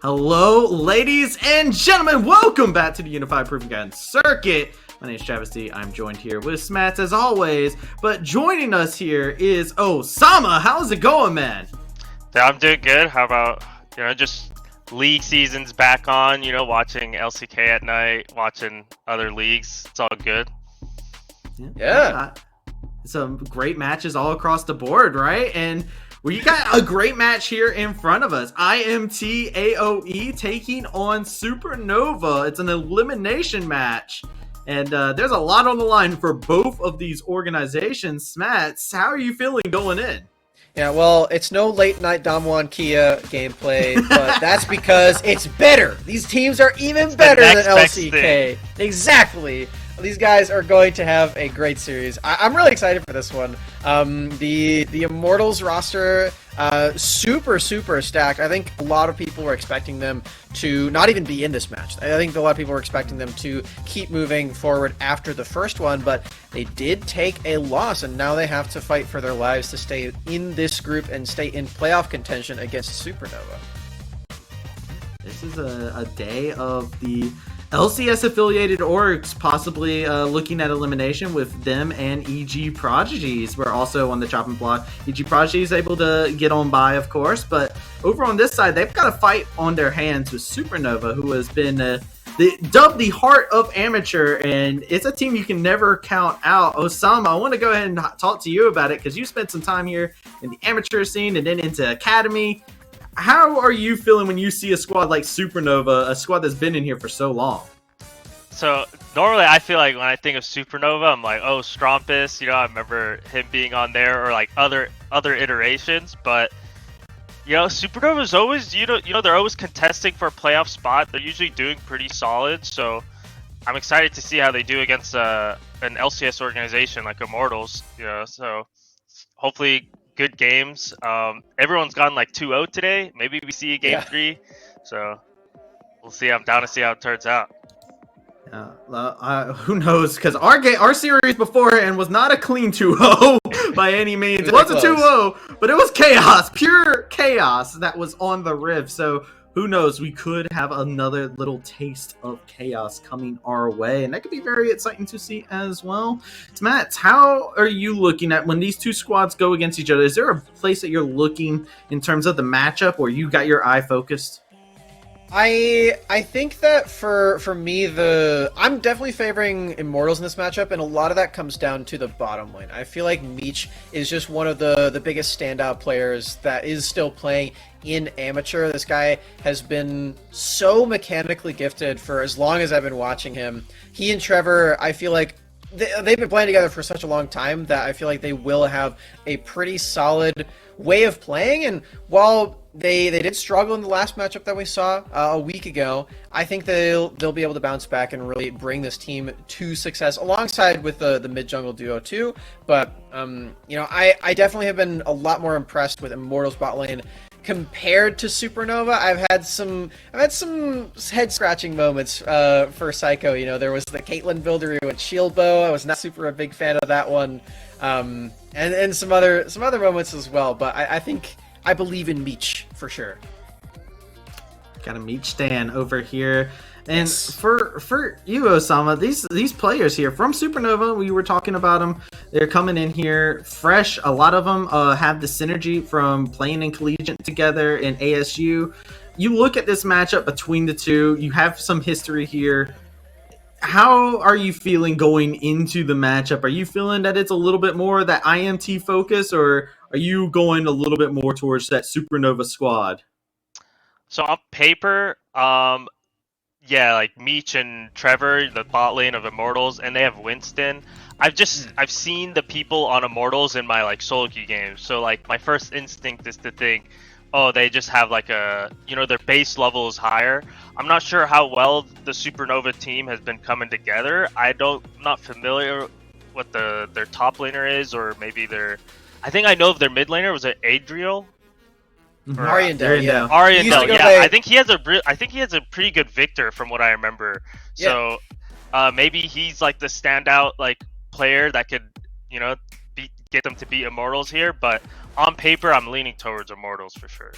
Hello, ladies and gentlemen. Welcome back to the Unified Proving Ground Circuit. My name is Travis D. I'm joined here with Smats as always. But joining us here is Osama. How's it going, man? I'm doing good. How about, just league seasons back on, watching LCK at night, watching other leagues. It's all good. Yeah. Some great matches all across the board, right? And we got a great match here in front of us. IMT AOE taking on Supernova. It's an elimination match. And there's a lot on the line for both of these organizations. Smats, how are you feeling going in? Yeah, well, it's no late night Damwon Kia gameplay, but that's because it's better. These teams are even better than LCK. Exactly. These guys are going to have a great series. I'm really excited for this one. The Immortals roster, super stacked. I think a lot of people were expecting them to not even be in this match. I think a lot of people were expecting them to keep moving forward after the first one, but they did take a loss, and now they have to fight for their lives to stay in this group and stay in playoff contention against Supernova. This is a day of the LCS affiliated orgs possibly looking at elimination with them and EG Prodigies. We're also on the chopping block. EG Prodigies able to get on by, of course, but over on this side, they've got a fight on their hands with Supernova, who has been dubbed the heart of amateur, and it's a team you can never count out. Osama, I want to go ahead and talk to you about it because you spent some time here in the amateur scene and then into academy. How are you feeling when you see a squad like Supernova, a squad that's been in here for so long? So normally I feel like when I think of Supernova, I'm like, oh, Strumpus, I remember him being on there, or like other iterations. But Supernova's always, they're always contesting for a playoff spot. They're usually doing pretty solid. So I'm excited to see how they do against an LCS organization like Immortals. So hopefully good games. Everyone's gotten like 2-0 today. Maybe we see a game 3. So we'll see. I'm down to see how it turns out. Who knows? Because our series beforehand was not a clean 2-0 by any means. It was a 2-0, but it was chaos, pure chaos that was on the Rift. So who knows? We could have another little taste of chaos coming our way, and that could be very exciting to see as well. Matt, how are you looking at when these two squads go against each other? Is there a place that you're looking in terms of the matchup where you got your eye focused? I think that for me, I'm definitely favoring Immortals in this matchup, and a lot of that comes down to the bottom lane. I feel like Meech is just one of the biggest standout players that is still playing in amateur. This guy has been so mechanically gifted for as long as I've been watching him. He and Trevor, I feel like they've been playing together for such a long time that I feel like they will have a pretty solid way of playing. And while they did struggle in the last matchup that we saw a week ago, I think they'll be able to bounce back and really bring this team to success alongside with the mid jungle duo too. But I definitely have been a lot more impressed with Immortals bot lane compared to Supernova. I've had some head scratching moments for Psycho. There was the Caitlyn builder with Shield Bow. I was not super a big fan of that one, and some other moments as well. But I believe in Meech for sure. Got a Meech stand over here. And for you, Osama, these players here from Supernova, we were talking about them. They're coming in here fresh. A lot of them have the synergy from playing in collegiate together in ASU. You look at this matchup between the two. You have some history here. How are you feeling going into the matchup? Are you feeling that it's a little bit more that IMT focus, or are you going a little bit more towards that Supernova squad? So on paper, like Meech and Trevor, the bot lane of Immortals, and they have Winston. I've seen the people on Immortals in my solo queue games. So my first instinct is to think, oh, they just have their base level is higher. I'm not sure how well the Supernova team has been coming together. I'm not familiar what their top laner is, or maybe I think I know of their mid laner. Was it Adriel? Ariandel, yeah. Ariandel, yeah. I think he has a pretty good Victor from what I remember. Yeah. So maybe he's the standout player that could get them to beat Immortals here. But on paper, I'm leaning towards Immortals for sure.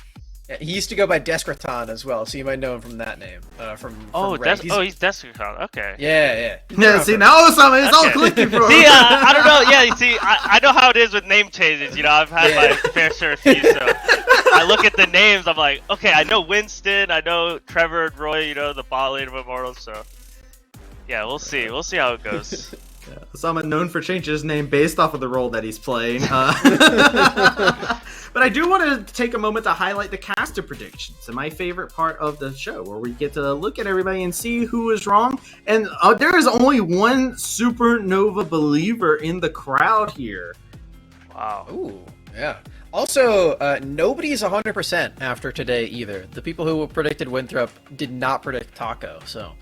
Yeah, he used to go by Descraton as well, so you might know him from that name. From Red. He's Descraton. Okay. Yeah. Yeah, see, now it's all clicking for See, I don't know. Yeah, you see, I know how it is with name changes. You know, I've had my fair share of few, so I look at the names, I'm like, okay, I know Winston, I know Trevor and Roy, you know, the bot lane of Immortals, so yeah, we'll see. We'll see how it goes. Yeah, Osama known for changing his name based off of the role that he's playing. But I do want to take a moment to highlight the caster predictions and my favorite part of the show, where we get to look at everybody and see who is wrong. And there is only one Supernova believer in the crowd here. Wow. Ooh, yeah. Also, nobody's 100% after today either. The people who predicted Winthrop did not predict Taco, so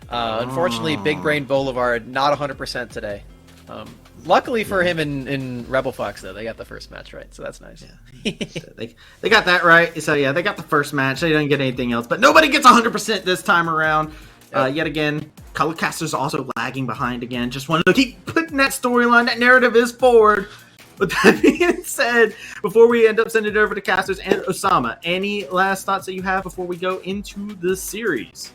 unfortunately, Big Brain Boulevard not 100% today. Luckily for him in Rebel Fox, though, they got the first match right, so that's nice. Yeah. they got that right. So yeah, they got the first match. They didn't get anything else, but nobody gets 100% this time around. Yet again, Colorcaster's also lagging behind again. Just wanted to keep putting that storyline, that narrative is forward. With that being said, before we end up sending it over to Casters and Osama, any last thoughts that you have before we go into the series?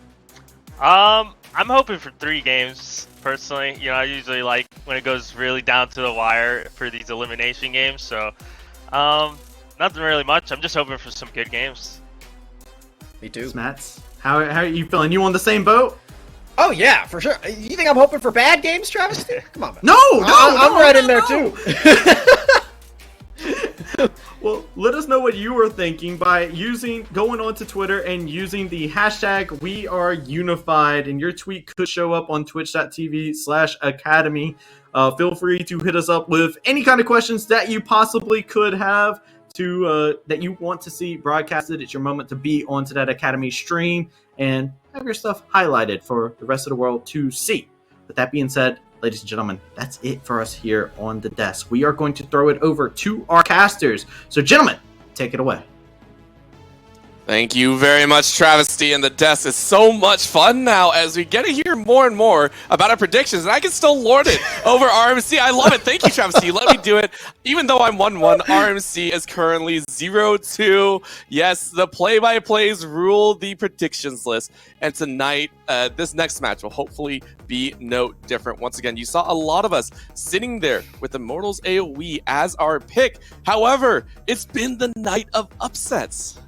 I'm hoping for 3 games, personally. You know, I usually like when it goes really down to the wire for these elimination games, so nothing really much. I'm just hoping for some good games. Me too. Smats, how are you feeling? You on the same boat? Oh yeah, for sure. You think I'm hoping for bad games, Travis? Come on, man. I'm right in there too. Well, let us know what you were thinking by going onto Twitter and using the hashtag #WeAreUnified, and your tweet could show up on twitch.tv/academy. Feel free to hit us up with any kind of questions that you possibly could have that you want to see broadcasted. It's your moment to be onto that Academy stream and have your stuff highlighted for the rest of the world to see. With that being said, ladies and gentlemen, that's it for us here on the desk. We are going to throw it over to our casters. So, gentlemen, take it away. Thank you very much, Travesty, and the desk is so much fun now as we get to hear more and more about our predictions, and I can still lord it over RMC. I love it. Thank you, Travesty. Let me do it. Even though I'm 1-1, RMC is currently 0-2. Yes, the play-by-plays rule the predictions list, and tonight, this next match will hopefully be no different. Once again, you saw a lot of us sitting there with Immortals AOE as our pick. However, it's been the night of upsets.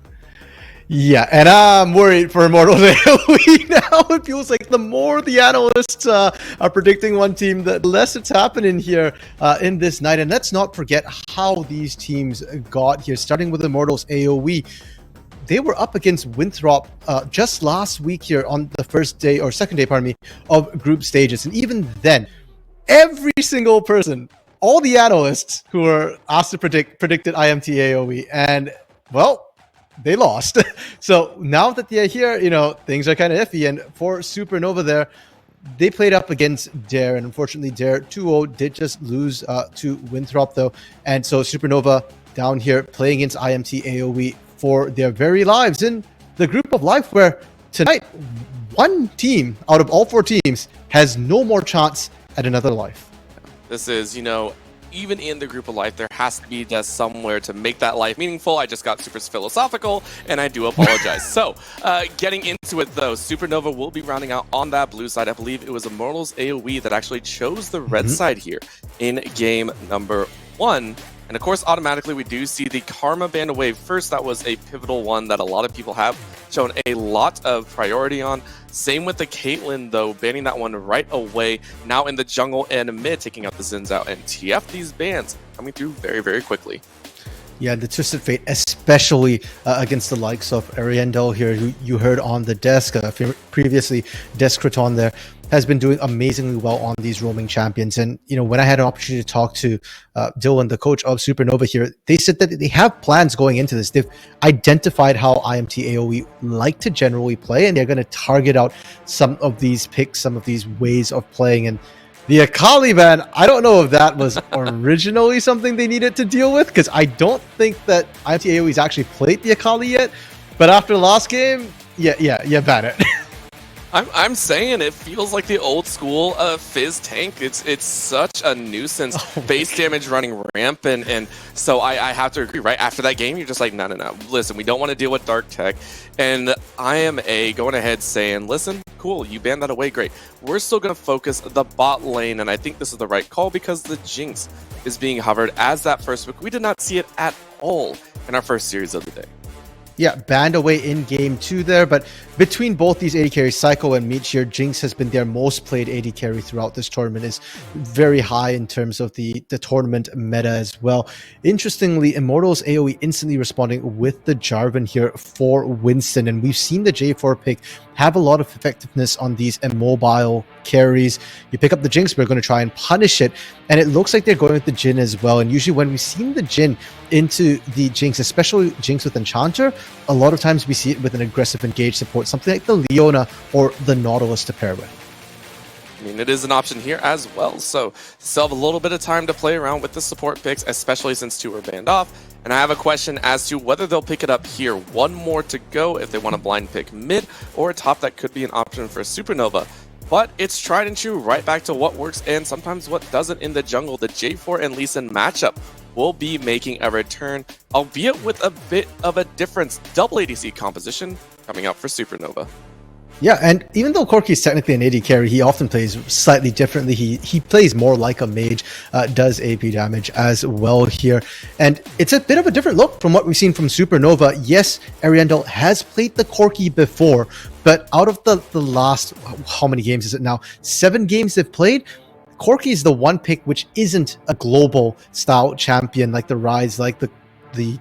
Yeah, and I'm worried for Immortals AOE now. It feels like the more the analysts are predicting one team, the less it's happening here in this night. And let's not forget how these teams got here, starting with Immortals AOE. They were up against Winthrop just last week here on the second day, of group stages. And even then, every single person, all the analysts who were asked to predicted IMT AOE. And, well, they lost. So now that they're here, things are kind of iffy. And for Supernova there, they played up against Dare. And unfortunately, Dare 2-0 did just lose to Winthrop, though. And so Supernova down here playing against IMT AOE for their very lives in the group of life, where tonight, one team out of all 4 teams has no more chance at another life. This is, even in the group of life, there has to be just somewhere to make that life meaningful. I just got super philosophical, and I do apologize. So, getting into it, though, Supernova will be rounding out on that blue side. I believe it was Immortals AOE that actually chose the red side here in game number 1. And of course, automatically, we do see the Karma Band of Wave first. That was a pivotal one that a lot of people have shown a lot of priority on. Same with the Caitlyn, though, banning that one right away. Now in the jungle and mid, taking out the Zins out and TF these bans coming through very, very quickly. Yeah, the Twisted Fate, especially against the likes of Ariendel here, who you heard on the desk previously. Descraton there has been doing amazingly well on these roaming champions. And, when I had an opportunity to talk to Dylan, the coach of Supernova here, they said that they have plans going into this. They've identified how IMT AOE like to generally play, and they're going to target out some of these picks, some of these ways of playing. And the Akali ban, I don't know if that was originally something they needed to deal with, because I don't think that IMT AOE's actually played the Akali yet. But after the last game, yeah, ban it. I'm saying it feels like the old school Fizz tank. It's such a nuisance. Base damage running rampant, and so I have to agree. Right after that game, you're just like, no. Listen, we don't want to deal with dark tech, and IMA going ahead saying, listen, cool, you banned that away, great. We're still going to focus the bot lane, and I think this is the right call because the Jinx is being hovered as that first pick. We did not see it at all in our first series of the day. Yeah, banned away in game 2 there, but between both these AD carries, Psycho and Meech here, Jinx has been their most played AD carry throughout this tournament, is very high in terms of the tournament meta as well. Interestingly, Immortals AOE instantly responding with the Jarvan here for Winston, and we've seen the J4 pick have a lot of effectiveness on these immobile carries. You pick up the Jinx, we're going to try and punish it, and it looks like they're going with the Jhin as well, and usually when we've seen the Jhin into the Jinx, especially Jinx with Enchanter, a lot of times we see it with an aggressive engage support, something like the Leona or the Nautilus to pair with. I mean, it is an option here as well, so still have a little bit of time to play around with the support picks, especially since 2 are banned off. And I have a question as to whether they'll pick it up here. 1 more to go if they want to blind pick mid or a top. That could be an option for Supernova. But it's tried and true, right back to what works and sometimes what doesn't in the jungle. The J4 and Lee Sin matchup will be making a return, albeit with a bit of a difference. Double ADC composition coming out for Supernova. Yeah, and even though Corki is technically an AD carry, he often plays slightly differently. He plays more like a mage, does AP damage as well here. And it's a bit of a different look from what we've seen from Supernova. Yes, Ariandel has played the Corki before, but out of the last, how many games is it now? 7 games they've played, Corki is the one pick which isn't a global style champion like the Rise, like the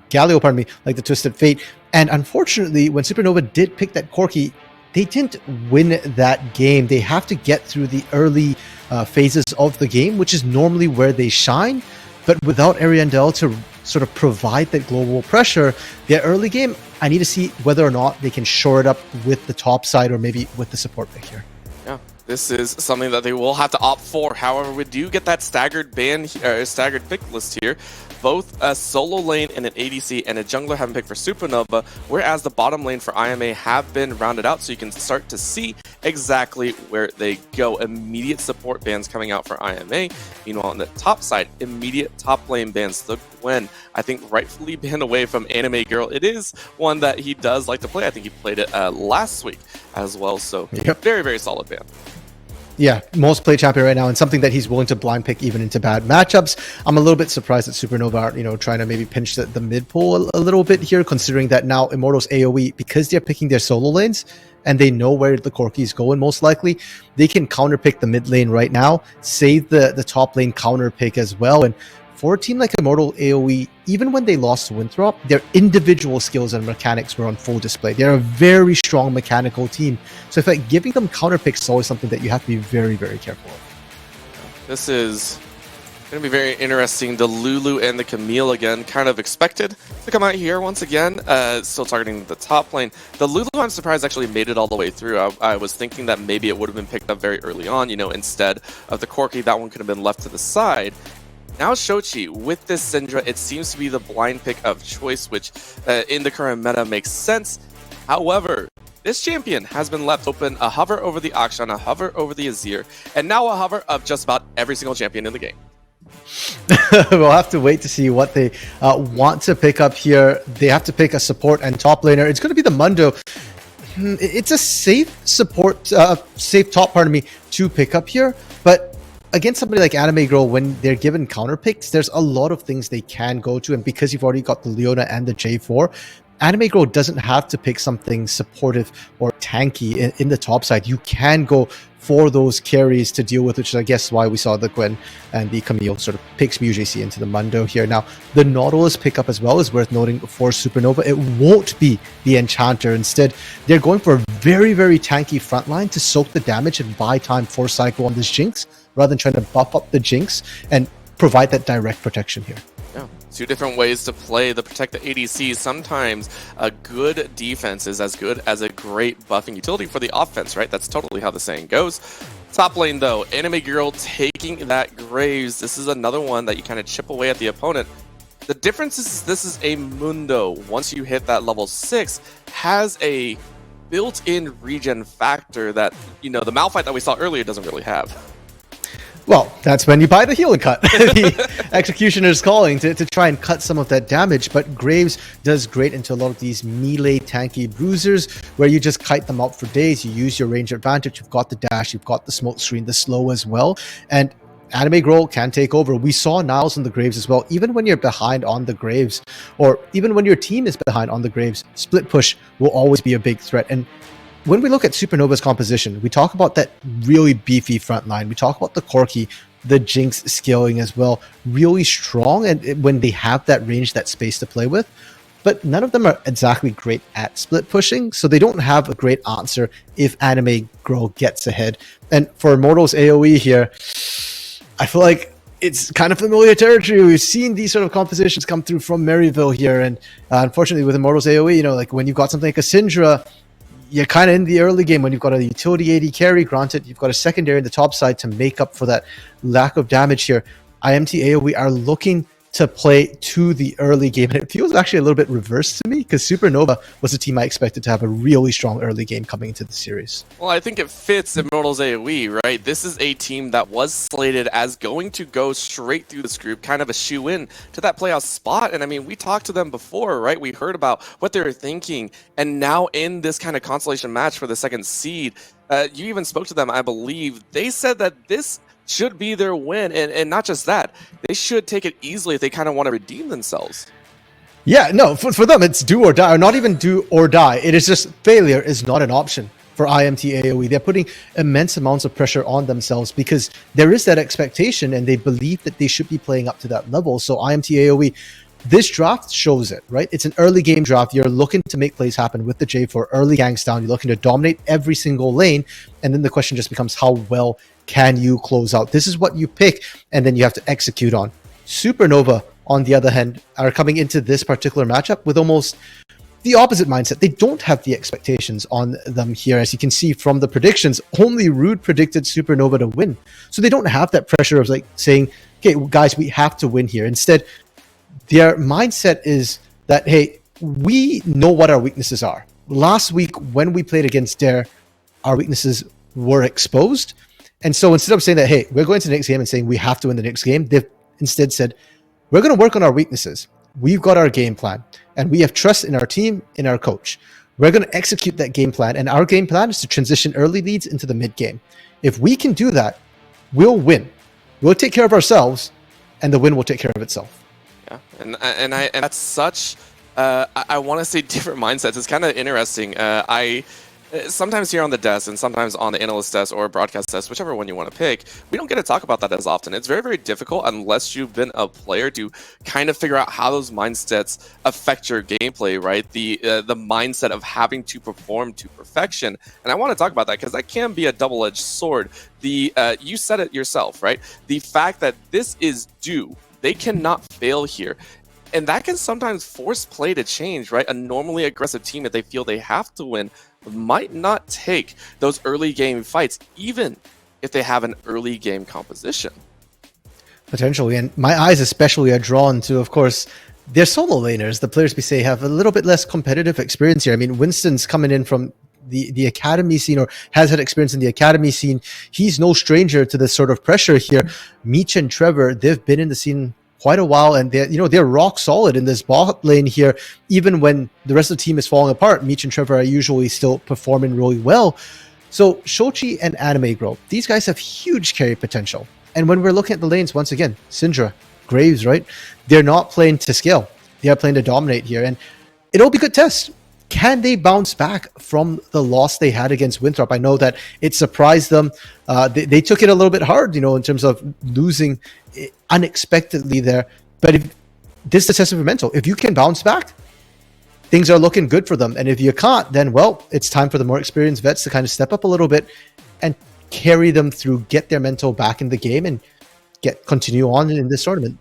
Galio, pardon me, like the Twisted Fate. And unfortunately, when Supernova did pick that Corki, they didn't win that game. They have to get through the early phases of the game, which is normally where they shine. But without Ariandel to sort of provide that global pressure, their early game, I need to see whether or not they can shore it up with the top side or maybe with the support pick here. Yeah, this is something that they will have to opt for. However, we do get that staggered staggered pick list here. Both a solo lane and an ADC and a jungler have been picked for Supernova, whereas the bottom lane for IMA have been rounded out, so you can start to see exactly where they go. Immediate support bans coming out for IMA. Meanwhile, on the top side, immediate top lane bans. The Gwen, I think, rightfully banned away from Anime Girl. It is one that he does like to play. I think he played it last week as well, so very, very solid ban. Yeah, most played champion right now, and something that he's willing to blind pick even into bad matchups. I'm a little bit surprised that Supernova are, trying to maybe pinch the mid pool a little bit here, considering that now Immortals AOE, because they're picking their solo lanes, and they know where the Corki is going most likely, they can counter pick the mid lane right now, save the top lane counter pick as well. And for a team like Immortal AOE, even when they lost to Winthrop, their individual skills and mechanics were on full display. They're a very strong mechanical team. So I feel like giving them counter picks is always something that you have to be very, very careful of. This is going to be very interesting. The Lulu and the Camille again, kind of expected to come out here once again. Still targeting the top lane. The Lulu, I'm surprised, actually made it all the way through. I was thinking that maybe it would have been picked up very early on, instead of the Corki. That one could have been left to the side. Now Shochi, with this Syndra, it seems to be the blind pick of choice, which in the current meta makes sense. However, this champion has been left open, a hover over the Akshan, a hover over the Azir, and now a hover of just about every single champion in the game. We'll have to wait to see what they want to pick up here. They have to pick a support and top laner. It's going to be the Mundo. It's a safe support, safe top, to pick up here, but against somebody like Anime Girl, when they're given counter picks, there's a lot of things they can go to, and because you've already got the Leona and the J4, Anime Girl doesn't have to pick something supportive or tanky in the top side. You can go for those carries to deal with, which is, I guess, why we saw the Gwen and the Camille sort of picks UJC into the Mundo here. Now, the Nautilus pickup as well is worth noting for Supernova. It won't be the Enchanter. Instead, they're going for a very, very tanky frontline to soak the damage and buy time for Psycho on this Jinx, rather than trying to buff up the Jinx and provide that direct protection here. Yeah, 2 different ways to play the protect the ADC. Sometimes a good defense is as good as a great buffing utility for the offense, right? That's totally how the saying goes. Top lane, though, Anime Girl taking that Graves. This is another one that you kind of chip away at the opponent. The difference is this is a Mundo. Once you hit that level 6, has a built-in regen factor that, you know, the Malphite that we saw earlier doesn't really have. Well, that's when you buy the heal and cut. The Executioner's calling to try and cut some of that damage, but Graves does great into a lot of these melee tanky bruisers where you just kite them out for days. You use your range advantage, you've got the dash, you've got the smoke screen, the slow as well, and Anime Girl can take over. We saw Niles on the Graves as well. Even when you're behind on the Graves, or even when your team is behind on the Graves, split push will always be a big threat. And when we look at Supernova's composition, we talk about that really beefy front line. We talk about the Corki, the Jinx scaling as well. Really strong, and when they have that range, that space to play with. But none of them are exactly great at split pushing, so they don't have a great answer if Anime Girl gets ahead. And for Immortals AOE here, I feel like it's kind of familiar territory. We've seen these sort of compositions come through from Maryville here, and unfortunately with Immortals AOE, you know, like when you've got something like a Syndra, you're kind of in the early game when you've got a utility AD carry. Granted, you've got a secondary in the top side to make up for that lack of damage here. IMT AOE are looking to play to the early game, and it feels actually a little bit reversed to me because Supernova was a team I expected to have a really strong early game coming into the series. Well, I think it fits Immortals AOE, right? This is a team that was slated as going to go straight through this group, kind of a shoe-in to that playoff spot. And I mean, we talked to them before, right? We heard about what they were thinking, and now in this kind of consolation match for the second seed, you even spoke to them, I believe. They said that this should be their win, and not just that, they should take it easily if they kind of want to redeem themselves. Yeah, no, for them it's do or die, or not even do or die. It is just failure is not an option for IMT AOE. They're putting immense amounts of pressure on themselves because there is that expectation and they believe that they should be playing up to that level. So IMT AOE, this draft shows it, right? It's an early game draft. You're looking to make plays happen with the J4 early ganks down. You're looking to dominate every single lane. And then the question just becomes how well can you close out? This is what you pick, and then you have to execute on. Supernova, on the other hand, are coming into this particular matchup with almost the opposite mindset. They don't have the expectations on them here. As you can see from the predictions, only Rude predicted Supernova to win. So they don't have that pressure of like saying, okay, guys, we have to win here. Instead, their mindset is that, hey, we know what our weaknesses are. Last week, when we played against Dare, our weaknesses were exposed. And so instead of saying that, hey, we're going to the next game and saying we have to win the next game, they've instead said, we're going to work on our weaknesses. We've got our game plan, and we have trust in our team, in our coach. We're going to execute that game plan, and our game plan is to transition early leads into the mid game. If we can do that, we'll win. We'll take care of ourselves, and the win will take care of itself. Yeah, and that's such, I want to say different mindsets. It's kind of interesting. I sometimes here on the desk and sometimes on the analyst desk or broadcast desk, whichever one you want to pick, we don't get to talk about that as often. It's very, very difficult unless you've been a player to kind of figure out how those mindsets affect your gameplay, right? The mindset of having to perform to perfection. And I want to talk about that because that can be a double-edged sword. You said it yourself, right? The fact that this is due. They cannot fail here. And that can sometimes force play to change, right? A normally aggressive team, if they feel they have to win, might not take those early game fights, even if they have an early game composition. Potentially. And my eyes especially are drawn to, of course, their solo laners. The players we say have a little bit less competitive experience here. I mean, Winston's coming in from the academy scene, or has had experience in the academy scene. He's no stranger to this sort of pressure here. Meech and Trevor, they've been in the scene quite a while, and they're rock solid in this bot lane here. Even when the rest of the team is falling apart, Meech and Trevor are usually still performing really well. So Shochi and Anime Girl, these guys have huge carry potential. And when we're looking at the lanes, once again, Syndra, Graves, right? They're not playing to scale. They are playing to dominate here, and it'll be a good test. Can they bounce back from the loss they had against Winthrop? I know that it surprised them. They took it a little bit hard, in terms of losing unexpectedly there. But this is the test of your mental. If you can bounce back, things are looking good for them. And if you can't, then, well, it's time for the more experienced vets to kind of step up a little bit and carry them through, get their mental back in the game, and continue on in this tournament.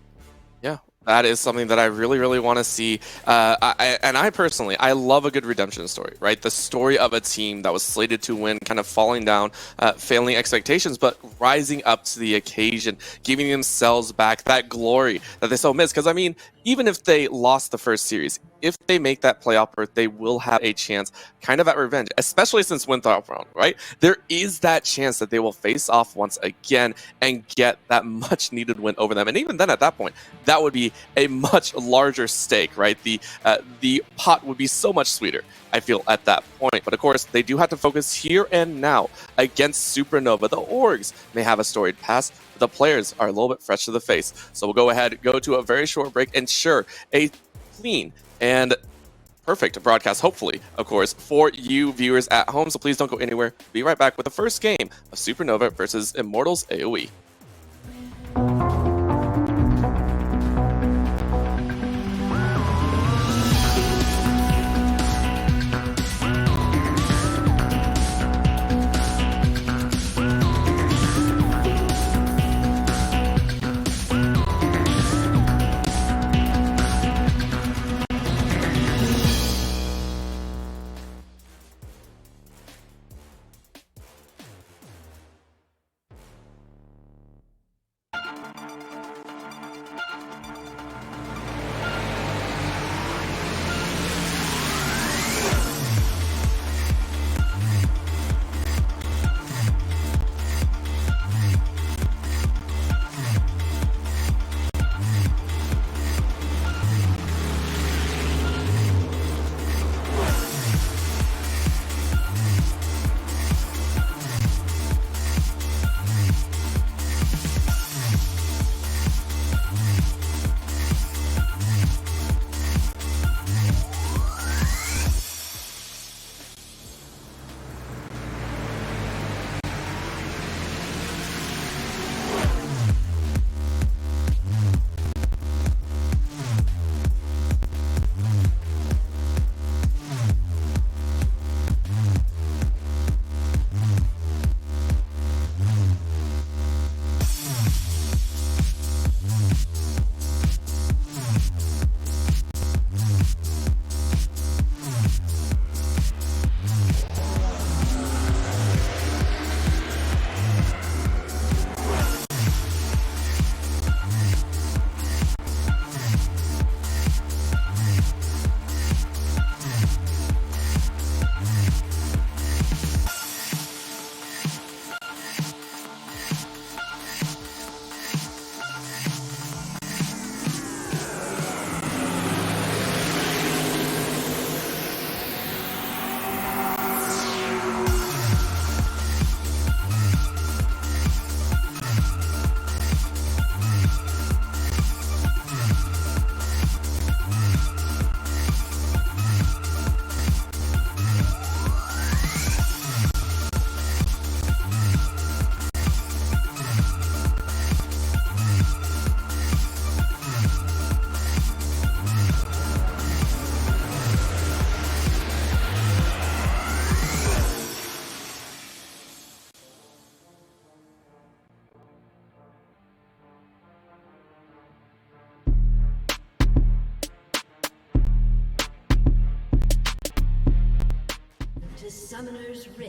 That is something that I really, really want to see. I personally, I love a good redemption story, right? The story of a team that was slated to win, kind of falling down, failing expectations, but rising up to the occasion, giving themselves back that glory that they so miss. Because, I mean, even if they lost the first series, if they make that playoff berth, they will have a chance kind of at revenge, especially since Winthrop round, right? There is that chance that they will face off once again and get that much needed win over them. And even then at that point, that would be a much larger stake, right? The pot would be so much sweeter, I feel, at that point. But of course, they do have to focus here and now against Supernova. The orgs may have a storied past, but the players are a little bit fresh to the face. So we'll go ahead, go to a very short break, ensure a clean and perfect broadcast, hopefully, of course, for you viewers at home. So please don't go anywhere. Be right back with the first game of Supernova versus Immortals AOE.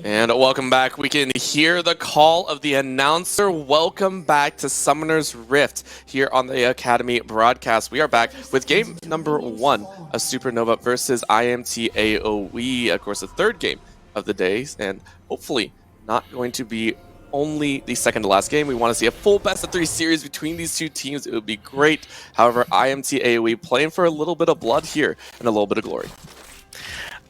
And welcome back. We can hear the call of the announcer. Welcome back to Summoner's Rift here on the Academy broadcast. We are back with game number 1 of Supernova versus IMT AOE. Of course, the third game of the day, and hopefully not going to be only the second to last game. We want to see a full best of 3 series between these two teams. It would be great. However, IMT AOE playing for a little bit of blood here and a little bit of glory.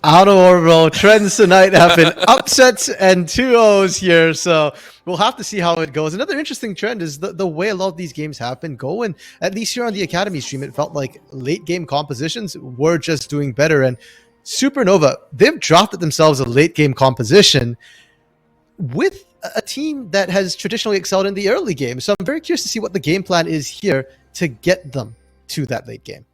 Out of order, bro. Trends tonight have been upsets and 2-0s here, so we'll have to see how it goes. Another interesting trend is the way a lot of these games have been going. At least here on the Academy stream, it felt like late game compositions were just doing better. And Supernova, they've drafted themselves a late game composition with a team that has traditionally excelled in the early game. So I'm very curious to see what the game plan is here to get them to that late game.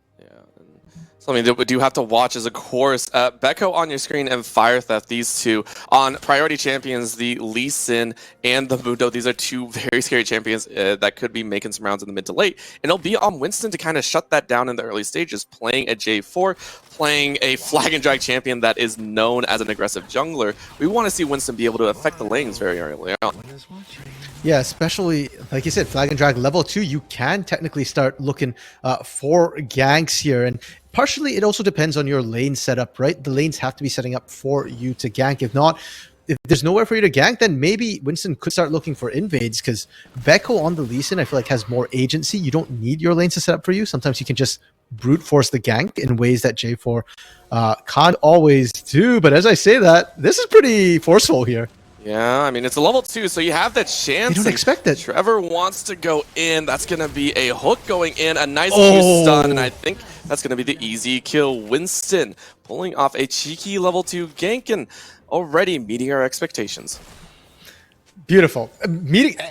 Something that we do have to watch is, of course, Becco on your screen and Fire Theft, these two. On priority champions, the Lee Sin and the Mundo, these are two very scary champions that could be making some rounds in the mid to late. And it'll be on Winston to kind of shut that down in the early stages, playing a J4, playing a Flag and Drag champion that is known as an aggressive jungler. We want to see Winston be able to affect the lanes very early on. Yeah, especially like you said, Flag and Drag level 2, you can technically start looking for ganks here. And partially it also depends on your lane setup, right? The lanes have to be setting up for you to gank. If not, if there's nowhere for you to gank, then maybe Winston could start looking for invades, because Beko on the Lee Sin, I feel like, has more agency. You don't need your lanes to set up for you. Sometimes you can just brute force the gank in ways that J4 can't always do. But as I say that, this is pretty forceful here. Yeah, I mean, it's a level 2, so you have the chance. You don't expect it. Trevor wants to go in. That's going to be a hook going in, a nice few stun, and I think that's going to be the easy kill. Winston pulling off a cheeky level 2 gank and already meeting our expectations. Beautiful.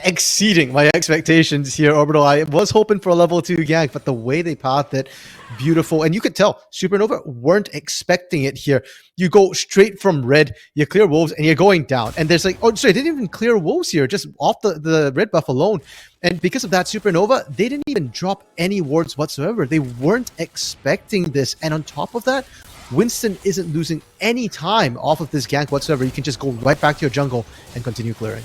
Exceeding my expectations here, Orbital. I was hoping for a level 2 gank, but the way they pathed it, beautiful. And you could tell Supernova weren't expecting it here. You go straight from red, you clear wolves, and you're going down. And there's like, oh, sorry, they didn't even clear wolves here, just off the red buff alone. And because of that, Supernova, they didn't even drop any wards whatsoever. They weren't expecting this. And on top of that, Winston isn't losing any time off of this gank whatsoever. You can just go right back to your jungle and continue clearing.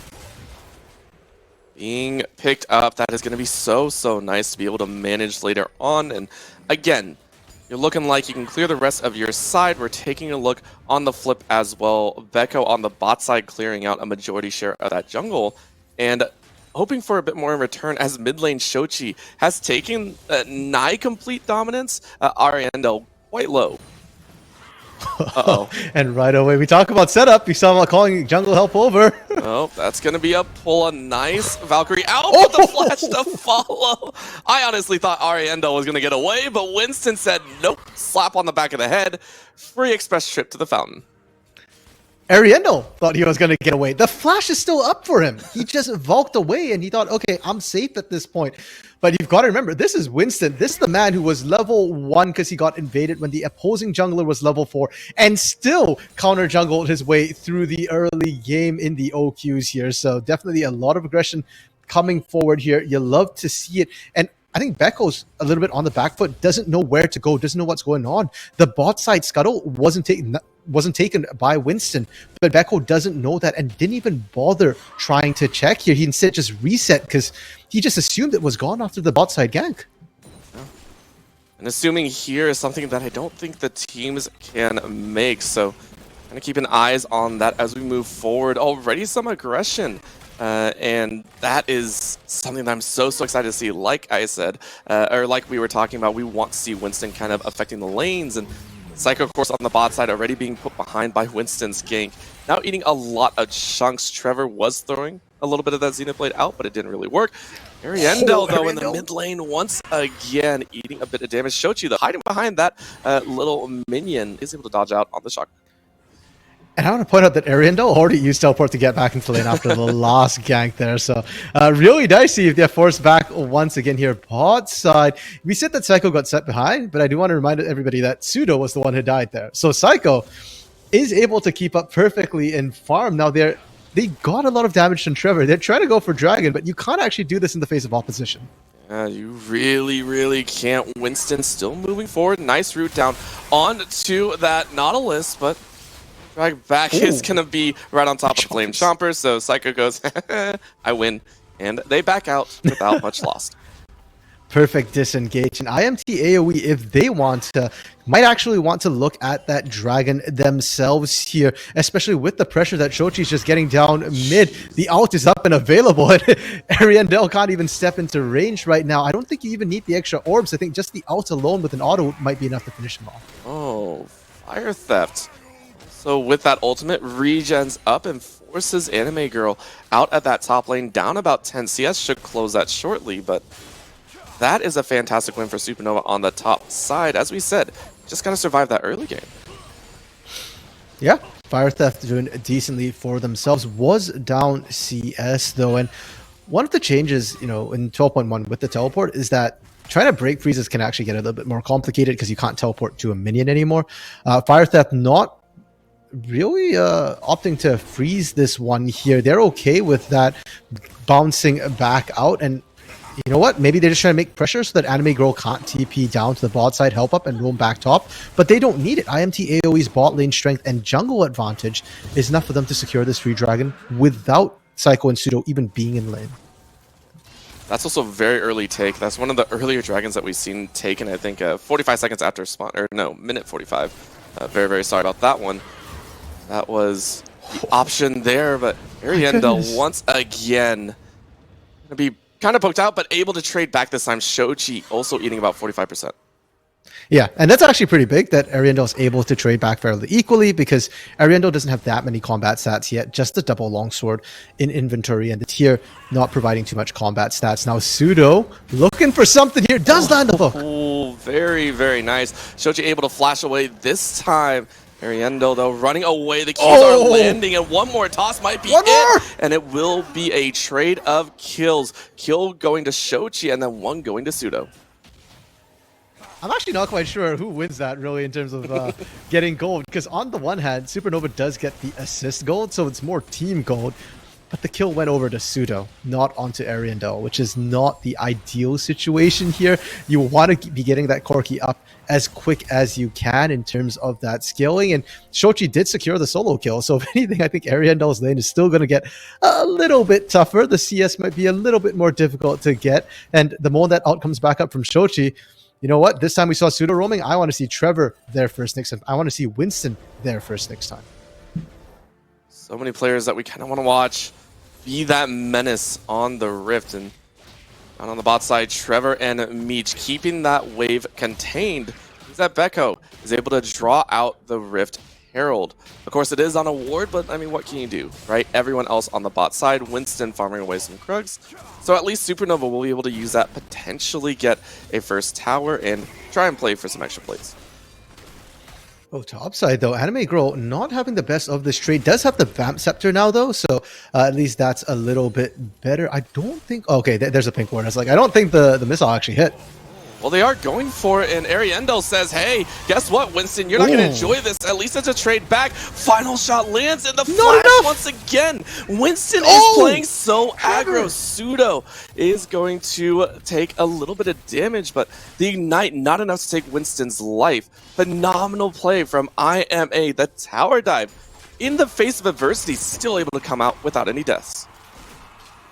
Being picked up, that is going to be so nice to be able to manage later on. And again, you're looking like you can clear the rest of your side. We're taking a look on the flip as well. Beko on the bot side clearing out a majority share of that jungle, and hoping for a bit more in return as mid lane Shochi has taken nigh complete dominance. Ariando quite low. Uh-oh. And right away, we talk about setup. You saw him calling jungle help over. Oh, that's going to be a pull. A nice Valkyrie out with the flash to follow. I honestly thought Ariando was going to get away, but Winston said nope. Slap on the back of the head. Free express trip to the fountain. Ariendo thought he was going to get away. The flash is still up for him. He just valked away and he thought, okay, I'm safe at this point. But you've got to remember, this is Winston. This is the man who was level 1 because he got invaded when the opposing jungler was level 4 and still counter jungled his way through the early game in the OQs here. So definitely a lot of aggression coming forward here. You love to see it. And I think Beko's a little bit on the back foot, doesn't know where to go, doesn't know what's going on. The bot side scuttle wasn't taken by Winston, but Beko doesn't know that and didn't even bother trying to check here. He instead just reset because he just assumed it was gone after the bot side gank. And assuming here is something that I don't think the teams can make, so kind of keeping eyes on that as we move forward. Already some aggression. And that is something that I'm so excited to see. Like I said, or like we were talking about, we want to see Winston kind of affecting the lanes, and Psycho, of course, on the bot side already being put behind by Winston's gank. Now eating a lot of chunks. Trevor was throwing a little bit of that Xenoblade out, but it didn't really work. Ariendo, though, in the mid lane once again, eating a bit of damage. Shochi, though, hiding behind that little minion, is able to dodge out on the shock. And I want to point out that Ariendo already used teleport to get back into lane after the last gank there. So really dicey if they're forced back once again here. Bot side. We said that Psycho got set behind, but I do want to remind everybody that Pseudo was the one who died there. So Psycho is able to keep up perfectly in farm. Now they got a lot of damage from Trevor. They're trying to go for Dragon, but you can't actually do this in the face of opposition. You really can't. Winston still moving forward. Nice route down onto that Nautilus, but drag back is going to be right on top of Flame Chomper, so Psycho goes, I win, and they back out without much lost. Perfect disengage. And IMT AOE, if they want to, might actually want to look at that Dragon themselves here, especially with the pressure that Shochi's just getting down mid. The ult is up and available, and Ariandel can't even step into range right now. I don't think you even need the extra orbs. I think just the ult alone with an auto might be enough to finish him off. Oh, Fire Theft. So with that ultimate, regens up and forces Anime Girl out at that top lane, down about 10 CS. Should close that shortly, but that is a fantastic win for Supernova on the top side. As we said, just got to survive that early game. Yeah, Fire Theft doing decently for themselves. Was down CS though, and one of the changes, in 12.1 with the teleport is that trying to break freezes can actually get a little bit more complicated because you can't teleport to a minion anymore. Fire Theft not really opting to freeze this one here. They're okay with that bouncing back out, and you know what? Maybe they're just trying to make pressure so that Anime Girl can't TP down to the bot side, help up, and roam back top. But they don't need it. IMT AOE's bot lane strength and jungle advantage is enough for them to secure this free dragon without Psycho and Pseudo even being in lane. That's also a very early take. That's one of the earlier dragons that we've seen taken, I think, 45 seconds after spawn, or no, minute 45. Very, very sorry about that one. That was the option there, but Arienda once again gonna be kind of poked out, but able to trade back this time. Shoji also eating about 45%. Yeah, and that's actually pretty big that Ariendo is able to trade back fairly equally, because Ariendo doesn't have that many combat stats yet, just the double longsword in inventory, and the tier not providing too much combat stats. Now Pseudo looking for something here, does land the hook. Oh, very, very nice. Shoji able to flash away this time. Ariendo, though, running away. The keys are landing, and one more toss might be it. And it will be a trade of kills. Kill going to Shoji, and then one going to Pseudo. I'm actually not quite sure who wins that, really, in terms of getting gold, because on the one hand, Supernova does get the assist gold, so it's more team gold, but the kill went over to Pseudo, not onto Ariandel, which is not the ideal situation here. You want to be getting that Corki up as quick as you can in terms of that scaling, and Shochi did secure the solo kill, so if anything, I think Ariandel's lane is still going to get a little bit tougher. The CS might be a little bit more difficult to get, and the moment that ult comes back up from Shochi, you know what? This time we saw Pseudo roaming. I want to see Trevor there first next time. I want to see Winston there first next time. So many players that we kind of want to watch be that menace on the Rift. And on the bot side, Trevor and Meech keeping that wave contained. Who's that Becco is able to draw out the Rift Herald. Of course, it is on a ward, but I mean, what can you do, right? Everyone else on the bot side, Winston farming away some Krugs. So at least Supernova will be able to use that, potentially get a first tower, and try and play for some extra plays. Oh, top side though, Anime Girl not having the best of this trade. Does have the Vamp Scepter now though, so at least that's a little bit better. I don't think... Okay, there's a pink ward. I was like, I don't think the missile actually hit. Well, they are going for it, and Ariendo says, hey, guess what, Winston? You're not going to enjoy this. At least it's a trade back. Final shot lands, and the flash once again. Winston is playing so aggro. Pseudo is going to take a little bit of damage, but the Ignite, not enough to take Winston's life. Phenomenal play from IMA. The tower dive, in the face of adversity, still able to come out without any deaths.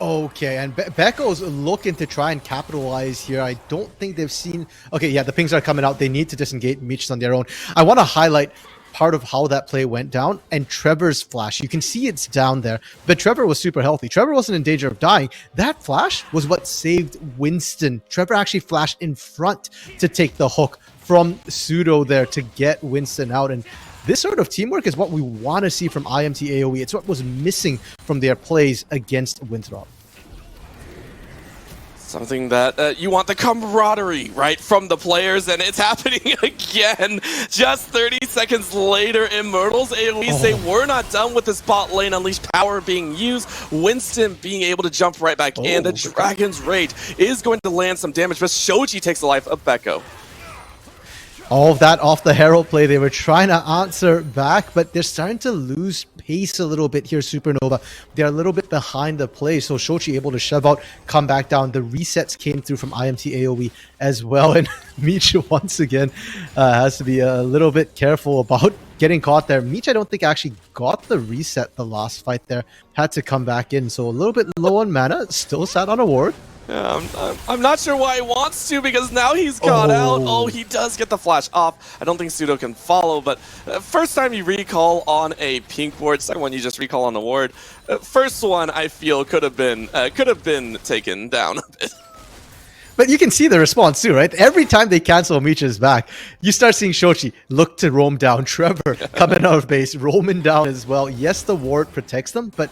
Okay, and Becco's looking to try and capitalize here. I don't think they've seen... Okay, yeah, the pings are coming out. They need to disengage Meech on their own. I want to highlight part of how that play went down, and Trevor's flash. You can see it's down there, but Trevor was super healthy. Trevor wasn't in danger of dying. That flash was what saved Winston. Trevor actually flashed in front to take the hook from Pseudo there to get Winston out, and this sort of teamwork is what we want to see from IMT AOE. It's what was missing from their plays against Winthrop. Something that you want the camaraderie, right, from the players, and it's happening again. Just 30 seconds later, Immortals AOE say we're not done with this bot lane. Unleashed power being used. Winston being able to jump right back in. The Dragon's Rage is going to land some damage, but Shoji takes the life of Becco. All of that off the Herald play. They were trying to answer back, but they're starting to lose pace a little bit here, Supernova. They're a little bit behind the play, so Shochi able to shove out, come back down. The resets came through from IMT AOE as well, and Meech once again has to be a little bit careful about getting caught there. Meech, I don't think actually got the reset the last fight there. Had to come back in, so a little bit low on mana. Still sat on a ward. Yeah, I'm not sure why he wants to, because now he's got out. Oh, he does get the flash off. I don't think Pseudo can follow, but first time you recall on a pink ward, second one you just recall on the ward. First one I feel could have been taken down a bit. But you can see the response too, right? Every time they cancel Meech's back, you start seeing Shochi look to roam down. Trevor coming out of base, roaming down as well. Yes, the ward protects them, but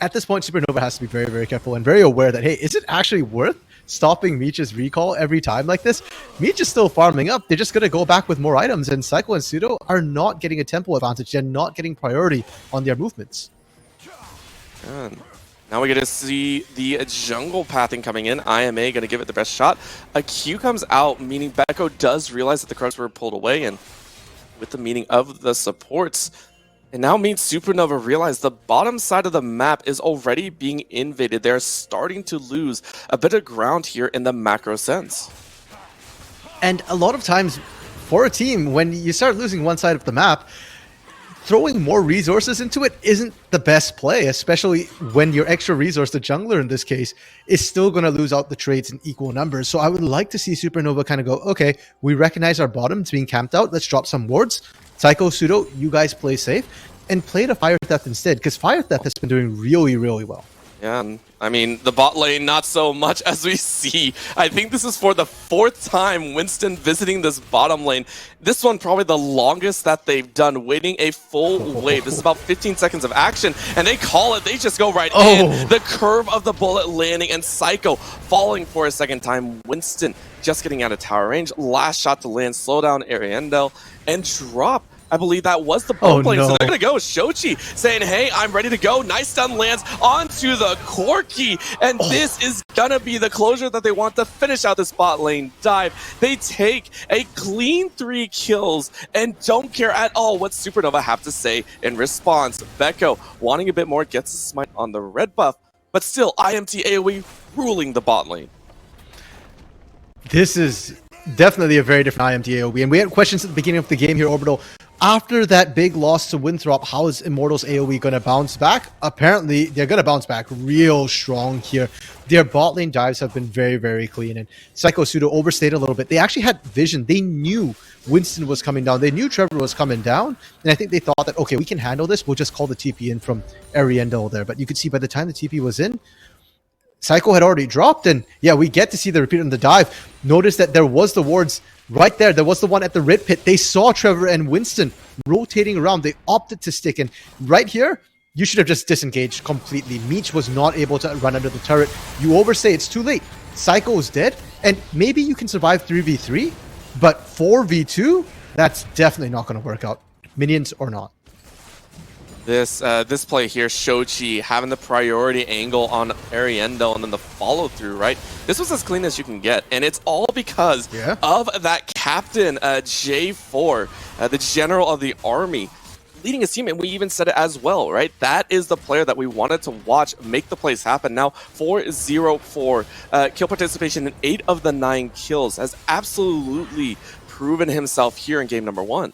at this point, Supernova has to be very, very careful and very aware that, hey, is it actually worth stopping Meech's recall every time like this? Meech is still farming up. They're just going to go back with more items, and Psycho and Pseudo are not getting a tempo advantage. They're not getting priority on their movements. And now we get to see the jungle pathing coming in. IMA going to give it the best shot. A Q comes out, meaning Becco does realize that the Krugs were pulled away, and with the meaning of the supports, it now means Supernova realize the bottom side of the map is already being invaded. They're starting to lose a bit of ground here in the macro sense. And a lot of times for a team, when you start losing one side of the map, throwing more resources into it isn't the best play, especially when your extra resource, the jungler in this case, is still going to lose out the trades in equal numbers. So I would like to see Supernova kind of go, okay, we recognize our bottom is being camped out. Let's drop some wards. Psycho, Pseudo, you guys play safe and play the Fire Theft instead, because Fire Theft has been doing really, really well. Yeah, I mean, the bot lane, not so much as we see. I think this is for the 4th time Winston visiting this bottom lane. This one probably the longest that they've done, waiting a full wave. This is about 15 seconds of action, and they call it. They just go right in. The curve of the bullet landing, and Psycho falling for a second time. Winston just getting out of tower range. Last shot to land, slow down Ariandel, and drop. I believe that was the bot lane, so they're going to go with Shochi, saying, hey, I'm ready to go. Nice stun lands onto the Corki, and this is going to be the closure that they want to finish out this bot lane dive. They take a clean 3 kills and don't care at all what Supernova have to say in response. Becco, wanting a bit more, gets a smite on the red buff, but still, IMT AoE ruling the bot lane. This is definitely a very different IMT AoE, and we had questions at the beginning of the game here, Orbital. After that big loss to Winthrop, how is Immortals AoE going to bounce back? Apparently, they're going to bounce back real strong here. Their bot lane dives have been very, very clean, and Psycho Pseudo overstayed a little bit. They actually had vision. They knew Winston was coming down. They knew Trevor was coming down, and I think they thought that, okay, we can handle this. We'll just call the TP in from Ariandel there. But you could see by the time the TP was in, Psycho had already dropped, and yeah, we get to see the repeat on the dive. Notice that there was the wards right there. There was the one at the red pit. They saw Trevor and Winston rotating around. They opted to stick, and right here, you should have just disengaged completely. Meech was not able to run under the turret. You overstay, it's too late. Psycho is dead, and maybe you can survive 3v3, but 4v2, that's definitely not going to work out. Minions or not. This play here, Shochi having the priority angle on Ariandel and then the follow through, right? This was as clean as you can get, and it's all because of that captain, J4, the general of the army, leading his team, and we even said it as well, right? That is the player that we wanted to watch make the plays happen. Now, 4-0-4, kill participation in 8 of the 9 kills, has absolutely proven himself here in game number 1.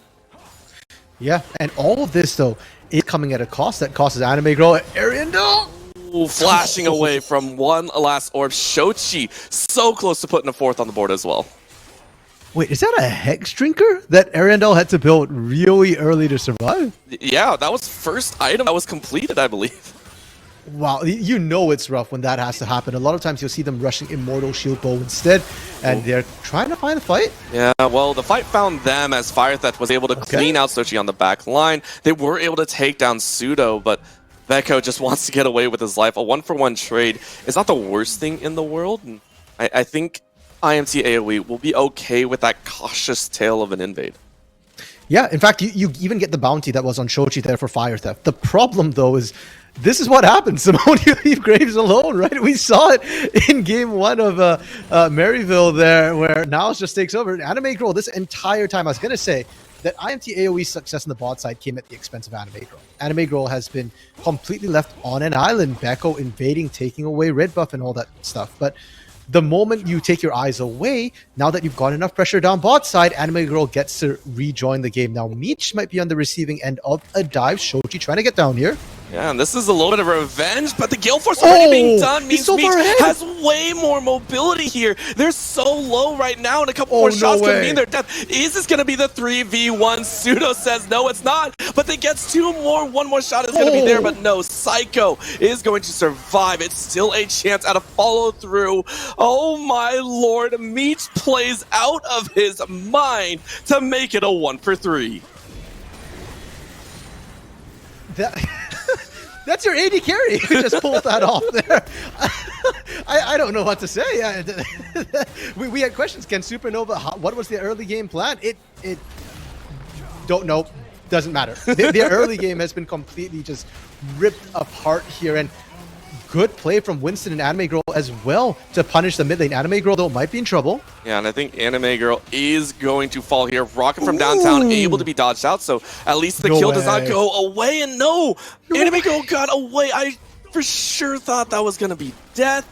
Yeah, and all of this, though, is coming at a cost. That cost is Anime Girl. Ariandel! Ooh, flashing away from one last orb. Shochi so close to putting a 4th on the board as well. Wait, is that a Hex Drinker that Ariandel had to build really early to survive? Yeah, that was first item that was completed, I believe. Wow, you know it's rough when that has to happen. A lot of times you'll see them rushing Immortal Shield Bow instead, and they're trying to find a fight. Yeah, well, the fight found them as Fire Theft was able to clean out Sochi on the back line. They were able to take down Pseudo, but Becco just wants to get away with his life. A 1-for-1 trade is not the worst thing in the world. And I think IMT AoE will be okay with that cautious tail of an invade. Yeah, in fact, you even get the bounty that was on Shochi there for Fire Theft. The problem, though, is this is what happens. Simone, you leave Graves alone, right? We saw it in game 1 of Maryville there, where Niles just takes over. Anime Girl, this entire time, I was going to say that IMT AoE's success on the bot side came at the expense of Anime Girl. Anime Girl has been completely left on an island. Becco invading, taking away red buff and all that stuff. But the moment you take your eyes away, now that you've got enough pressure down bot side, Anime Girl gets to rejoin the game. Now, Meech might be on the receiving end of a dive. Shochi trying to get down here. Yeah, and this is a little bit of revenge, but the Gale Force already being done means so Meech has way more mobility here. They're so low right now, and a couple more shots could mean their death. Is this going to be the 3v1? Pseudo says no, it's not, but they gets 2 more. 1 more shot is going to be there, but no, Psycho is going to survive. It's still a chance at a follow-through. Oh my lord, Meech plays out of his mind to make it a 1-for-3. That's your AD carry. You just pulled that off there. I don't know what to say. We had questions. Can Supernova? What was the early game plan? It don't know. Doesn't matter. The early game has been completely just ripped apart here, and good play from Winston and Anime Girl as well to punish the mid lane. Anime Girl, though, might be in trouble. Yeah, and I think Anime Girl is going to fall here. Rocket from downtown, able to be dodged out, so at least the kill does not go away. And Anime Girl got away. I for sure thought that was going to be death,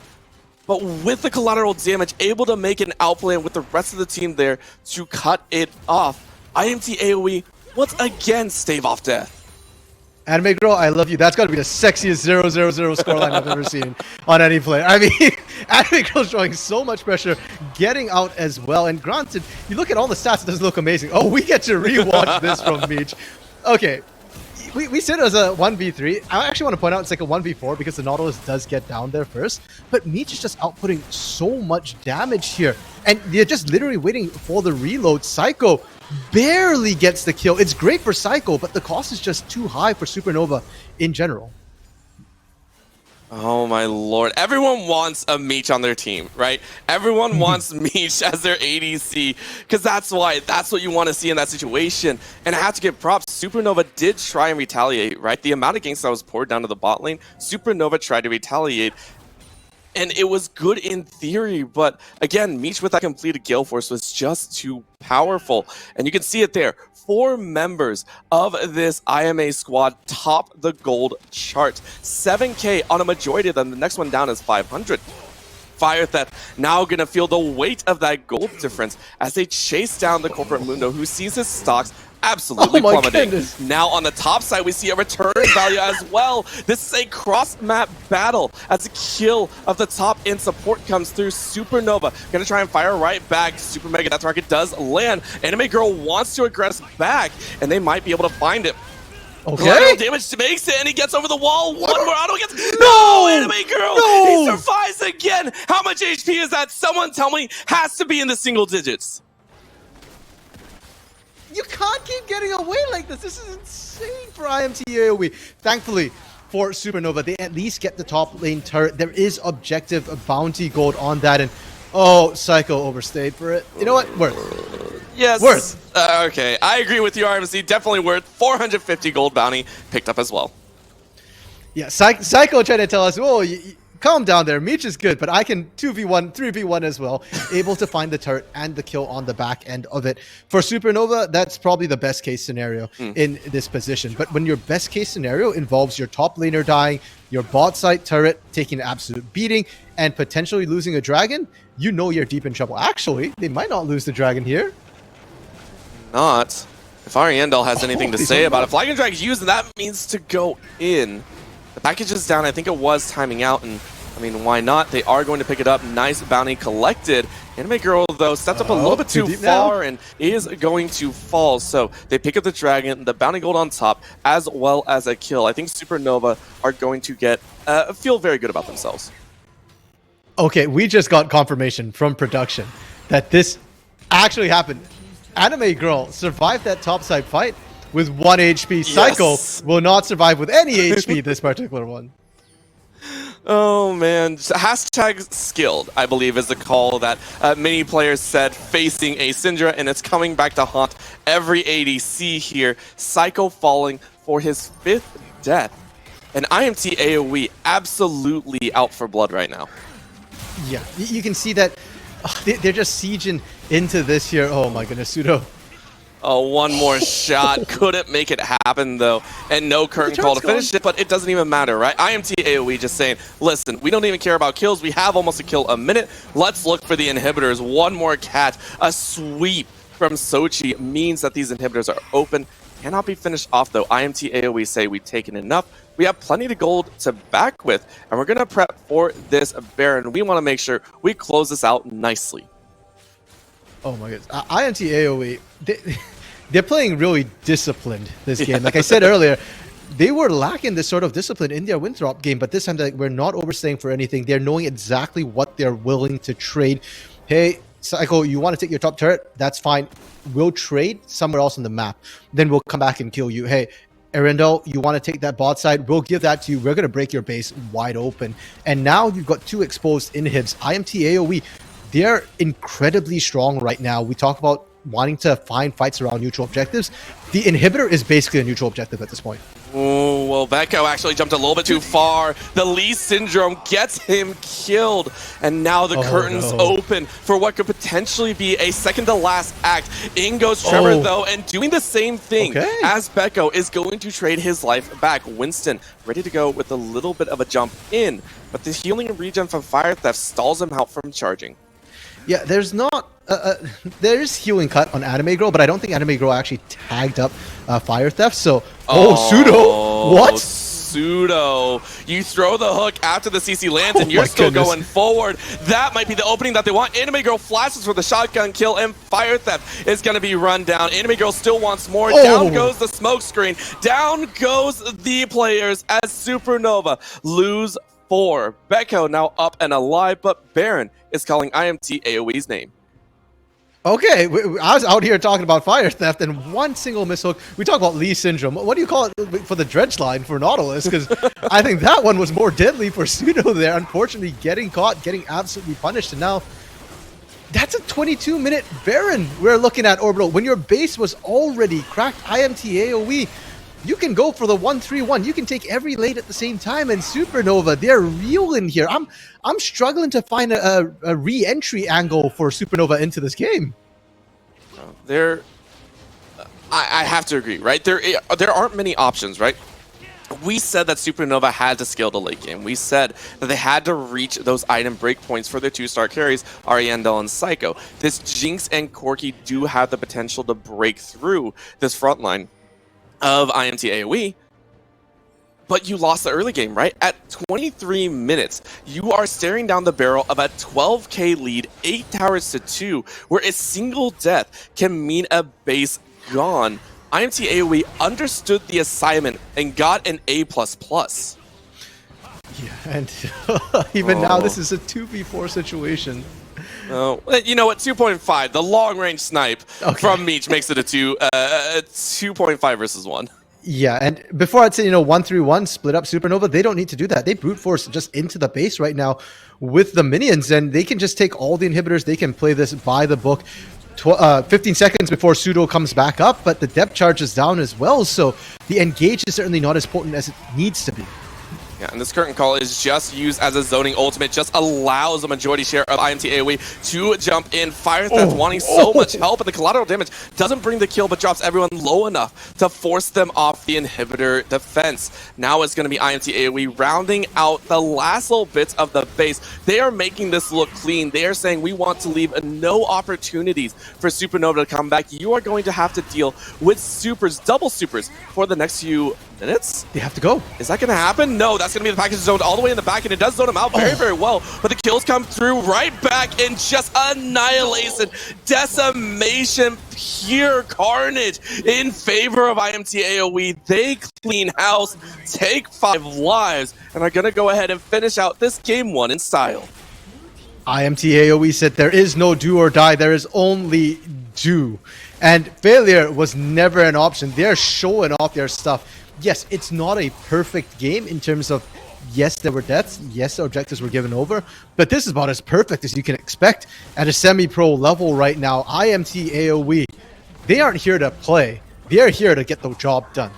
but with the collateral damage, able to make an outplay with the rest of the team there to cut it off. IMT AoE once again stave off death. Anime Girl, I love you. That's got to be the sexiest 0-0-0 scoreline I've ever seen on any player. I mean, Anime Girl's showing so much pressure, getting out as well. And granted, you look at all the stats, it doesn't look amazing. Oh, we get to rewatch this from Meech. Okay, we said it was a 1v3. I actually want to point out it's like a 1v4 because the Nautilus does get down there first. But Meech is just outputting so much damage here. And they're just literally waiting for the reload. Psycho barely gets the kill. It's great for Psycho, but the cost is just too high for Supernova in general. Oh my lord. Everyone wants a Meech on their team, right? Everyone wants Meech as their ADC, because that's what you want to see in that situation. And I have to give props. Supernova did try and retaliate, right? The amount of ganks that was poured down to the bot lane, Supernova tried to retaliate. And it was good in theory, but again, Meech with that completed Gale Force was just too powerful. And you can see it there. 4 members of this IMA squad top the gold chart. 7K on a majority of them. The next one down is 500. Fire Theft now going to feel the weight of that gold difference as they chase down the Corporate Mundo, who sees his stocks absolutely plummeting. Goodness. Now on the top side, we see a return value as well. This is a cross-map battle as a kill of the top end support comes through. Supernova going to try and fire right back. Super Mega, that target does land. Anime Girl wants to aggress back, and they might be able to find it. Okay. Damage makes it, and he gets over the wall. One more auto gets. No! Anime Girl! No! He survives again! How much HP is that? Someone tell me. Has to be in the single digits. You can't keep getting away like this. This is insane for IMT AOE. Thankfully, for Supernova, they at least get the top lane turret. There is objective bounty gold on that, and oh, Psycho overstayed for it. You know what? Worth. Yes. Worth. Okay, I agree with you, RMC. Definitely worth. 450 gold bounty picked up as well. Yeah, Psycho tried to tell us, oh, calm down there. Meech is good, but I can 2v1, 3v1 as well. Able to find the turret and the kill on the back end of it. For Supernova, that's probably the best case scenario in this position. But when your best case scenario involves your top laner dying, your bot side turret taking an absolute beating, and potentially losing a dragon, you know you're deep in trouble. Actually, they might not lose the dragon here. Not. If Ariandel has anything to say about it. Flagon Drag used, and that means to go in. The package is down. I think it was timing out, and I mean, why not? They are going to pick it up. Nice bounty collected. Anime Girl, though, stepped up a little bit too far and is going to fall. So they pick up the dragon, the bounty gold on top, as well as a kill. I think Supernova are going to get feel very good about themselves. Okay, we just got confirmation from production that this actually happened. Anime Girl survived that topside fight with 1 HP. Psycho will not survive with any HP, this particular one. Oh man, hashtag skilled, I believe, is the call that many players said facing a Syndra, and it's coming back to haunt every ADC here. Psycho falling for his 5th death. And IMT AOE absolutely out for blood right now. Yeah, you can see that they're just sieging into this here. Oh my goodness, Pseudo. Oh, one more shot. Couldn't make it happen, though. And no curtain call to finish it, but it doesn't even matter, right? IMT AOE just saying, listen, we don't even care about kills. We have almost a kill a minute. Let's look for the inhibitors. One more catch. A sweep from Sochi means that these inhibitors are open. Cannot be finished off, though. IMT AOE say we've taken enough. We have plenty of gold to back with, and we're going to prep for this Baron. We want to make sure we close this out nicely. Oh my goodness. IMT AOE, they're playing really disciplined this game. Like I said earlier, they were lacking this sort of discipline in their Winthrop game, but this time we're not overstaying for anything. They're knowing exactly what they're willing to trade. Hey, Psycho, you want to take your top turret? That's fine. We'll trade somewhere else on the map. Then we'll come back and kill you. Hey, Arendelle, you want to take that bot side? We'll give that to you. We're going to break your base wide open. And now you've got 2 exposed inhibs. IMT AOE, they're incredibly strong right now. We talk about wanting to find fights around neutral objectives. The inhibitor is basically a neutral objective at this point. Oh, well, Becco actually jumped a little bit too far. The Lee Syndrome gets him killed. And now the curtains open for what could potentially be a second-to-last act. In goes Trevor, though, and doing the same thing as Becco is going to trade his life back. Winston ready to go with a little bit of a jump in, but the healing regen from Fire Theft stalls him out from charging. Yeah, there's not... there's healing cut on Anime Girl, but I don't think Anime Girl actually tagged up Fire Theft, so... Pseudo! What? Pseudo. You throw the hook after the CC lands, and you're still going forward. That might be the opening that they want. Anime Girl flashes for the shotgun kill, and Fire Theft is going to be run down. Anime Girl still wants more. Down goes the smoke screen. Down goes the players as Supernova lose 4. Becco now up and alive, but Baron is calling IMT AoE's name. Okay, I was out here talking about Fire Theft and one single mishook. We talk about Lee Syndrome. What do you call it for the dredge line for Nautilus? Because I think that one was more deadly for Pseudo there. Unfortunately, getting caught, getting absolutely punished. And now, that's a 22-minute Baron we're looking at, Orbital. When your base was already cracked, IMT AoE, you can go for the 1-3-1. You can take every lane at the same time. And Supernova, they're reeling here. I'm struggling to find a re-entry angle for Supernova into this game. I have to agree, right? There aren't many options, right? We said that Supernova had to scale the late game. We said that they had to reach those item breakpoints for their 2-star carries, Ariandel and Psycho. This Jinx and Corki do have the potential to break through this front line of IMT AoE, but you lost the early game, right? At 23 minutes, you are staring down the barrel of a 12k lead, 8 towers to 2, where a single death can mean a base gone. IMT AoE understood the assignment and got an A++. Yeah, and even now, this is a 2v4 situation. Oh, you know what? 2.5. The long-range snipe from Meech makes it a 2.5 versus 1. Yeah, and before I'd say, 1-3-1, split up Supernova, they don't need to do that. They brute force just into the base right now with the minions, and they can just take all the inhibitors. They can play this by the book. 15 seconds before Pseudo comes back up, but the depth charge is down as well, so the engage is certainly not as potent as it needs to be. Yeah, and this curtain call is just used as a zoning ultimate, just allows a majority share of IMT AoE to jump in. Fire Theft wanting so much help, and the collateral damage doesn't bring the kill, but drops everyone low enough to force them off the inhibitor defense. Now it's going to be IMT AoE rounding out the last little bits of the base. They are making this look clean. They are saying we want to leave no opportunities for Supernova to come back. You are going to have to deal with supers, double supers, for the next few minutes. They have to go. Is that going to happen? No, that's going to be the package zoned all the way in the back, and it does zone him out very, very well. But the kills come through right back in just annihilation, decimation, pure carnage in favor of IMT AoE. They clean house, take 5 lives, and are going to go ahead and finish out this game 1 in style. IMT AoE said there is no do or die, there is only do. And failure was never an option. They're showing off their stuff. Yes, it's not a perfect game in terms of, yes, there were deaths, yes, the objectives were given over, but this is about as perfect as you can expect at a semi-pro level right now. IMT AoE, they aren't here to play. They're here to get the job done.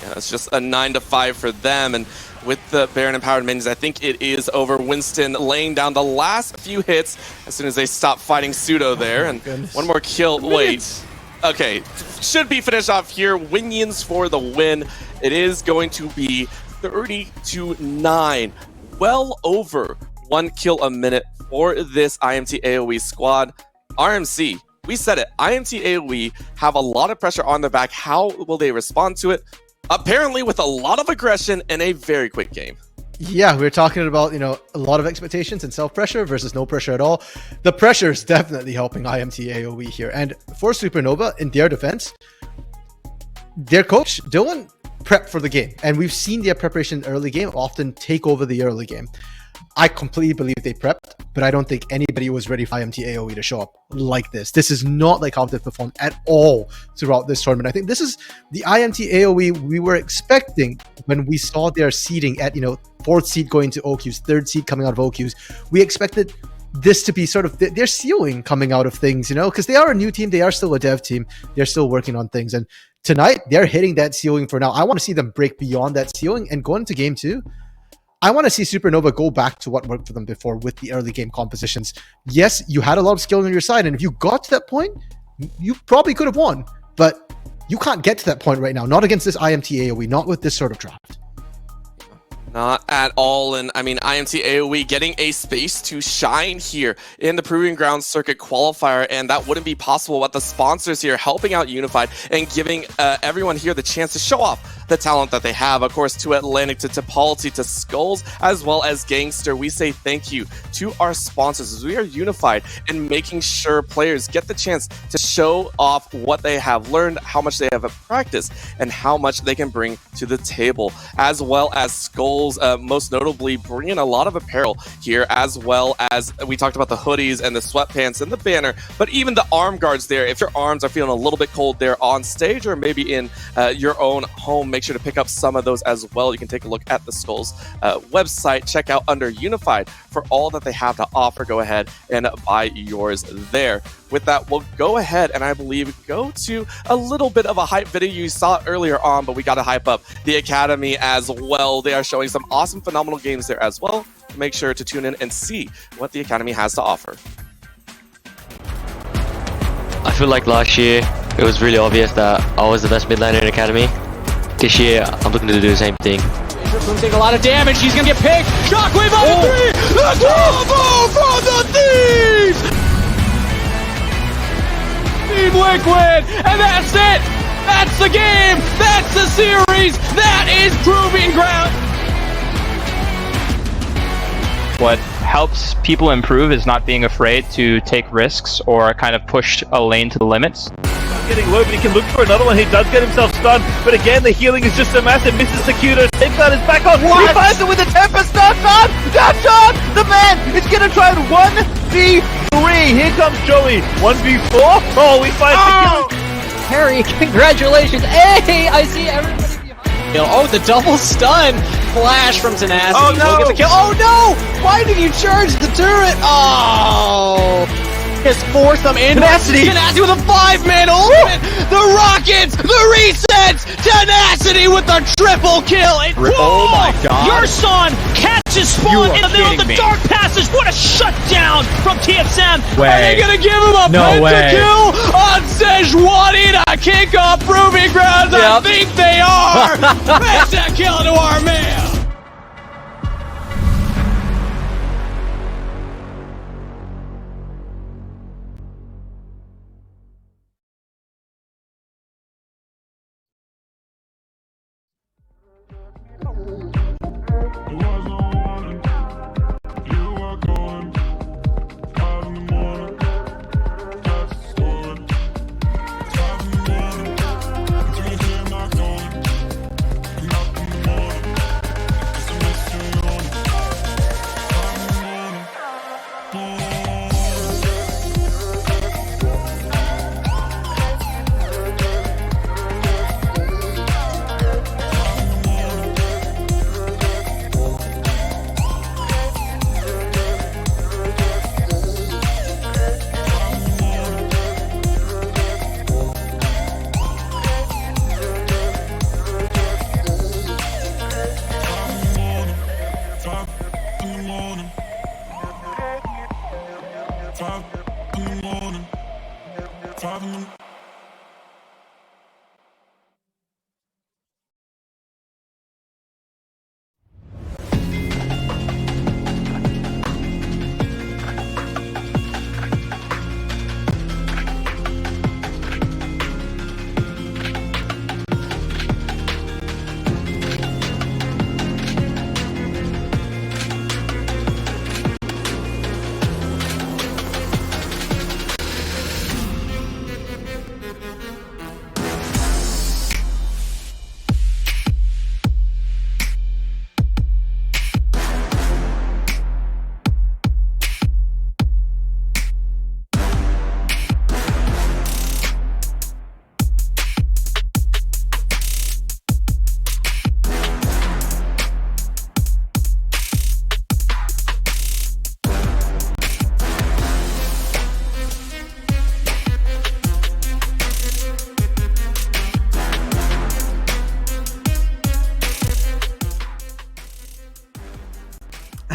Yeah, it's just a 9-5 for them, and with the Baron Empowered Minions, I think it is over. Winston laying down the last few hits as soon as they stop fighting Pseudo there, and one more kill. Wait. Okay, should be finished off here. Winions for the win. It is going to be 30-9. Well over 1 kill a minute for this IMT AoE squad. RMC, we said it. IMT AoE have a lot of pressure on their back. How will they respond to it? Apparently with a lot of aggression and a very quick game. Yeah, we're talking about, a lot of expectations and self-pressure versus no pressure at all. The pressure is definitely helping IMT AoE here. And for Supernova, in their defense, their coach, Dylan, prepped for the game. And we've seen their preparation in the early game often take over the early game. I completely believe they prepped, but I don't think anybody was ready for IMT AoE to show up like this. This is not like how they've performed at all throughout this tournament. I think this is the IMT AoE we were expecting when we saw their seeding at, 4th seed going to OQs, 3rd seed coming out of OQs. We expected this to be sort of their ceiling coming out of things, because they are a new team. They are still a dev team. They're still working on things. And tonight, they're hitting that ceiling for now. I want to see them break beyond that ceiling and go into game 2. I want to see Supernova go back to what worked for them before with the early game compositions. Yes, you had a lot of skill on your side, and if you got to that point, you probably could have won. But you can't get to that point right now. Not against this IMT AoE, not with this sort of draft. Not at all, and I mean, IMT AoE getting a space to shine here in the Proving Grounds Circuit Qualifier, and that wouldn't be possible without the sponsors here helping out Unified and giving everyone here the chance to show off the talent that they have. Of course, to Atlantic, to Policy, to Skulls, as well as Gangster, we say thank you to our sponsors as we are unified in making sure players get the chance to show off what they have learned, how much they have practiced, and how much they can bring to the table, as well as Skulls, most notably bringing a lot of apparel here, as well as we talked about the hoodies and the sweatpants and the banner, but even the arm guards there. If your arms are feeling a little bit cold there on stage or maybe in your own home, make sure to pick up some of those as well. You can take a look at the Skulls website, check out under Unified for all that they have to offer. Go ahead and buy yours there. With that, we'll go ahead and I believe go to a little bit of a hype video. You saw it earlier on, but we got to hype up the Academy as well. They are showing some awesome, phenomenal games there as well. Make sure to tune in and see what the Academy has to offer. I feel like last year it was really obvious that I was the best mid laner in Academy. This year I'm looking to do the same thing. Take a lot of damage. He's gonna get picked. Shockwave on the three. The combo from the Thieves. Team Liquid, and that's it. That's the game. That's the series. That is Proving Ground. What helps people improve is not being afraid to take risks or kind of push a lane to the limits. Getting low, but he can look for another one. He does get himself stunned, but again, the healing is just so massive. Mrs. Sakuto takes out his back on. He finds it with a Tempest. That's on! That's on! The man is gonna try and 1v3. Here comes Joey. 1v4. Oh, we find Sakuto. Harry, congratulations. Hey, I see everybody behind. Oh, the double stun. Flash from Tenacity. Oh, no. He'll get the kill. Oh, no! Why did you charge the turret? Oh! Just force them in. Tenacity with a 5-man ultimate. The rockets, the resets. Tenacity with the triple kill. And Oh my god. Your son catches Spawn in the middle of the dark passage. What a shutdown from TFSM. Are they gonna give him a pentakill on Sejuani to kick off Proving Grounds? I think they are. Pentakill to our man.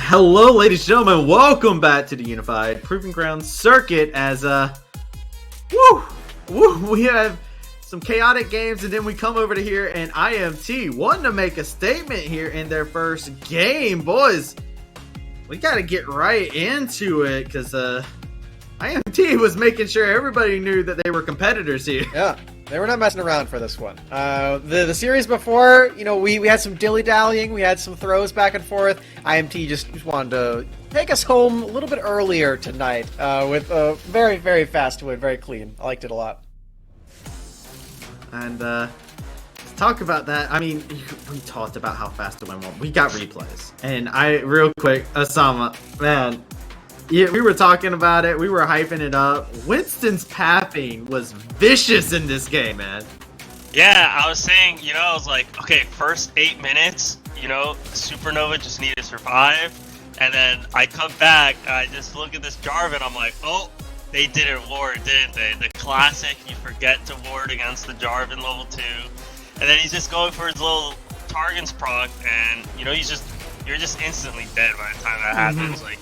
Hello, ladies and gentlemen. Welcome back to the Unified Proving Ground Circuit. As we have some chaotic games, and then we come over to here, and IMT wanting to make a statement here in their first game, boys. We got to get right into it because IMT was making sure everybody knew that they were competitors here. Yeah. They were not messing around for this one. The series before, you know, we had some dilly-dallying, we had some throws back and forth. IMT just wanted to take us home a little bit earlier tonight with a very, very fast win, very clean. I liked it a lot. And talk about that. I mean, we talked about how fast the win was. We got replays. And real quick, Osama, man, yeah, we were talking about it. We were hyping it up. Winston's pathing was vicious in this game, man. Yeah, I was saying, you know, I was like, okay, first 8 minutes, you know, Supernova just need to survive. And then I come back, I just look at this Jarvan, I'm like, oh, they didn't ward, didn't they? The classic, you forget to ward against the Jarvan level 2. And then he's just going for his little Targon's proc, and, you know, you're just instantly dead by the time that happens. Like,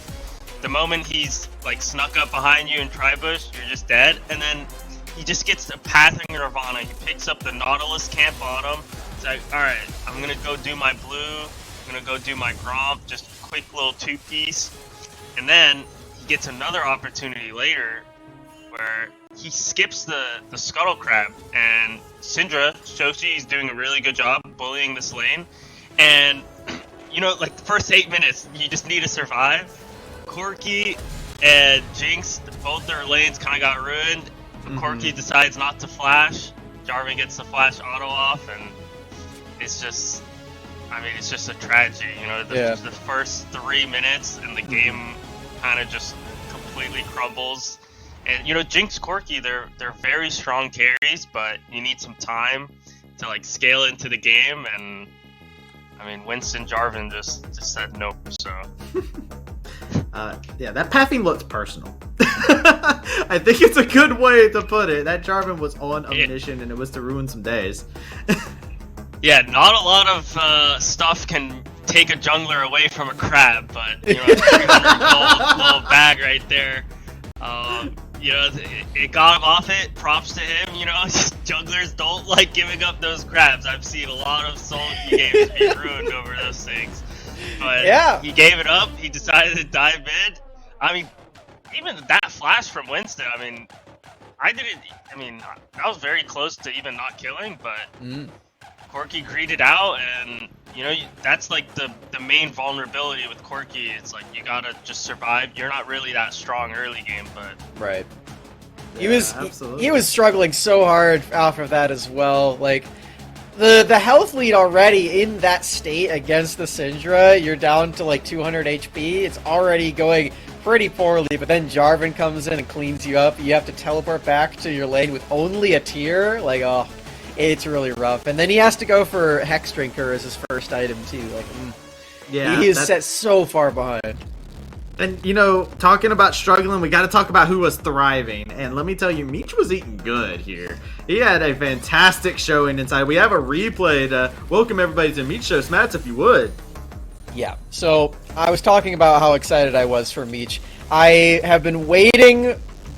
the moment he's like snuck up behind you in Tribush, you're just dead. And then he just gets the pathing Nirvana. He picks up the Nautilus camp bottom. It's like, alright, I'm gonna go do my blue, I'm gonna go do my Gromp, just a quick little 2-piece. And then he gets another opportunity later where he skips the Scuttle Crab, and Syndra, Shoshi is doing a really good job bullying this lane. And, you know, like the first 8 minutes, you just need to survive. Corki and Jinx, both their lanes kind of got ruined. Corki decides not to flash. Jarvan gets the flash auto off, and it's just, I mean, it's just a tragedy. You know, the first 3 minutes and the game kind of just completely crumbles. And you know, Jinx, Corki, they're very strong carries, but you need some time to like scale into the game. And I mean, Winston Jarvan just said nope. So. Yeah, that pathing looks personal. I think it's a good way to put it. That Jarvan was on a mission, and it was to ruin some days. Yeah, not a lot of stuff can take a jungler away from a crab, but you know, a 300 gold little bag right there. You know, it got him off it. Props to him. You know, junglers don't like giving up those crabs. I've seen a lot of solo queue games be ruined over those things. But yeah, he gave it up. He decided to dive mid. I mean, even that flash from Winston, I mean, that was very close to even not killing, but Corki greeted out, and, you know, that's like the main vulnerability with Corki. It's like, you gotta just survive. You're not really that strong early game, but... Right. He was struggling so hard off of that as well. Like, the health lead already in that state against the Syndra, you're down to like 200 HP. It's already going pretty poorly, but then Jarvan comes in and cleans you up. You have to teleport back to your lane with only a tier. Like, oh, it's really rough. And then he has to go for Hex Drinker as his first item too. Like, yeah, he is set so far behind. And, you know, talking about struggling, we got to talk about who was thriving. And let me tell you, Meech was eating good here. He had a fantastic showing inside. We have a replay to welcome everybody to Meech Show. Smats, if you would. Yeah, so I was talking about how excited I was for Meech. I have been waiting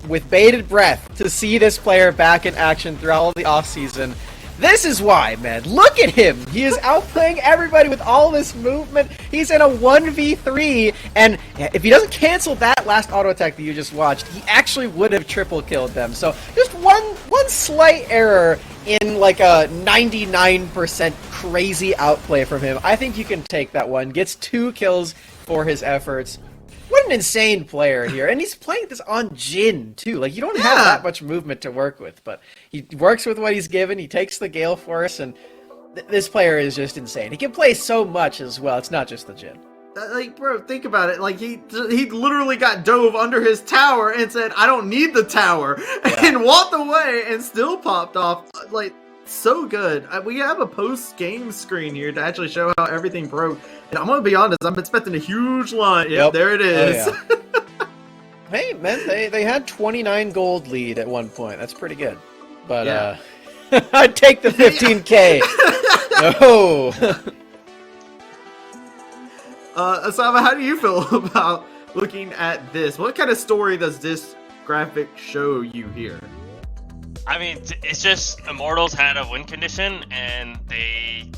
with bated breath to see this player back in action throughout all the offseason. This is why, man. Look at him. He is outplaying everybody with all this movement. He's in a 1v3, and if he doesn't cancel that last auto attack that you just watched, he actually would have triple killed them. So just one slight error in like a 99% crazy outplay from him. I think you can take that one. Gets 2 kills for his efforts. What an insane player here. And he's playing this on Jhin, too. Like, you don't have that much movement to work with, but he works with what he's given. He takes the Gale Force, and this player is just insane. He can play so much as well. It's not just the Jhin. Like, bro, think about it. Like, he literally got dove under his tower and said, I don't need the tower, and walked away and still popped off. Like, so good. We have a post-game screen here to actually show how everything broke. And I'm going to be honest, I'm expecting a huge line. Yep, there it is. Oh, yeah. Hey, man, they had 29 gold lead at one point. That's pretty good. But, I'd take the 15k. No. Osama, how do you feel about looking at this? What kind of story does this graphic show you here? I mean, it's just Immortals had a win condition, and they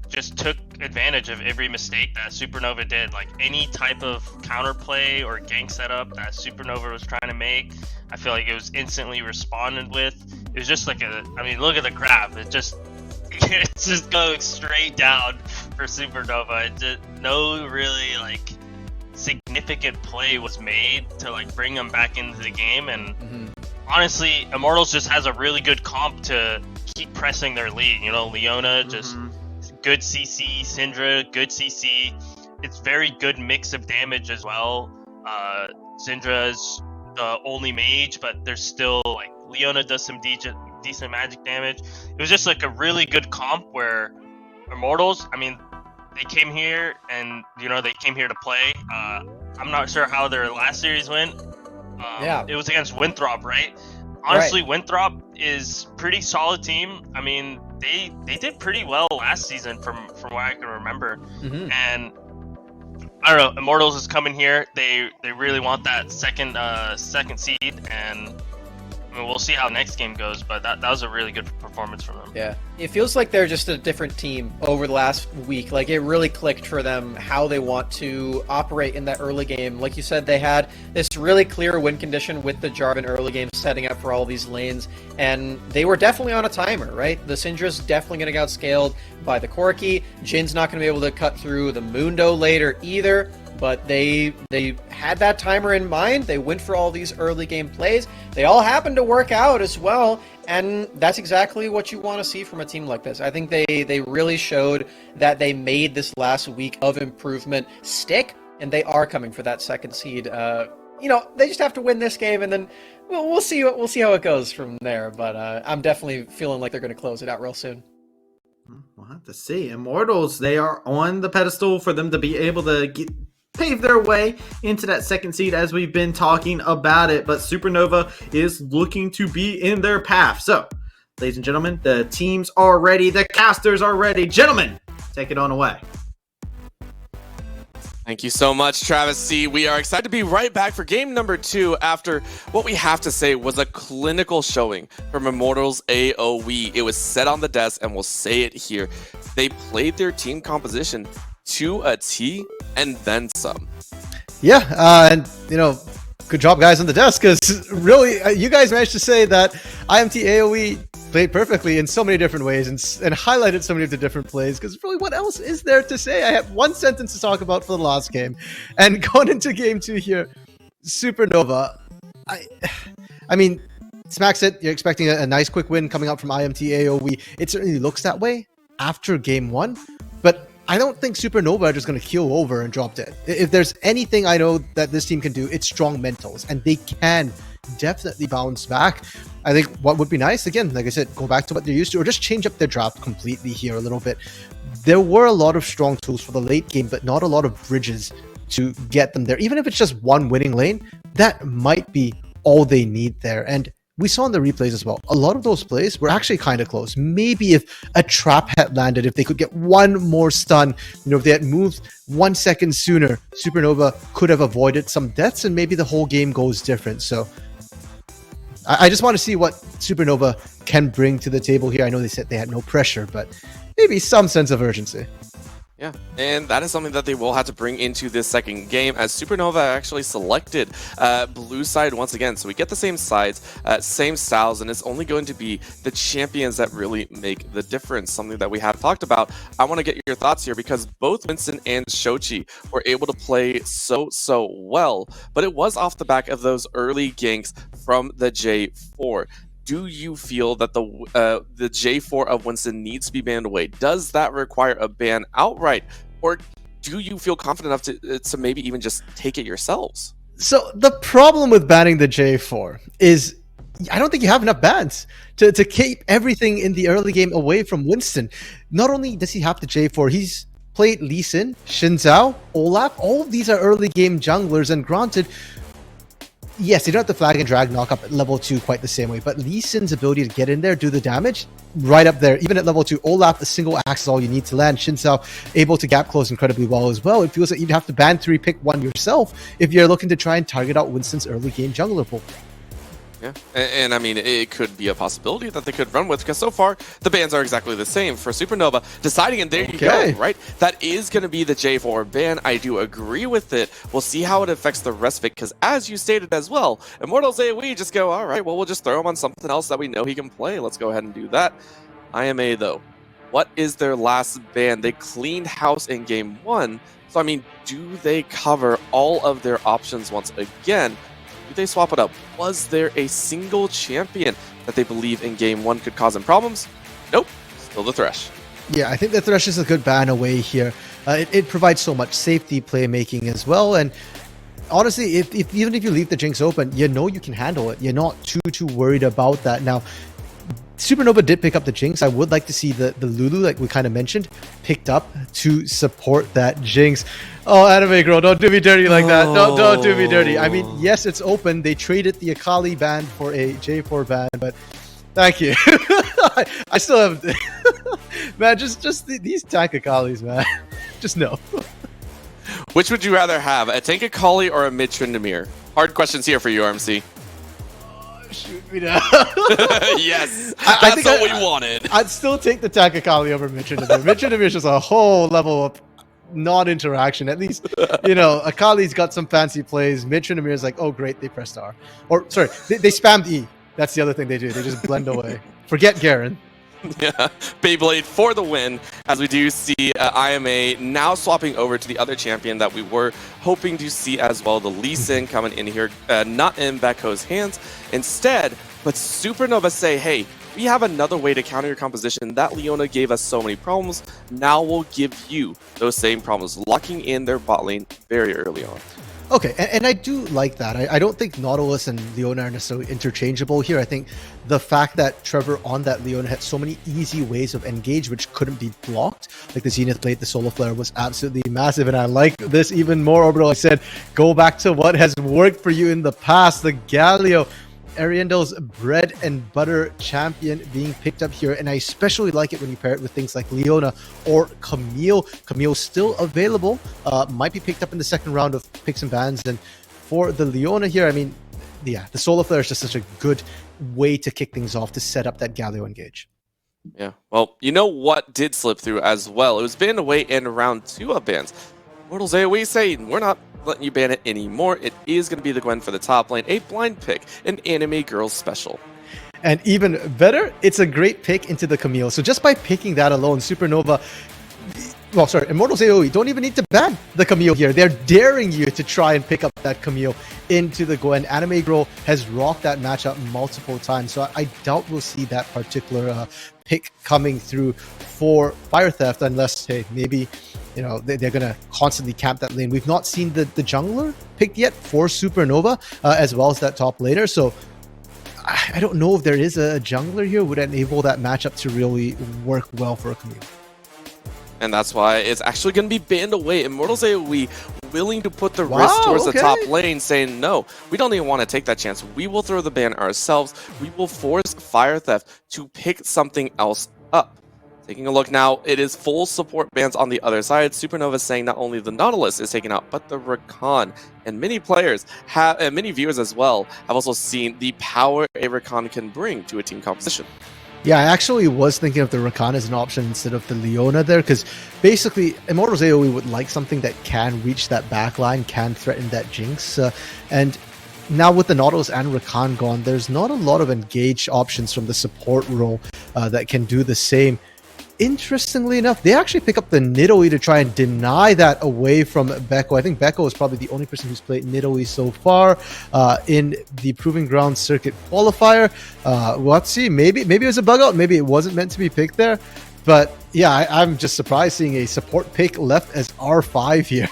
just took advantage of every mistake that Supernova did. Like, any type of counterplay or gank setup that Supernova was trying to make, I feel like it was instantly responded with. it was just like I mean, look at the graph. It's just going straight down for Supernova. It just, no really like significant play was made to like bring them back into the game, and honestly, Immortals just has a really good comp to keep pressing their lead. You know, Leona just good CC, Syndra good CC. It's very good mix of damage as well. Syndra's the only mage, but there's still like Leona does some decent magic damage. It was just like a really good comp where Immortals, I mean, they came here and they came here to play. I'm not sure how their last series went. It was against Winthrop, right? Honestly, right. Winthrop is pretty solid team. I mean, they did pretty well last season from what I can remember. And I don't know, Immortals is coming here. They really want that second seed, and I mean, we'll see how next game goes, but that was a really good performance from them. Yeah, it feels like they're just a different team over the last week. Like, it really clicked for them how they want to operate in that early game. Like you said, they had this really clear win condition with the Jarvan early game setting up for all these lanes, and they were definitely on a timer, right? The Syndra's definitely going to get outscaled by the Corki. Jin's not going to be able to cut through the Mundo later either. But they had that timer in mind. They went for all these early game plays. They all happened to work out as well, and that's exactly what you want to see from a team like this. I think they really showed that they made this last week of improvement stick, and they are coming for that second seed. They just have to win this game, and then we'll see how it goes from there. But I'm definitely feeling like they're going to close it out real soon. We'll have to see. Immortals, they are on the pedestal for them to be able to pave their way into that second seed, as we've been talking about it, but Supernova is looking to be in their path. So, ladies and gentlemen, the teams are ready, the casters are ready. Gentlemen, take it on away. Thank you so much, Travis C. We are excited to be right back for game number 2 after what we have to say was a clinical showing from Immortals AOE. It was set on the desk, and we'll say it here. They played their team composition to a T and then some. Yeah, and good job, guys, on the desk, because really, you guys managed to say that IMT AOE played perfectly in so many different ways and highlighted so many of the different plays, because really, what else is there to say? I have one sentence to talk about for the last game. And going into game 2 here, Supernova, I mean, Smack said you're expecting a nice quick win coming out from IMT AOE. It certainly looks that way after game 1, but I don't think Supernova are just going to keel over and drop dead. If there's anything I know that this team can do, it's strong mentals, and they can definitely bounce back. I think what would be nice, again, like I said, go back to what they're used to, or just change up their draft completely here a little bit. There were a lot of strong tools for the late game, but not a lot of bridges to get them there. Even if it's just one winning lane, that might be all they need there. And we saw in the replays as well, a lot of those plays were actually kind of close. Maybe if a trap had landed, if they could get one more stun, if they had moved 1 second sooner, Supernova could have avoided some deaths, and maybe the whole game goes different. So I just want to see what Supernova can bring to the table here. I know they said they had no pressure, but maybe some sense of urgency. Yeah, and that is something that they will have to bring into this second game, as Supernova actually selected blue side once again. So we get the same sides, same styles, and it's only going to be the champions that really make the difference, something that we have talked about. I want to get your thoughts here, because both Winston and Shochi were able to play so well, but it was off the back of those early ganks from the J4. Do you feel that the J4 of Winston needs to be banned away? Does that require a ban outright? Or do you feel confident enough to maybe even just take it yourselves? So the problem with banning the J4 is I don't think you have enough bans to keep everything in the early game away from Winston. Not only does he have the J4, he's played Lee Sin, Xin Zhao, Olaf. All of these are early game junglers, and granted, yes, they don't have the flag and drag knock up at level 2 quite the same way, but Lee Sin's ability to get in there, do the damage, right up there. Even at level 2, Olaf, a single axe is all you need to land. Xin Zhao able to gap close incredibly well as well. It feels like you'd have to ban 3, pick 1 yourself if you're looking to try and target out Winston's early game jungler pool. Yeah, and I mean, it could be a possibility that they could run with, because so far the bans are exactly the same. For Supernova deciding, and there you go, right? That is going to be the J4 ban. I do agree with it. We'll see how it affects the rest of it, because as you stated as well, Immortals AOE just go, all right, well, we'll just throw him on something else that we know he can play. Let's go ahead and do that. IMA, though, what is their last ban? They cleaned house in Game 1, so I mean, do they cover all of their options once again? Do they swap it up? Was there a single champion that they believe in Game 1 could cause them problems? Nope. Still the Thresh. Yeah, I think the Thresh is a good ban away here. It provides so much safety playmaking as well. And honestly, even if you leave the Jinx open, you know you can handle it. You're not too worried about that. Now, Supernova did pick up the Jinx. I would like to see the Lulu, like we kind of mentioned, picked up to support that Jinx. Oh, Anime Girl, don't do me dirty like that. Don't do me dirty. I mean, yes, it's open. They traded the Akali ban for a J4 ban, but thank you. I still have... man, just these tank Akalis, man. Just no. Which would you rather have, a tank Akali or a mid Tryndamere? Hard questions here for you, RMC. Shoot me down. Yes, that's what we wanted. I'd still take the tank Akali over mid Tryndamere. Mid Tryndamere is just a whole level of non-interaction. At least, you know, Akali's got some fancy plays. Mid Tryndamere is like, oh great, they pressed R. Or sorry, they spammed E. That's the other thing they do. They just blend away. Forget Garen. Yeah, Beyblade for the win, as we do see IMA now swapping over to the other champion that we were hoping to see as well, the Lee Sin coming in here, not in Becco's hands instead, but Supernova say, hey, we have another way to counter your composition. That Leona gave us so many problems, now we'll give you those same problems, locking in their bot lane very early on. Okay, and I do like that. I don't think Nautilus and Leona are necessarily interchangeable here. I think the fact that Trevor on that Leona had so many easy ways of engage which couldn't be blocked, like the Zenith Blade, the Solar Flare, was absolutely massive, and I like this even more. Orbital, I said, go back to what has worked for you in the past, the Galio. Ariandel's bread and butter champion being picked up here, and I especially like it when you pair it with things like Leona or Camille. Camille's still available, might be picked up in the second round of picks and bans, and for the Leona here, I mean, yeah, the Solar Flare is just such a good way to kick things off to set up that Galio engage. Yeah, well, you know what did slip through as well? It was banned away in round 2 of bans. Immortals AOE saying, we're not letting you ban it anymore. It is going to be the Gwen for the top lane, a blind pick, an Anime Girls special. And even better, it's a great pick into the Camille. So just by picking that alone, Supernova, well, sorry, Immortals AOE don't even need to ban the Camille here. They're daring you to try and pick up that Camille into the Gwen. Anime Girl has rocked that matchup multiple times, so I doubt we'll see that particular pick coming through for Fire Theft, unless, hey, maybe, you know, they're going to constantly camp that lane. We've not seen the jungler picked yet for Supernova, as well as that top laner, so I don't know if there is a jungler here would enable that matchup to really work well for a Camille. And that's why it's actually going to be banned away. Immortals AOE willing to put the risk towards the top lane, saying, no, we don't even want to take that chance. We will throw the ban ourselves. We will force Fire Theft to pick something else up. Taking a look now, it is full support bans on the other side. Supernova saying not only the Nautilus is taken out, but the Rakan. And many players have, and many viewers as well, have also seen the power a Rakan can bring to a team composition. Yeah, I actually was thinking of the Rakan as an option instead of the Leona there, because basically Immortals AOE would like something that can reach that backline, can threaten that Jinx, and now with the Nautilus and Rakan gone, there's not a lot of engage options from the support role that can do the same. Interestingly enough, they actually pick up the Nidalee to try and deny that away from Becco. I think Becco is probably the only person who's played Nidalee so far in the Proving Ground Circuit Qualifier. Let's see, maybe it was a bug out, maybe it wasn't meant to be picked there. But yeah, I'm just surprised seeing a support pick left as R5 here.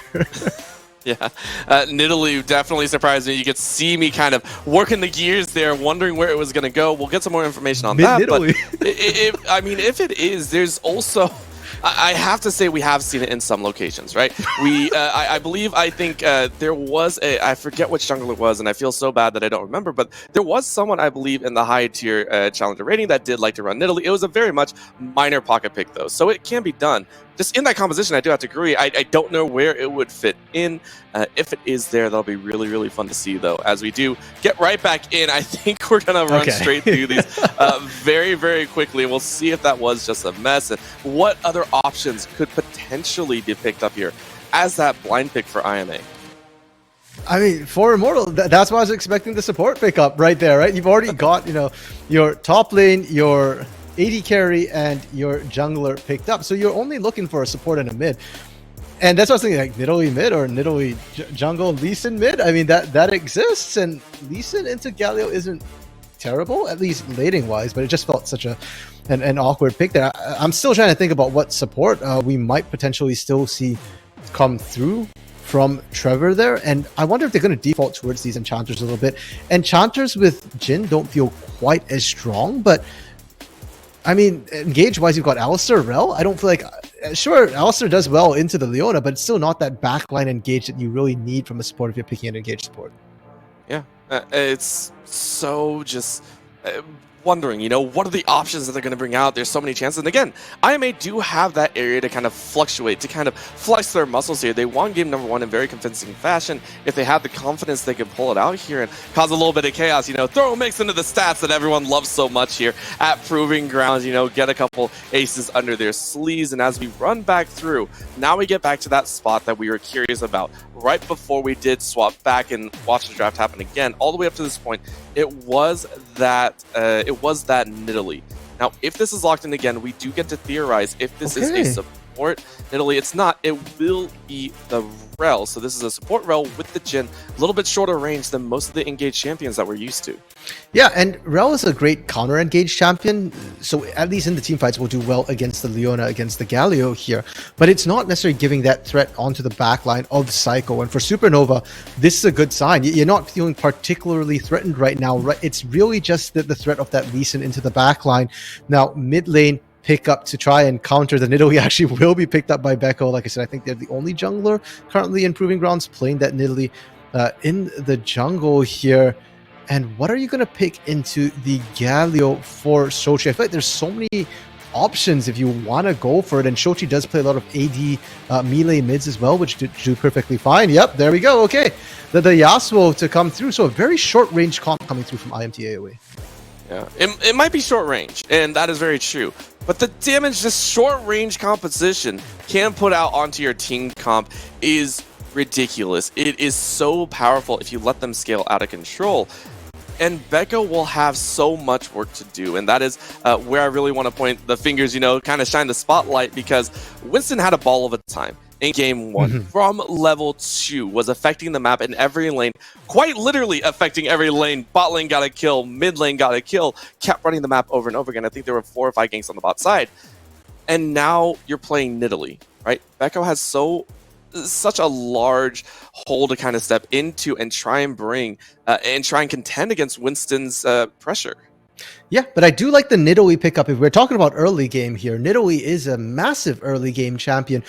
Yeah, Nidalee definitely surprised me. You could see me kind of working the gears there, wondering where it was going to go. We'll get some more information on that. But I mean, if it is, there's also... I have to say we have seen it in some locations, right? I think there was I forget which jungler it was, and I feel so bad that I don't remember, but there was someone, I believe, in the high tier challenger rating that did like to run Nidalee. It was a very much minor pocket pick, though, so it can be done. just in that composition, I do have to agree. I don't know where it would fit in. If it is there, that'll be really, really fun to see, though. As we do get right back in, I think we're going to run straight through these very, very quickly. And we'll see if that was just a mess and what other options could potentially be picked up here as that blind pick for IMA. I mean, for Immortal, that's why I was expecting the support pickup right there, right? You've already got, your top lane, your AD carry, and your jungler picked up. So you're only looking for a support and a mid. And that's what I was thinking, like Nidalee mid or Nidalee jungle, Lee Sin mid. I mean, that exists, and Lee Sin into Galio isn't terrible, at least laning-wise, but it just felt such an awkward pick there. I'm still trying to think about what support we might potentially still see come through from Trevor there, and I wonder if they're going to default towards these enchanters a little bit. Enchanters with Jhin don't feel quite as strong, but I mean, engage-wise, you've got Alistar, Rel. I don't feel like... Sure, Alistar does well into the Leona, but it's still not that backline engage that you really need from a support if you're picking an engage support. Yeah, it's so just... wondering, what are the options that they're going to bring out? There's so many chances. And again, IMA do have that area to kind of fluctuate, to kind of flex their muscles here. They won game number 1 in very convincing fashion. If they have the confidence, they can pull it out here and cause a little bit of chaos, throw a mix into the stats that everyone loves so much here at Proving Grounds, get a couple aces under their sleeves. And as we run back through, now we get back to that spot that we were curious about right before we did swap back and watch the draft happen again. All the way up to this point, it was that Nidalee. Now, if this is locked in again, we do get to theorize if this is a support Nidalee. It's not. It will be the Rel. So this is a support Rel with the Jhin, a little bit shorter range than most of the engaged champions that we're used to. Yeah, and Rel is a great counter engaged champion, so at least in the team fights will do well against the Leona, against the Galio here, but it's not necessarily giving that threat onto the backline of Psycho. And for Supernova, this is a good sign. You're not feeling particularly threatened right now, right? It's really just the threat of that Lee Sin into the backline. Now, mid lane pick up to try and counter the Nidalee actually will be picked up by Becco. Like I said, I think they're the only jungler currently in Proving Grounds playing that Nidalee in the jungle here. And what are you going to pick into the Galio for Shochi? I feel like there's so many options if you want to go for it. And Shochi does play a lot of AD melee mids as well, which do perfectly fine. Yep, there we go. Okay, the Yasuo to come through. So a very short range comp coming through from IMT AOE. Yeah, it might be short range, and that is very true. But the damage this short range composition can put out onto your team comp is ridiculous. It is so powerful if you let them scale out of control. And Becco will have so much work to do, and that is where I really want to point the fingers, kind of shine the spotlight, because Winston had a ball of a time in game 1 from level 2, was affecting the map in every lane, quite literally affecting every lane. Bot lane got a kill, mid lane got a kill, kept running the map over and over again. I think there were 4 or 5 ganks on the bot side. And now you're playing Nidalee, right? Becco has such a large hole to kind of step into and try and bring and try and contend against Winston's pressure. Yeah, but I do like the Nidalee pickup. If we're talking about early game here, Nidalee is a massive early game champion.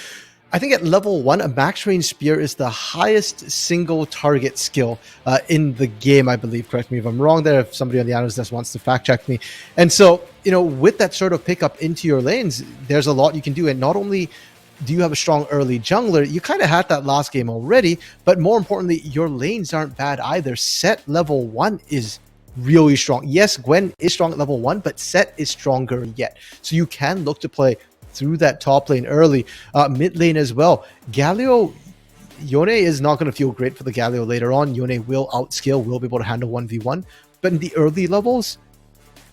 I think at level 1, a max range spear is the highest single target skill in the game, I believe. Correct me if I'm wrong there, if somebody on the analyst desk wants to fact check me. And so, with that sort of pickup into your lanes, there's a lot you can do. And not only do you have a strong early jungler, you kind of had that last game already, but more importantly, your lanes aren't bad either. Set level 1 is really strong. Yes, Gwen is strong at level 1, but Set is stronger yet. So you can look to play through that top lane early, mid lane as well. Galio, Yone is not going to feel great for the Galio later on. Yone will outscale, will be able to handle 1v1, but in the early levels,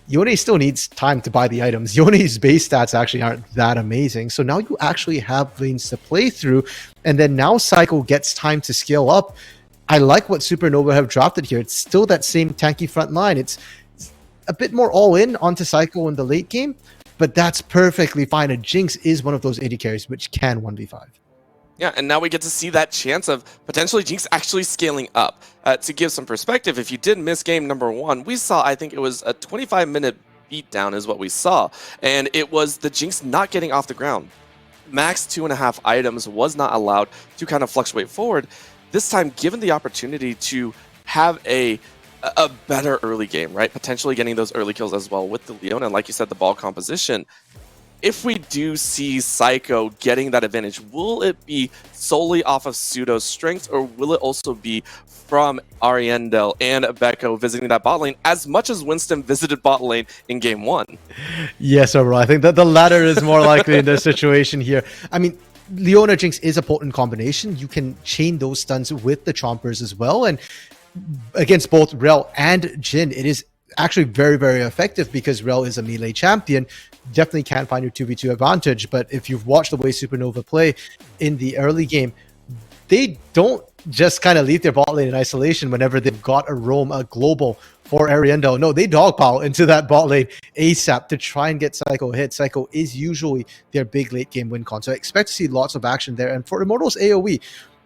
Yone still needs time to buy the items. Yone's base stats actually aren't that amazing, so now you actually have lanes to play through, and then now Psycho gets time to scale up. I like what Supernova have drafted here. It's still that same tanky front line. It's a bit more all-in onto Psycho in the late game, but that's perfectly fine. A Jinx is one of those AD carries which can 1v5. Yeah, and now we get to see that chance of potentially Jinx actually scaling up. To give some perspective, if you did miss game number 1, we saw, I think it was a 25-minute beatdown is what we saw, and it was the Jinx not getting off the ground. Max 2.5 items was not allowed to kind of fluctuate forward. This time, given the opportunity to have a better early game, right? Potentially getting those early kills as well with the Leona, and like you said, the ball composition. if we do see Psycho getting that advantage, will it be solely off of Pseudo's strengths, or will it also be from Ariendel and Becco visiting that bot lane as much as Winston visited bot lane in game 1? Yes, overall, I think that the latter is more likely in this situation here. I mean, Leona Jinx is a potent combination. You can chain those stuns with the Chompers as well, and against both Rel and Jhin, it is actually very, very effective because Rel is a melee champion. Definitely can find your 2v2 advantage, but if you've watched the way Supernova play in the early game, they don't just kind of leave their bot lane in isolation whenever they've got a roam, a global for Ariendo. No, they dogpile into that bot lane ASAP to try and get Psycho hit. Psycho is usually their big late game win con, so I expect to see lots of action there. And for Immortals AOE,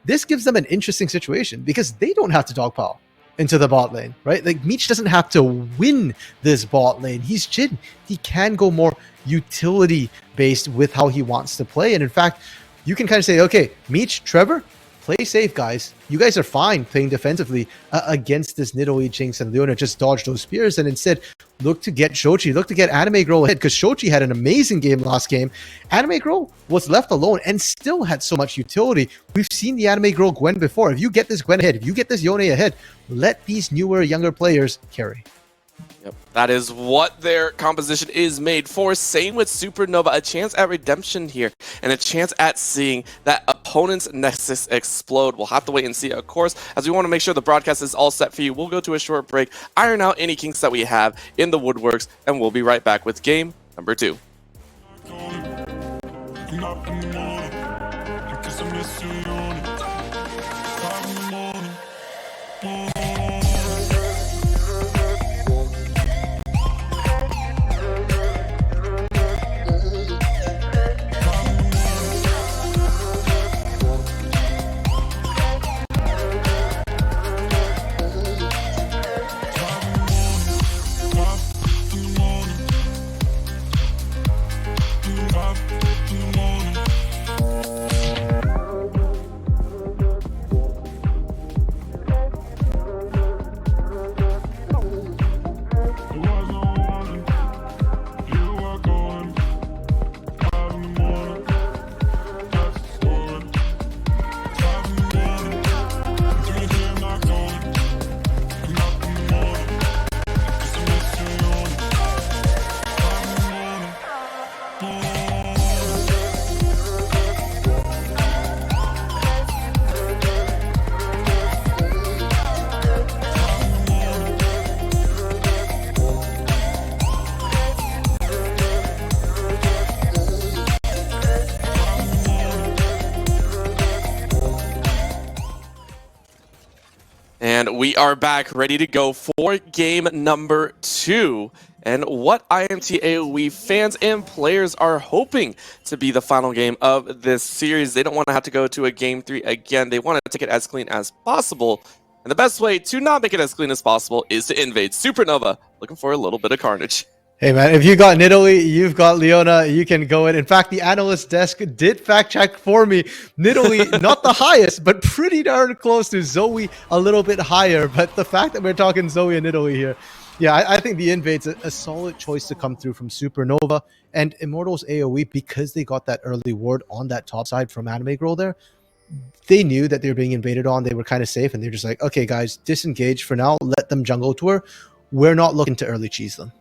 this gives them an interesting situation because they don't have to dogpile into the bot lane, right? Like, Meech doesn't have to win this bot lane. He's Jhin. He can go more utility based with how he wants to play. And in fact, you can kind of say, okay, Meech, Trevor, play safe, guys. You guys are fine playing defensively against this Nidalee, Jinx, and Leona. Just dodge those spears and instead look to get Shochi, look to get Anime Girl ahead, because Shochi had an amazing game last game. Anime Girl was left alone and still had so much utility. We've seen the Anime Girl Gwen before. If you get this Gwen ahead, if you get this Yone ahead, let these newer, younger players carry. Yep, that is what their composition is made for. Same with Supernova, a chance at redemption here, and a chance at seeing that opponent's Nexus explode. We'll have to wait and see, of course, as we want to make sure the broadcast is all set for you. We'll go to a short break, iron out any kinks that we have in the woodworks, and we'll be right back with game number 2. And we are back, ready to go for game number 2. And what IMT AOE fans and players are hoping to be the final game of this series. They don't want to have to go to a game 3 again. They want to take it as clean as possible. And the best way to not make it as clean as possible is to invade. Supernova, looking for a little bit of carnage. Hey man, if you got Nidalee, you've got Leona, you can go in. In fact, the analyst desk did fact check for me. Nidalee, not the highest, but pretty darn close to Zoe, a little bit higher. But the fact that we're talking Zoe and Nidalee here, yeah, I think the invade's a solid choice to come through from Supernova and Immortals AOE, because they got that early ward on that top side from Anime Girl there. They knew that they were being invaded on. They were kind of safe, and they're just like, okay, guys, disengage for now. Let them jungle tour. We're not looking to early cheese them.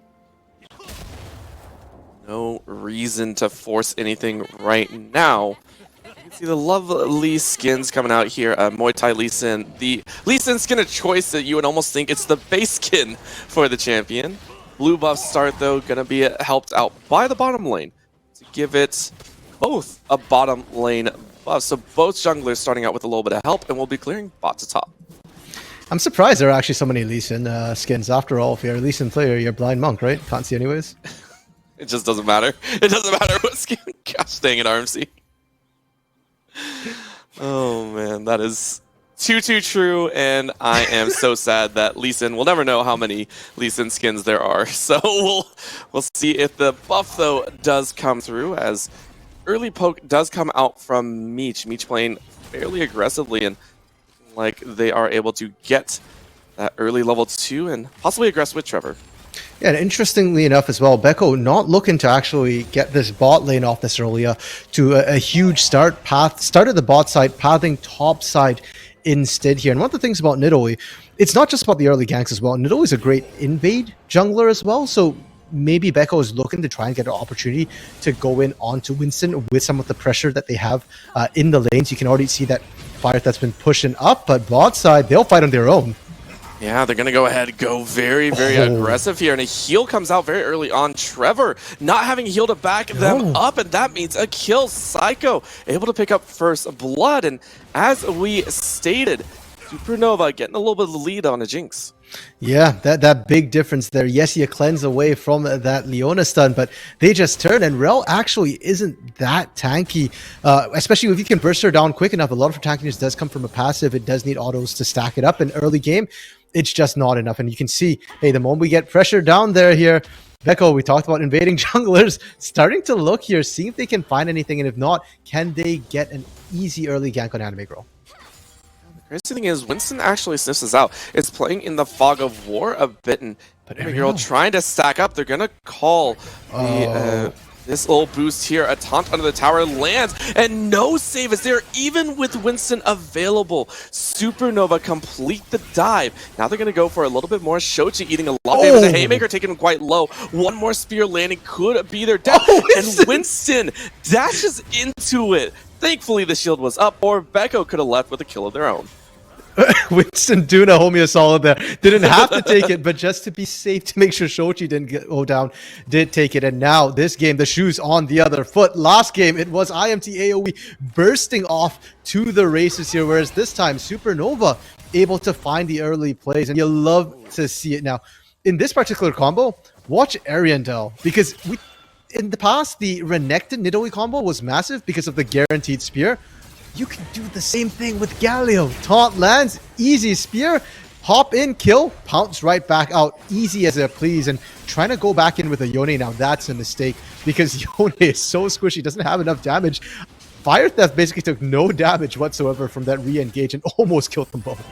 No reason to force anything right now. You can see the lovely skins coming out here. Muay Thai Lee Sin. The Lee Sin skin of choice that you would almost think it's the base skin for the champion. Blue buff start, though, going to be helped out by the bottom lane to give it both a bottom lane buff. So both junglers starting out with a little bit of help, and we'll be clearing bot to top. I'm surprised there are actually so many Lee Sin skins. After all, if you're a Lee Sin player, you're Blind Monk, right? Can't see anyways. It just doesn't matter. It doesn't matter what skin. Gosh dang it, RMC. Oh man, that is too true, and I am so sad that Lee Sin will never know how many Lee Sin skins there are. So we'll see if the buff though does come through, as early poke does come out from Meech. Meech playing fairly aggressively, and like they are able to get that early level 2 and possibly aggress with Trevor. Yeah, and interestingly enough as well, Beko not looking to actually get this bot lane off this earlier to a huge started the bot side, pathing top side instead here. And one of the things about Nidalee, it's not just about the early ganks as well. Nidalee is a great invade jungler as well, so maybe Beko is looking to try and get an opportunity to go in onto Winston with some of the pressure that they have in the lanes. You can already see that Fire that's been pushing up, but bot side, they'll fight on their own. Yeah, they're going to go ahead and go very, very aggressive here. And a heal comes out very early on. Trevor not having healed to back them up, and that means a kill. Psycho able to pick up first blood. And as we stated, Supernova getting a little bit of the lead on a Jinx. Yeah, that big difference there. Yes, you cleanse away from that Leona stun, but they just turn, and Rel actually isn't that tanky, especially if you can burst her down quick enough. A lot of her tankiness does come from a passive. It does need autos to stack it up in early game. It's just not enough, and you can see, hey, the moment we get pressure down there here, Beko, we talked about invading junglers, starting to look here, seeing if they can find anything, and if not, can they get an easy early gank on Anime Girl? The crazy thing is, Winston actually sniffs this out. It's playing in the fog of war a bit, and Anime Girl trying to stack up. They're going to call this little boost here. A taunt under the tower lands, and no save is there, even with Winston available. Supernova complete the dive. Now they're going to go for a little bit more. Shochi eating a lot of damage. The Haymaker taking him quite low. One more spear landing could be their death. And Winston dashes into it. Thankfully, the shield was up, or Beko could have left with a kill of their own. Winston doing a homie a solid there. Didn't have to take it, but just to be safe, to make sure Shochi didn't go down, did take it. And now this game, the shoe's on the other foot. Last game, it was IMT AOE bursting off to the races here, whereas this time, Supernova able to find the early plays, and you love to see it. Now, in this particular combo, watch Ariandel, because in the past, the Renekton Nidalee combo was massive because of the guaranteed spear. You can do the same thing with Galio. Taunt lands, easy spear, hop in, kill, pounce right back out, easy as it please. And trying to go back in with a Yone now, that's a mistake because Yone is so squishy, doesn't have enough damage. Fire Theft basically took no damage whatsoever from that re-engage and almost killed them both.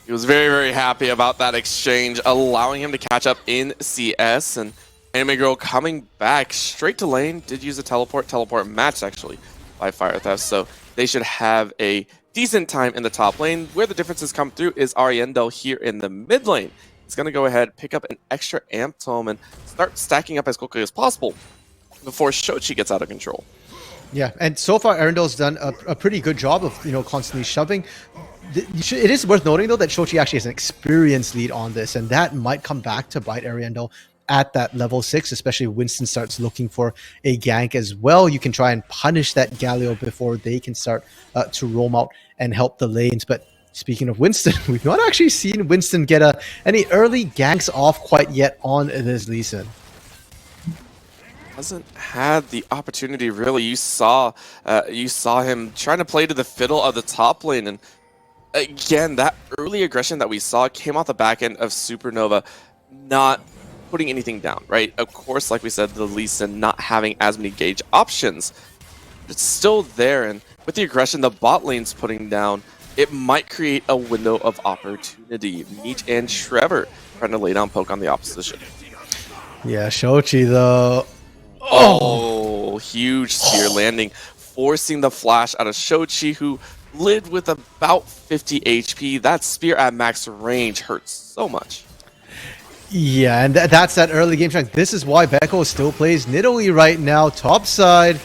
He was very, very happy about that exchange, allowing him to catch up in CS. And Anime Girl coming back straight to lane, did use a teleport matched actually by Fire Theft, so they should have a decent time in the top lane. Where the differences come through is Ariandel here in the mid lane. He's going to go ahead, pick up an extra Amp Tome, and start stacking up as quickly as possible before Shochi gets out of control. Yeah, and so far Ariandel's done a pretty good job of constantly shoving. It is worth noting though that Shochi actually has an experienced lead on this, and that might come back to bite Ariandel at that level 6, especially Winston starts looking for a gank as well. You can try and punish that Galio before they can start to roam out and help the lanes. But speaking of Winston, we've not actually seen Winston get any early ganks off quite yet on this Lee Sin. Hasn't had the opportunity really. You saw him trying to play to the fiddle of the top lane, and again, that early aggression that we saw came off the back end of Supernova not putting anything down, right? Of course, like we said, the Lee Sin not having as many gauge options, but it's still there. And with the aggression the bot lane's putting down, it might create a window of opportunity. Meech and Trevor trying to lay down poke on the opposition. Yeah, Shochi though. Oh, huge spear landing, forcing the flash out of Shochi, who lived with about 50 HP. That spear at max range hurts so much. Yeah, and that's that early game track. This is why Beko still plays Nidalee right now, top side.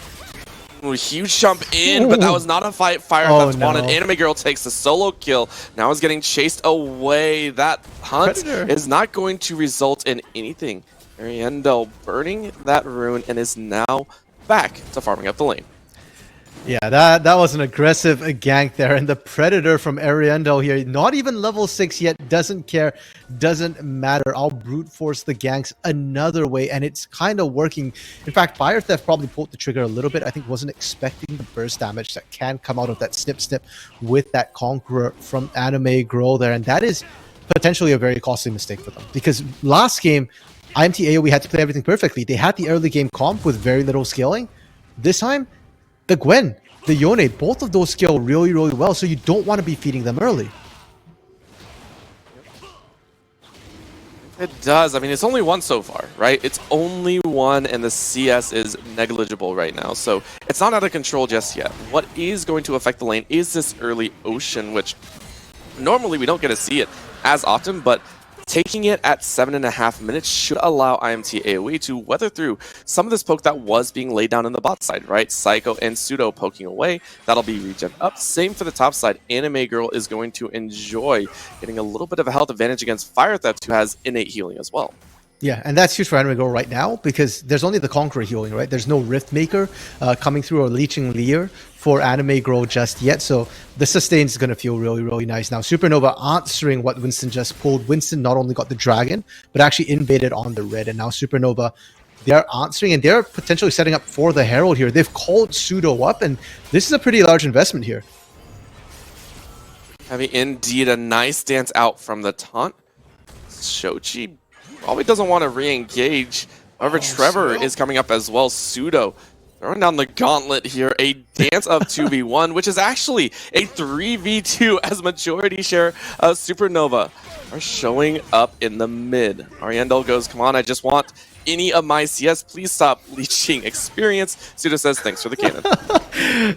Ooh, huge jump in, but that was not a fight Fire Theft wanted. Anime Girl takes the solo kill. Now is getting chased away. That hunt is not going to result in anything. Ariandel burning that rune and is now back to farming up the lane. Yeah, that was an aggressive gank there, and the Predator from Ariandel here, not even level 6 yet, doesn't care, doesn't matter. I'll brute force the ganks another way, and it's kind of working. In fact, Fire Theft probably pulled the trigger a little bit. I think wasn't expecting the burst damage that can come out of that snip with that Conqueror from Anime Girl there, and that is potentially a very costly mistake for them, because last game, IMT AOE had to play everything perfectly. They had the early game comp with very little scaling. This time, the Gwen, the Yone, both of those scale really, really well, so you don't want to be feeding them early. It does. I mean, it's only one so far, right? It's only one, and the CS is negligible right now. So it's not out of control just yet. What is going to affect the lane is this early Ocean, which normally we don't get to see it as often, but taking it at 7.5 minutes should allow IMT AOE to weather through some of this poke that was being laid down in the bot side, right? Psycho and Pseudo poking away. That'll be regen up. Same for the top side. Anime Girl is going to enjoy getting a little bit of a health advantage against Fire Theft, who has innate healing as well. Yeah, and that's huge for Anime Girl right now because there's only the Conqueror healing, right? There's no Rift Maker coming through or Leeching Leer for Anime Girl just yet, so the sustain is going to feel really, really nice. Now, Supernova answering what Winston just pulled. Winston not only got the Dragon, but actually invaded on the red, and now Supernova, they're answering, and they're potentially setting up for the Herald here. They've called Pseudo up, and this is a pretty large investment here. Having indeed a nice dance out from the taunt. Shochi probably doesn't want to re-engage. However, Trevor is coming up as well. Pseudo throwing down the gauntlet here. A dance of 2v1, which is actually a 3v2 as majority share of Supernova are showing up in the mid. Ariandel goes, come on, I just want any of my CS. Please stop leeching experience. Pseudo says, thanks for the cannon.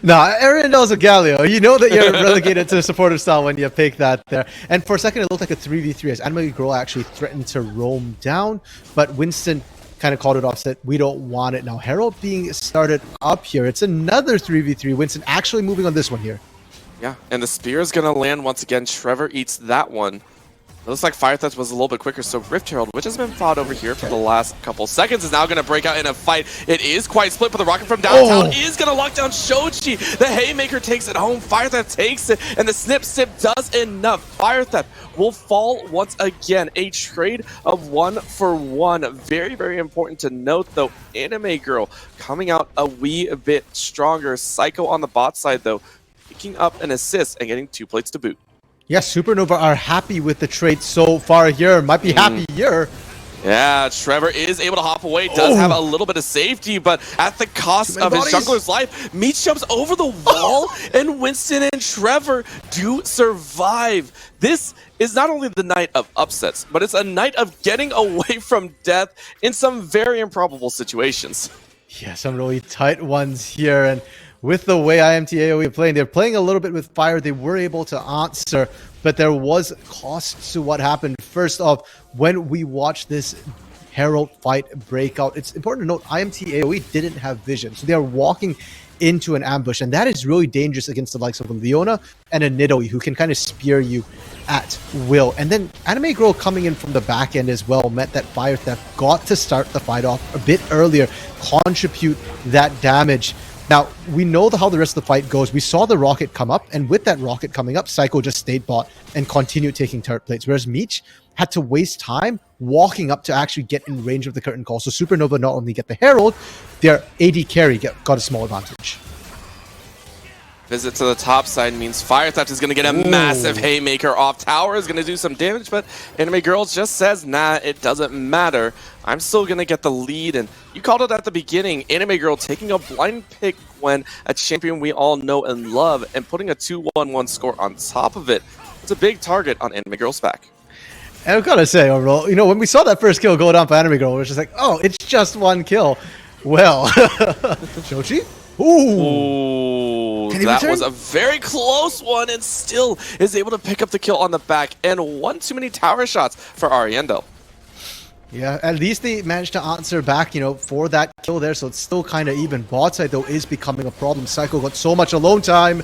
Nah, Ariandel's a Galio. You know that you're relegated to the supportive style when you pick that there. And for a second, it looked like a 3v3 as Anime Girl actually threatened to roam down, but Winston kind of called it off, said, we don't want it. Now, Herald being started up here. It's another 3v3. Winston actually moving on this one here. Yeah, and the spear is going to land once again. Trevor eats that one. It looks like Fire Theft was a little bit quicker, so Rift Herald, which has been fought over here for the last couple seconds, is now going to break out in a fight. It is quite split, but the rocket from downtown is going to lock down Shochi. The Haymaker takes it home. Fire Theft takes it, and the Snip does enough. Fire Theft will fall once again. A trade of 1 for 1. Very, very important to note, though. Anime Girl coming out a wee bit stronger. Psycho on the bot side, though, picking up an assist and getting 2 plates to boot. Yes, Supernova are happy with the trade so far here. Might be happy here. Yeah, Trevor is able to hop away. Does have a little bit of safety, but at the cost of his jungler's life, Meech jumps over the wall, and Winston and Trevor do survive. This is not only the night of upsets, but it's a night of getting away from death in some very improbable situations. Yeah, some really tight ones here, and with the way IMT AOE are playing, they're playing a little bit with fire. They were able to answer, but there was costs to what happened. First off, when we watch this Herald fight breakout, it's important to note IMT AOE didn't have vision, so they are walking into an ambush, and that is really dangerous against the likes of a Leona and a Nidoe, who can kind of spear you at will. And then Anime Girl coming in from the back end as well meant that Fire Theft got to start the fight off a bit earlier, contribute that damage. Now, we know how the rest of the fight goes. We saw the rocket come up, and with that rocket coming up, Psycho just stayed bot and continued taking turret plates, whereas Meech had to waste time walking up to actually get in range of the curtain call. So Supernova not only get the Herald, their AD carry got a small advantage. Visit to the top side means Fire Theft is going to get a massive Haymaker off tower, is going to do some damage, but Anime Girl just says, nah, it doesn't matter. I'm still going to get the lead, and you called it at the beginning. Anime Girl taking a blind pick when a champion we all know and love, and putting a 2-1-1 score on top of it. It's a big target on Anime Girl's back. And I've got to say, overall, you know, when we saw that first kill go down for Anime Girl, it was just like, oh, it's just one kill. Well, Shochi? Ooh, that was a very close one, and still is able to pick up the kill on the back, and one too many tower shots for Ariandel. Yeah, at least they managed to answer back, you know, for that kill there, so it's still kind of even. Bot side, though, is becoming a problem. Psycho got so much alone time.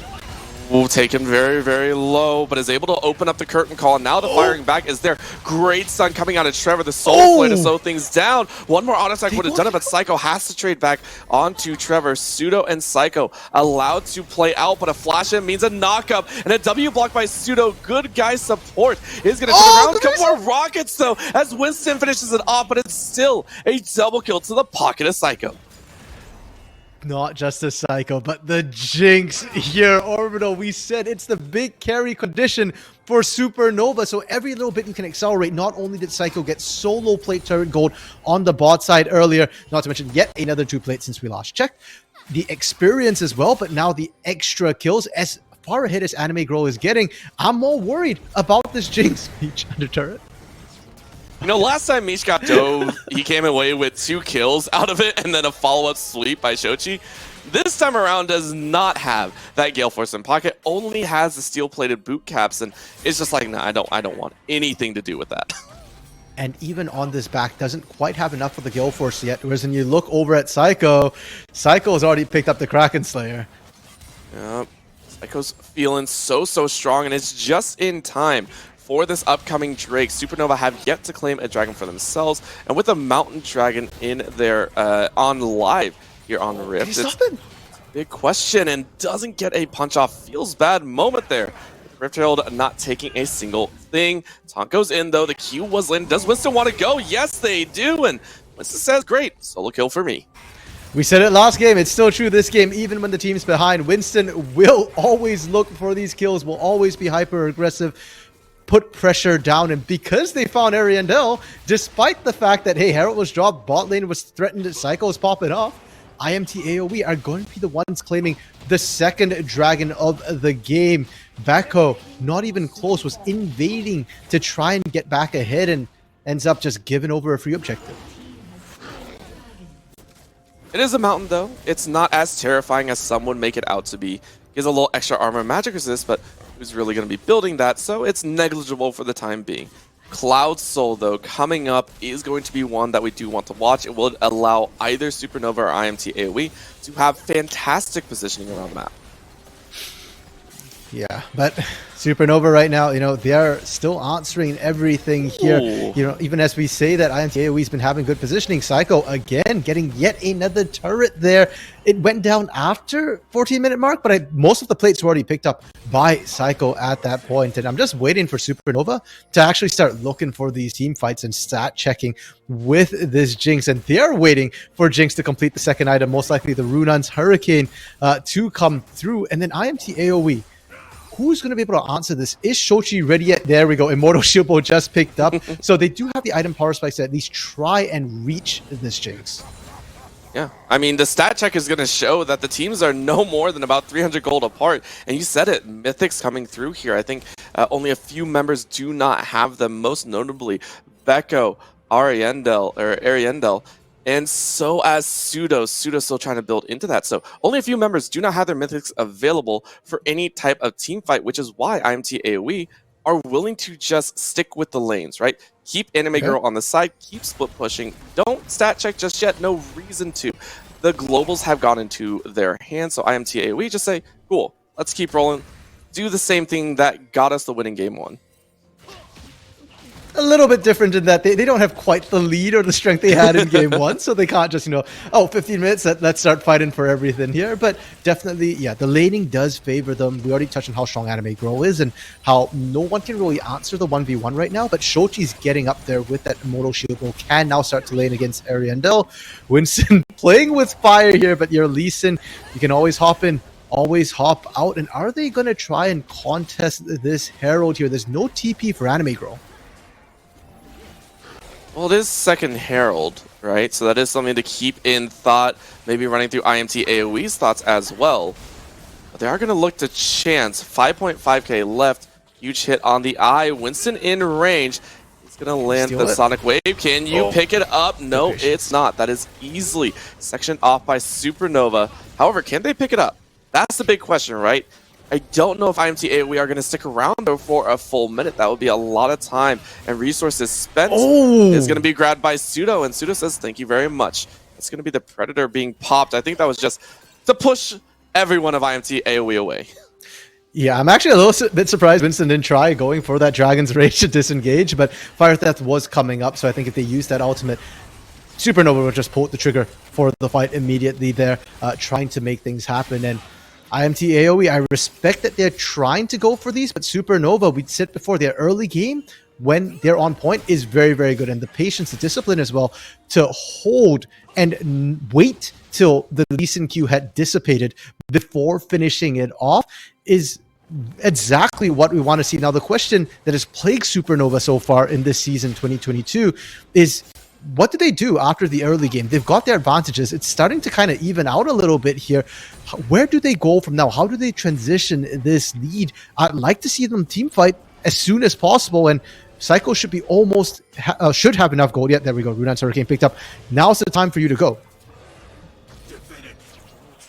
Ooh, taken very, very low, but is able to open up the curtain call. And now the firing back is there. Great stun coming out of Trevor. The soul play to slow things down. One more auto attack would have done it, but Psycho has to trade back onto Trevor. Pseudo and Psycho allowed to play out, but a flash in means a knock-up. And a W block by Pseudo. Good guy support is going to turn around. Couple more rockets, though, as Winston finishes it off, but it's still a double kill to the pocket of Psycho. Not just a Psycho, but the Jinx here. Orbital, we said it's the big carry condition for Supernova, so every little bit you can accelerate. Not only did Psycho get solo plate turret gold on the bot side earlier, not to mention yet another 2 plates since we last checked. The experience as well, but now the extra kills. As far ahead as Anime Girl is getting, I'm more worried about this Jinx speech under turret. You know, last time Mish got dove, he came away with 2 kills out of it and then a follow-up sweep by Shochi. This time around does not have that Gale Force in pocket, only has the steel-plated boot caps, and it's just like, nah, I don't want anything to do with that. And even on this back, doesn't quite have enough for the Gale Force yet. Whereas when you look over at Psycho, Psycho has already picked up the Kraken Slayer. Yep. Psycho's feeling so strong, and it's just in time for this upcoming Drake. Supernova have yet to claim a dragon for themselves, and with a Mountain Dragon in their on live here on the Rift, it's a big question, and doesn't get a punch off. Feels bad moment there. Rift Herald not taking a single thing. Taunt goes in though, the Q was in. Does Winston want to go? Yes, they do, and Winston says, great, solo kill for me. We said it last game, it's still true this game, even when the team's behind. Winston will always look for these kills, will always be hyper-aggressive, put pressure down, and because they found Ariandel, despite the fact that, hey, Herald was dropped, bot lane was threatened, Cycle is popping off, IMT AOE are going to be the ones claiming the second dragon of the game. Vako, not even close, was invading to try and get back ahead and ends up just giving over a free objective. It is a mountain, though. It's not as terrifying as some would make it out to be. He has a little extra armor magic resist, but who's really going to be building that? So it's negligible for the time being. Cloud Soul, though, coming up is going to be one that we do want to watch. It will allow either Supernova or IMT AOE to have fantastic positioning around the map. Yeah, but Supernova right now, they are still answering everything here. Ooh. Even as we say that IMT AOE's been having good positioning, Psycho again getting yet another turret there. It went down after 14-minute mark, but most of the plates were already picked up by Psycho at that point. And I'm just waiting for Supernova to actually start looking for these team fights and stat checking with this Jinx. And they are waiting for Jinx to complete the second item, most likely the Runan's Hurricane to come through. And then IMT AOE. Who's going to be able to answer this? Is Shochi ready yet? There we go. Immortal Shilbo just picked up. So they do have the item power spikes to at least try and reach this Jinx. Yeah, I mean, the stat check is going to show that the teams are no more than about 300 gold apart. And you said it, Mythics coming through here. I think only a few members do not have them, most notably Beko, Ariandel, and so as Pseudo's still trying to build into that. So only a few members do not have their Mythics available for any type of team fight, which is why IMT AOE are willing to just stick with the lanes, right? Keep Anime Girl on the side, keep split pushing. Don't stat check just yet, no reason to. The globals have gone into their hands, so IMT AOE just say, cool, let's keep rolling. Do the same thing that got us the winning game one. A little bit different in that they don't have quite the lead or the strength they had in game one, so they can't just, 15 minutes, let's start fighting for everything here. But definitely, yeah, the laning does favor them. We already touched on how strong Anime Girl is and how no one can really answer the 1v1 right now, but Shochi's getting up there with that Immortal Shield, can now start to lane against Ariandel. Winston playing with fire here, but your Lee Sin, you can always hop in, always hop out. And are they going to try and contest this Herald here? There's no TP for Anime Girl. Well, it is second Herald, right? So that is something to keep in thought, maybe running through IMT AOE's thoughts as well. But they are going to look to chance. 5.5k left. Huge hit on the eye. Winston in range. He's going to land the Sonic Wave. Can you pick it up? No, it's not. That is easily sectioned off by Supernova. However, can they pick it up? That's the big question, right? I don't know if IMT AOE are going to stick around though for a full minute. That would be a lot of time and resources spent. It's going to be grabbed by Pseudo, and Pseudo says, thank you very much. It's going to be the Predator being popped. I think that was just to push everyone of IMT AOE away. Yeah, I'm actually a little bit surprised Winston didn't try going for that Dragon's Rage to disengage, but Fire Theft was coming up, so I think if they use that ultimate, Supernova will just pull the trigger for the fight immediately there, trying to make things happen. And IMT AOE, I respect that they're trying to go for these, but Supernova, we said before, their early game, when they're on point, is very, very good. And the patience, the discipline as well, to hold and wait till the Lee Sin Q had dissipated before finishing it off is exactly what we want to see. Now, the question that has plagued Supernova so far in this season 2022 is, what do they do after the early game? They've got their advantages. It's starting to kind of even out a little bit here. Where do they go from now? How do they transition this lead? I'd like to see them team fight as soon as possible. And Psycho should be almost should have enough gold. Yeah, there we go. Runan's Hurricane picked up. Now's the time for you to go.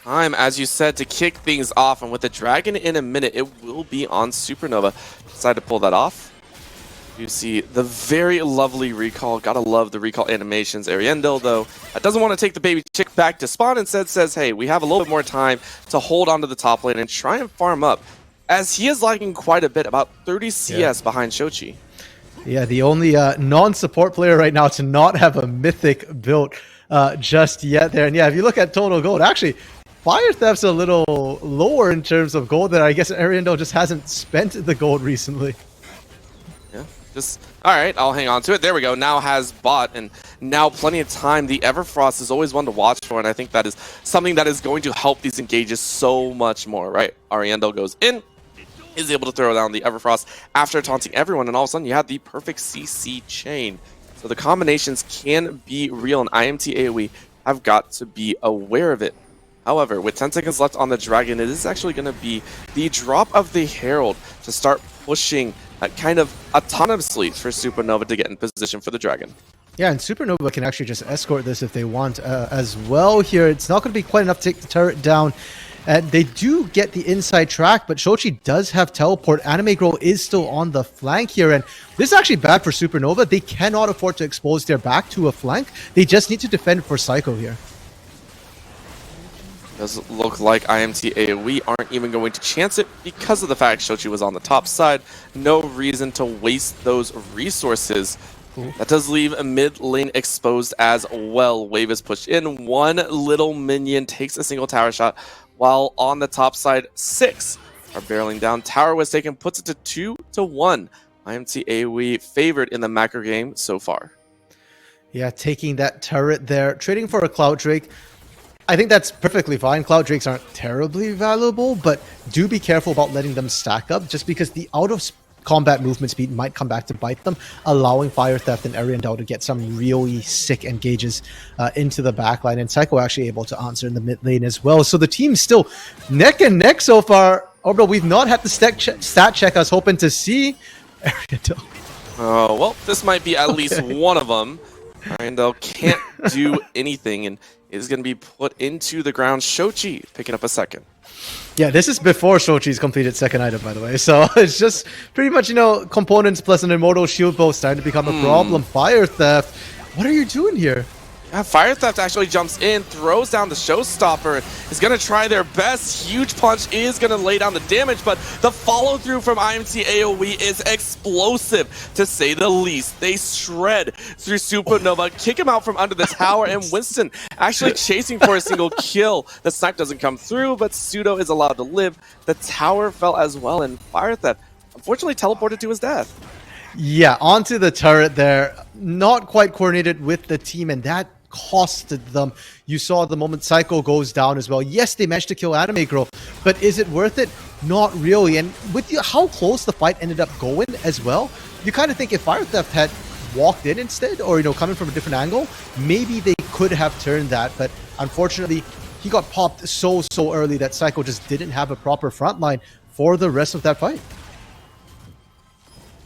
Time, as you said, to kick things off, and with the dragon in a minute, it will be on Supernova. Decide to pull that off. You see the very lovely recall. Gotta love the recall animations. Ariendo, though, doesn't want to take the baby chick back to spawn. Instead says, hey, we have a little bit more time to hold onto the top lane and try and farm up, as he is lagging quite a bit, about 30 CS behind Shochi. Yeah, the only non-support player right now to not have a mythic built just yet there. And yeah, if you look at total gold, actually, Fire Theft's a little lower in terms of gold there. I guess Ariendo just hasn't spent the gold recently. Yeah, just, all right, I'll hang on to it. There we go. Now has bought, and now plenty of time. The Everfrost is always one to watch for, and I think that is something that is going to help these engages so much more, right? Ariendo goes in, is able to throw down the Everfrost after taunting everyone, and all of a sudden you have the perfect CC chain. So the combinations can be real, and IMT AOE have got to be aware of it. However, with 10 seconds left on the Dragon, it is actually going to be the drop of the Herald to start pushing kind of autonomously for Supernova to get in position for the Dragon. Yeah, and Supernova can actually just escort this if they want as well here. It's not going to be quite enough to take the turret down. They do get the inside track, but Shochi does have teleport. Anime Girl is still on the flank here, and this is actually bad for Supernova. They cannot afford to expose their back to a flank. They just need to defend for Psycho here. Does look like IMT AOE aren't even going to chance it because of the fact Shochi was on the top side. No reason to waste those resources. That does leave a mid lane exposed as well. Wave is pushed in. One little minion takes a single tower shot, while on the top side, 6 are barreling down. Tower was taken, puts it to 2-1. IMT AOE favored in the macro game so far. Yeah, taking that turret there, trading for a Cloud Drake. I think that's perfectly fine. Cloud Drakes aren't terribly valuable, but do be careful about letting them stack up, just because the out-of-combat movement speed might come back to bite them, allowing Fire Theft and Ariandel to get some really sick engages into the backline, and Psycho actually able to answer in the mid lane as well. So the team's still neck and neck so far. Although we've not had the stat check I was hoping to see. Ariandel. Oh, well, this might be at least one of them. Ariandel can't do anything, and is going to be put into the ground. Shochi picking up a second. Yeah, this is before Shochi's completed second item, by the way. So it's just pretty much, you know, components plus an Immortal Shield bow starting to become a problem. Fire Theft, what are you doing here? Yeah, Fire Theft actually jumps in, throws down the Showstopper, is going to try their best. Huge Punch is going to lay down the damage, but the follow-through from IMT AOE is explosive, to say the least. They shred through Supernova, kick him out from under the tower, and Winston actually chasing for a single kill. The snipe doesn't come through, but Pseudo is allowed to live. The tower fell as well, and Fire Theft unfortunately teleported to his death. Yeah, onto the turret there. Not quite coordinated with the team, and that costed them. You saw the moment Psycho goes down as well. Yes, they managed to kill Anime Girl, but is it worth it? Not really. And with how close the fight ended up going as well, you kind of think if Fire Theft had walked in instead, or, you know, coming from a different angle, maybe they could have turned that. But unfortunately, he got popped so early that Psycho just didn't have a proper front line for the rest of that fight.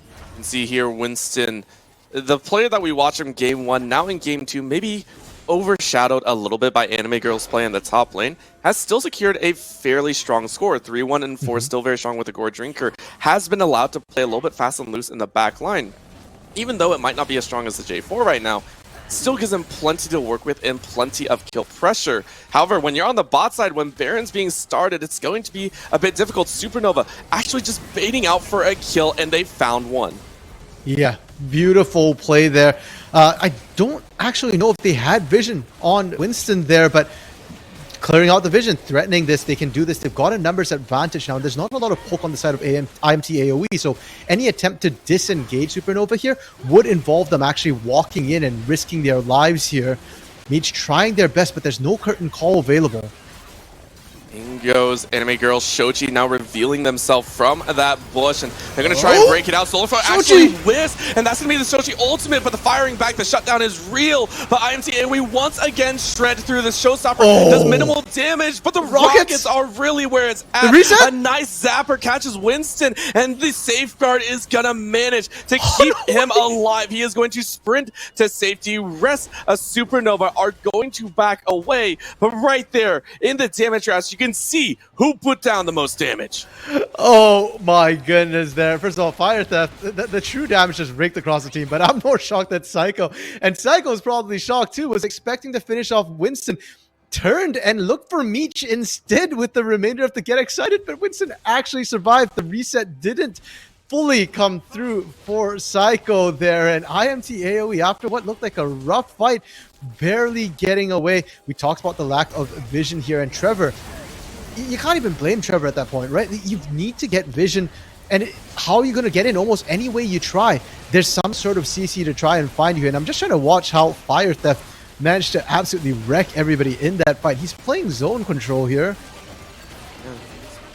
You can see here Winston, the player that we watched from Game 1, now in Game 2, maybe overshadowed a little bit by Anime Girl's play in the top lane, has still secured a fairly strong score. 3-1 and 4, still very strong with the Gore Drinker, has been allowed to play a little bit fast and loose in the back line. Even though it might not be as strong as the J4 right now, still gives him plenty to work with and plenty of kill pressure. However, when you're on the bot side, when Baron's being started, it's going to be a bit difficult. Supernova actually just baiting out for a kill, and they found one. Yeah, beautiful play there. I don't actually know if they had vision on Winston there, but clearing out the vision, threatening this, they can do this. They've got a numbers advantage now. There's not a lot of poke on the side of IMT AOE, so any attempt to disengage Supernova here would involve them actually walking in and risking their lives here. Meech trying their best, but there's no curtain call available. In goes Anime Girl Shochi, now revealing themselves from that bush, and they're going to try and break it out. Solarflower actually whiffs, and that's going to be the Shochi ultimate, but the firing back, the shutdown is real. But IMT AOE once again shred through the showstopper. Does minimal damage, but the rockets are really where it's at. The reset? A nice zapper catches Winston, and the safeguard is going to manage to keep him alive. He is going to sprint to safety. Rest of Supernova are going to back away, but right there in the damage route, you can see who put down the most damage. Oh my goodness there. First of all, Fire Theft, the true damage just raked across the team, but I'm more shocked that Psycho, and Psycho is probably shocked too, was expecting to finish off Winston, turned and looked for Meech instead with the remainder of the Get Excited, but Winston actually survived. The reset didn't fully come through for Psycho there, and IMT AOE, after what looked like a rough fight, barely getting away. We talked about the lack of vision here, and Trevor, you can't even blame Trevor at that point, right? You need to get vision, and how are you going to get in? Almost any way you try, there's some sort of CC to try and find you, and I'm just trying to watch how Fire Theft managed to absolutely wreck everybody in that fight. He's playing zone control here.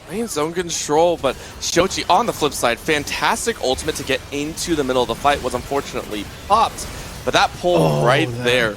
Playing zone control, but Shochi on the flip side, fantastic ultimate to get into the middle of the fight was unfortunately popped, but that pull there.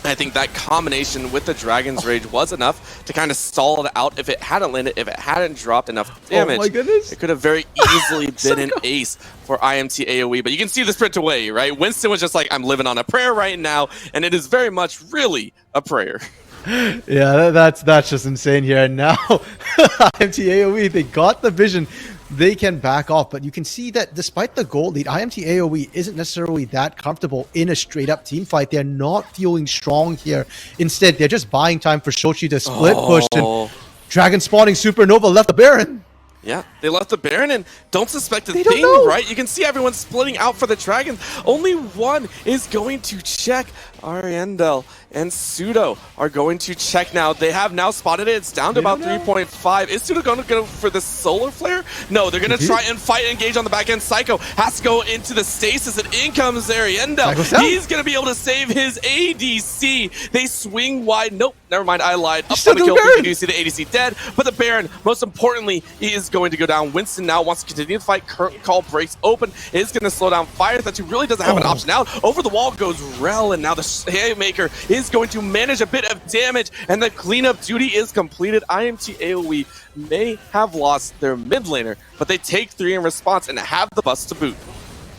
I think that combination with the Dragon's Rage was enough to kind of stall it out. If it hadn't landed, if it hadn't dropped enough damage, my goodness, it could have very easily been an ace for IMT AOE. But you can see the sprint away, right? Winston was just like, I'm living on a prayer right now, and it is very much really a prayer. Yeah, that's just insane here. And now IMT AOE, they got the vision. They can back off, but you can see that despite the gold lead, IMT AOE isn't necessarily that comfortable in a straight-up team fight. They're not feeling strong here. Instead, they're just buying time for Shochi to split push, and Dragon spawning Supernova left the Baron. Yeah, they left the Baron and don't suspect a thing, right? You can see everyone splitting out for the Dragon. Only one is going to check. Ariandel and Pseudo are going to check now. They have now spotted it. It's down to about 3.5. Is Pseudo going to go for the Solar Flare? No, they're going to try and fight and engage on the back end. Psycho has to go into the stasis, and in comes Ariandel. He's going to be able to save his ADC. They swing wide. Nope, never mind, I lied. Up on the kill. You do see the ADC dead, but the Baron, most importantly, he is going to go down. Winston now wants to continue the fight. Current call breaks open. It's going to slow down Fire Theft, who really doesn't have an option out. Over the wall goes Rel, and now the Haymaker is going to manage a bit of damage, and the cleanup duty is completed. IMT AOE may have lost their mid laner, but they take 3 in response and have the bust to boot.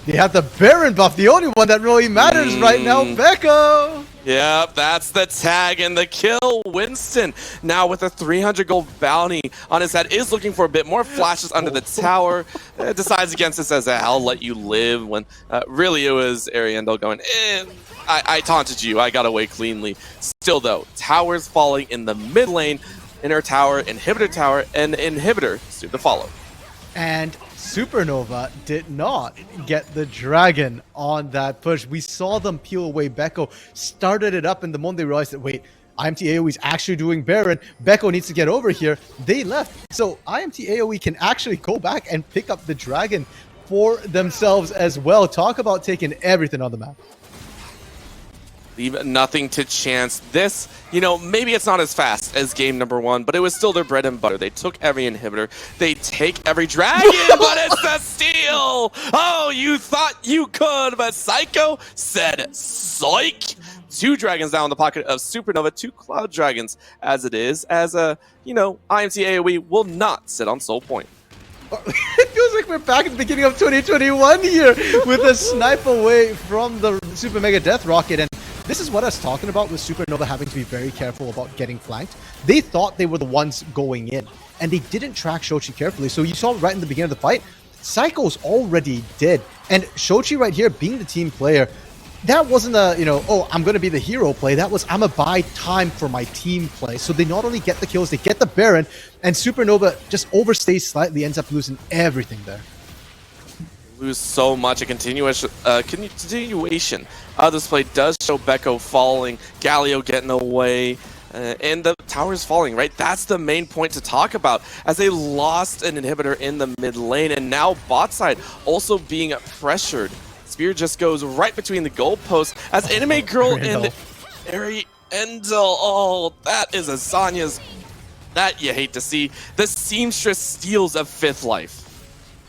They have the Baron buff, the only one that really matters right now, Becco. Yep, that's the tag and the kill. Winston now with a 300 gold bounty on his head is looking for a bit more flashes under the tower. Decides against it, says, I'll let you live, when really it was Ariandel going, I taunted you, I got away cleanly. Still though, towers falling in the mid lane, inner tower, inhibitor tower, and inhibitor soon to follow. And Supernova did not get the Dragon on that push. We saw them peel away Becco, started it up, and the moment they realized that, wait, IMT AOE is actually doing Baron, Becco needs to get over here, they left. So IMT AOE can actually go back and pick up the Dragon for themselves as well. Talk about taking everything on the map. Leave nothing to chance. This, maybe it's not as fast as game number 1, but it was still their bread and butter. They took every inhibitor. They take every dragon, but it's the steal! Oh, you thought you could, but Psycho said psych! 2 dragons down in the pocket of Supernova, 2 Cloud Dragons as it is, as IMT AOE will not sit on Soul Point. It feels like we're back at the beginning of 2021 here with a snipe away from the Super Mega Death Rocket, and this is what I was talking about with Supernova having to be very careful about getting flanked. They thought they were the ones going in, and they didn't track Shochi carefully. So you saw right in the beginning of the fight, Psycho's already dead. And Shochi right here, being the team player, that wasn't a, oh, I'm going to be the hero play. That was, I'm going to buy time for my team play. So they not only get the kills, they get the Baron, and Supernova just overstays slightly, ends up losing everything there. Lose so much. A continuation of this play does show Becco falling, Galio getting away, and the tower's falling, right? That's the main point to talk about, as they lost an inhibitor in the mid lane, and now bot side also being pressured. Spear just goes right between the goalposts as Anime Girl and Ariandel. Oh, that is Azanya's That you hate to see. The Seamstress steals a 5th life.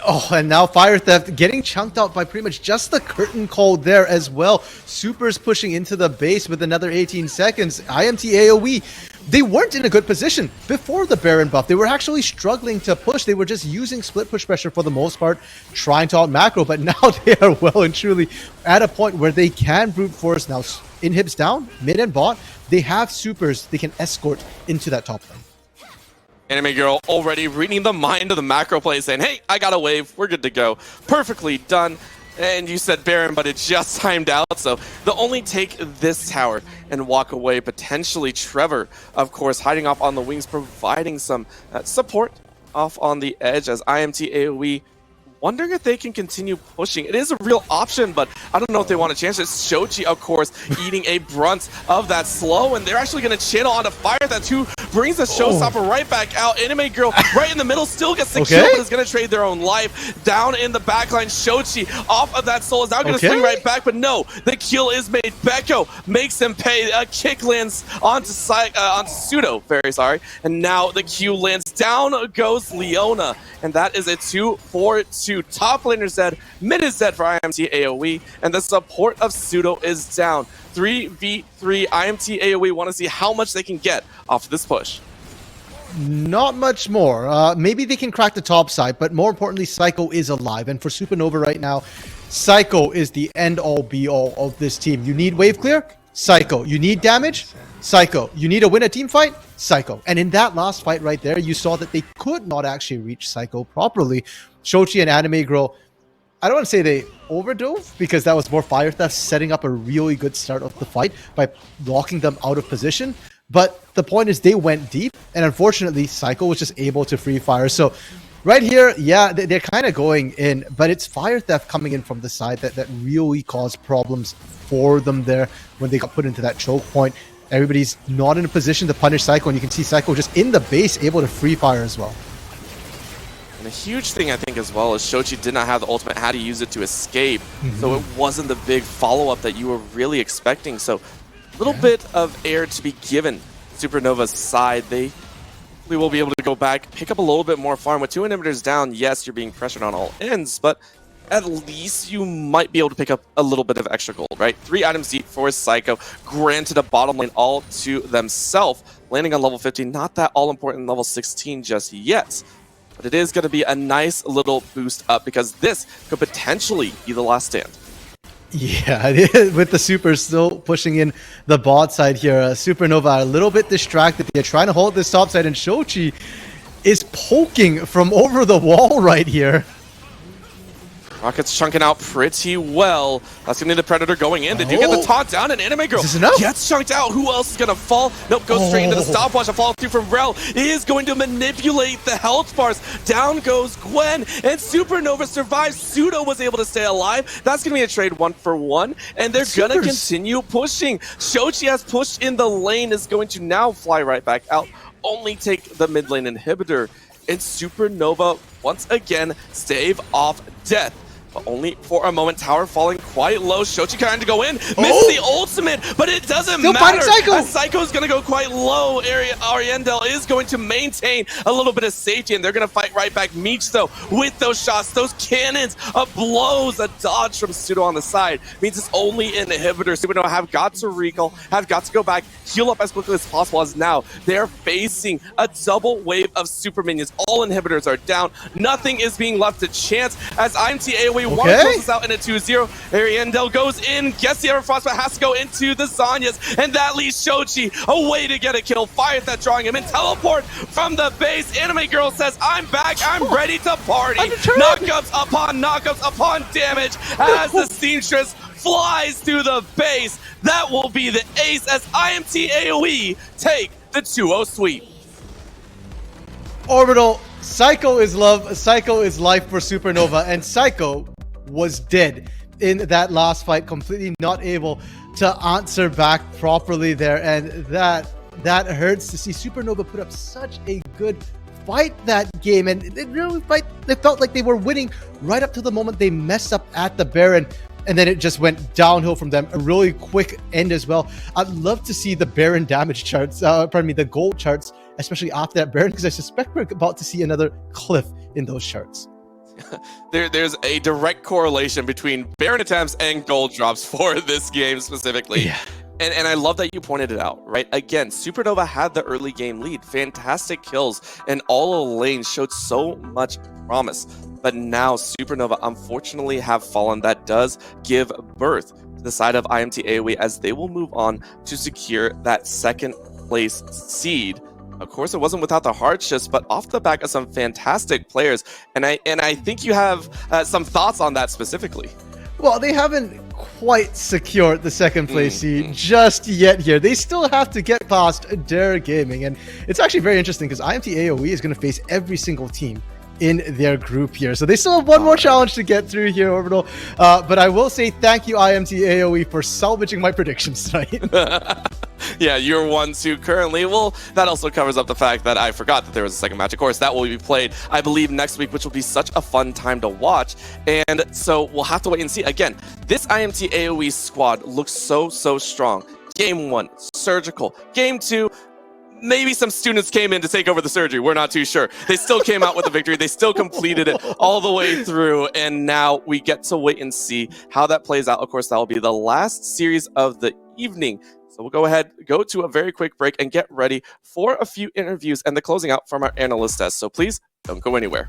Oh, and now Fire Theft getting chunked out by pretty much just the curtain call there as well. Super's pushing into the base with another 18 seconds. IMT AOE, they weren't in a good position before the Baron buff. They were actually struggling to push. They were just using split push pressure for the most part, trying to out macro, but now they are well and truly at a point where they can brute force. Now, inhibs down, mid and bot, they have supers they can escort into that top lane. Anime Girl already reading the mind of the macro play, saying, hey, I got a wave, we're good to go. Perfectly done. And you said Baron, but it just timed out, so they'll only take this tower and walk away. Potentially Trevor, of course, hiding off on the wings, providing some support off on the edge as IMT AOE wondering if they can continue pushing. It is a real option, but I don't know if they want to chance it. Shochi, of course, eating a brunt of that slow, and they're actually going to channel onto Fire. That's who brings the showstopper right back out. Anime Girl right in the middle, still gets the kill, but is going to trade their own life. Down in the backline, Shochi off of that soul is now going to swing right back, but no, the kill is made. Becco makes him pay. A kick lands onto Pseudo, very sorry, and now the Q lands. Down goes Leona, and that is a 2-4-2. Top laner Zed, mid is Zed for IMT AOE, and the support of Pseudo is down. 3v3 IMT AOE want to see how much they can get off of this push. Not much more. Maybe they can crack the top side, but more importantly, Psycho is alive. And for Supernova right now, Psycho is the end-all be-all of this team. You need wave clear? Psycho. You need damage? Psycho. You need to win a team fight? Psycho. And in that last fight right there, you saw that they could not actually reach Psycho properly. Shochi and Anime Girl, I don't want to say they overdove, because that was more Fire Theft setting up a really good start of the fight by locking them out of position. But the point is they went deep, and unfortunately, Psycho was just able to free fire. So right here, yeah, they're kind of going in, but it's Fire Theft coming in from the side that really caused problems for them there when they got put into that choke point. Everybody's not in a position to punish Psycho, and you can see Psycho just in the base able to free fire as well. And a huge thing, I think, as well, is Shochi did not have the ultimate, had to use it to escape. So it wasn't the big follow-up that you were really expecting. So a little bit of air to be given Supernova's side. We will be able to go back, pick up a little bit more farm. With 2 inhibitors down, yes, you're being pressured on all ends, but at least you might be able to pick up a little bit of extra gold, right? 3 items deep for Psycho, granted a bottom lane all to themselves, landing on level 15. Not that all-important level 16 just yet, but it is going to be a nice little boost up, because this could potentially be the last stand. Yeah, it is, with the Supers still pushing in the bot side here. Supernova a little bit distracted. They're trying to hold this top side, and Shochi is poking from over the wall right here. Rockets chunking out pretty well. That's going to be the Predator going in. They do get the taunt down, and Anime Girl gets chunked out. Who else is going to fall? Nope, goes straight into the stopwatch. A follow through from Rel is going to manipulate the health bars. Down goes Gwen, and Supernova survives. Pseudo was able to stay alive. That's going to be a trade 1-for-1, and they're going to continue pushing. Shochi has pushed in the lane, is going to now fly right back out. Only take the mid lane inhibitor, and Supernova once again stave off death. But only for a moment. Tower falling quite low. Shochi trying to go in. Misses the ultimate, but it doesn't matter. Psycho is going to go quite low. Ariendel is going to maintain a little bit of safety, and they're going to fight right back. Meech, though, with those shots, those cannons, blows, a dodge from Pseudo on the side. Means it's only an inhibitor. Supernova have got to recall, have got to go back, heal up as quickly as possible, as now they're facing a double wave of super minions. All inhibitors are down. Nothing is being left to chance, as IMT AOE want to close this out in a 2-0. Ariendel goes in, gets the Everfrost, but has to go into the Zanyas, and that leaves Shochi a way to get a kill. Fire that drawing him in, teleport from the base. Anime Girl says, I'm back, I'm ready to party. Knockups upon damage as the Seamstress flies through the base. That will be the ace as IMT AOE take the 2-0 sweep. Orbital, Psycho is love, Psycho is life for Supernova, and Psycho was dead in that last fight, completely not able to answer back properly there, and that hurts to see. Supernova put up such a good fight that game, and it felt like they were winning right up to the moment they messed up at the Baron, and then it just went downhill from them. A really quick end as well. I'd love to see the Baron damage charts, the gold charts especially after that Baron, because I suspect we're about to see another cliff in those charts. There's a direct correlation between Baron attempts and gold drops for this game specifically. Yeah. And I love that you pointed it out, right? Again, Supernova had the early game lead, fantastic kills, and all the lanes showed so much promise. But now Supernova unfortunately have fallen. That does give birth to the side of IMT AOE as they will move on to secure that second place seed. Of course, it wasn't without the hardships, but off the back of some fantastic players. And I think you have some thoughts on that specifically. Well, they haven't quite secured the second place seed just yet here. They still have to get past Dare Gaming. And it's actually very interesting because IMT AOE is going to face every single team in their group here. So they still have one more challenge to get through here, Orbital. But I will say thank you, IMT AOE, for salvaging my predictions tonight. Yeah, you're one too currently. Well, that also covers up the fact that I forgot that there was a second match. Of course, that will be played, I believe, next week, which will be such a fun time to watch. And so we'll have to wait and see. Again, this IMT AOE squad looks so strong. Game 1, surgical. Game 2, maybe some students came in to take over the surgery. We're not too sure. They still came out with a victory. They still completed it all the way through. And now we get to wait and see how that plays out. Of course, that will be the last series of the evening. So we'll go ahead, go to a very quick break and get ready for a few interviews and the closing out from our analyst test. So please don't go anywhere.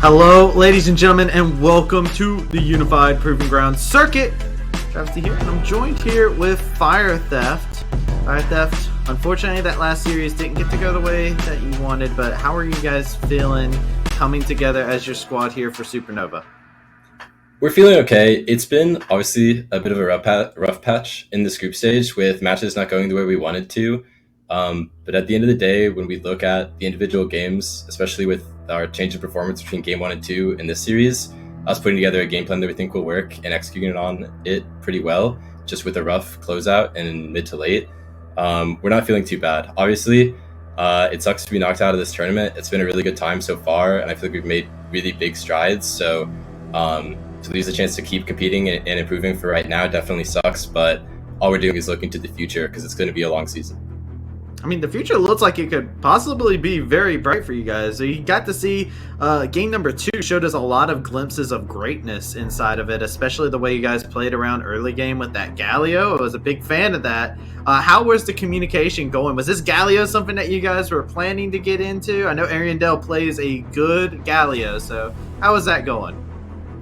Hello, ladies and gentlemen, and welcome to the Unified Proving Ground Circuit Travis here, and I'm joined here with Fire Theft. Fire Theft, unfortunately, that last series didn't get to go the way that you wanted, but how are you guys feeling coming together as your squad here for Supernova? We're feeling okay. It's been obviously a bit of a rough patch in this group stage with matches not going the way we wanted to. But at the end of the day, when we look at the individual games, especially with our change of performance between game 1 and 2 in this series, us putting together a game plan that we think will work and executing on it pretty well, just with a rough closeout and mid to late, we're not feeling too bad. Obviously, it sucks to be knocked out of this tournament. It's been a really good time so far, and I feel like we've made really big strides. So to lose the chance to keep competing and improving for right now definitely sucks, but all we're doing is looking to the future because it's going to be a long season. I mean, the future looks like it could possibly be very bright for you guys. So you got to see game number 2 showed us a lot of glimpses of greatness inside of it, especially the way you guys played around early game with that Galio. I was a big fan of that. How was the communication going? Was this Galio something that you guys were planning to get into? I know Ariandel plays a good Galio, so how was that going?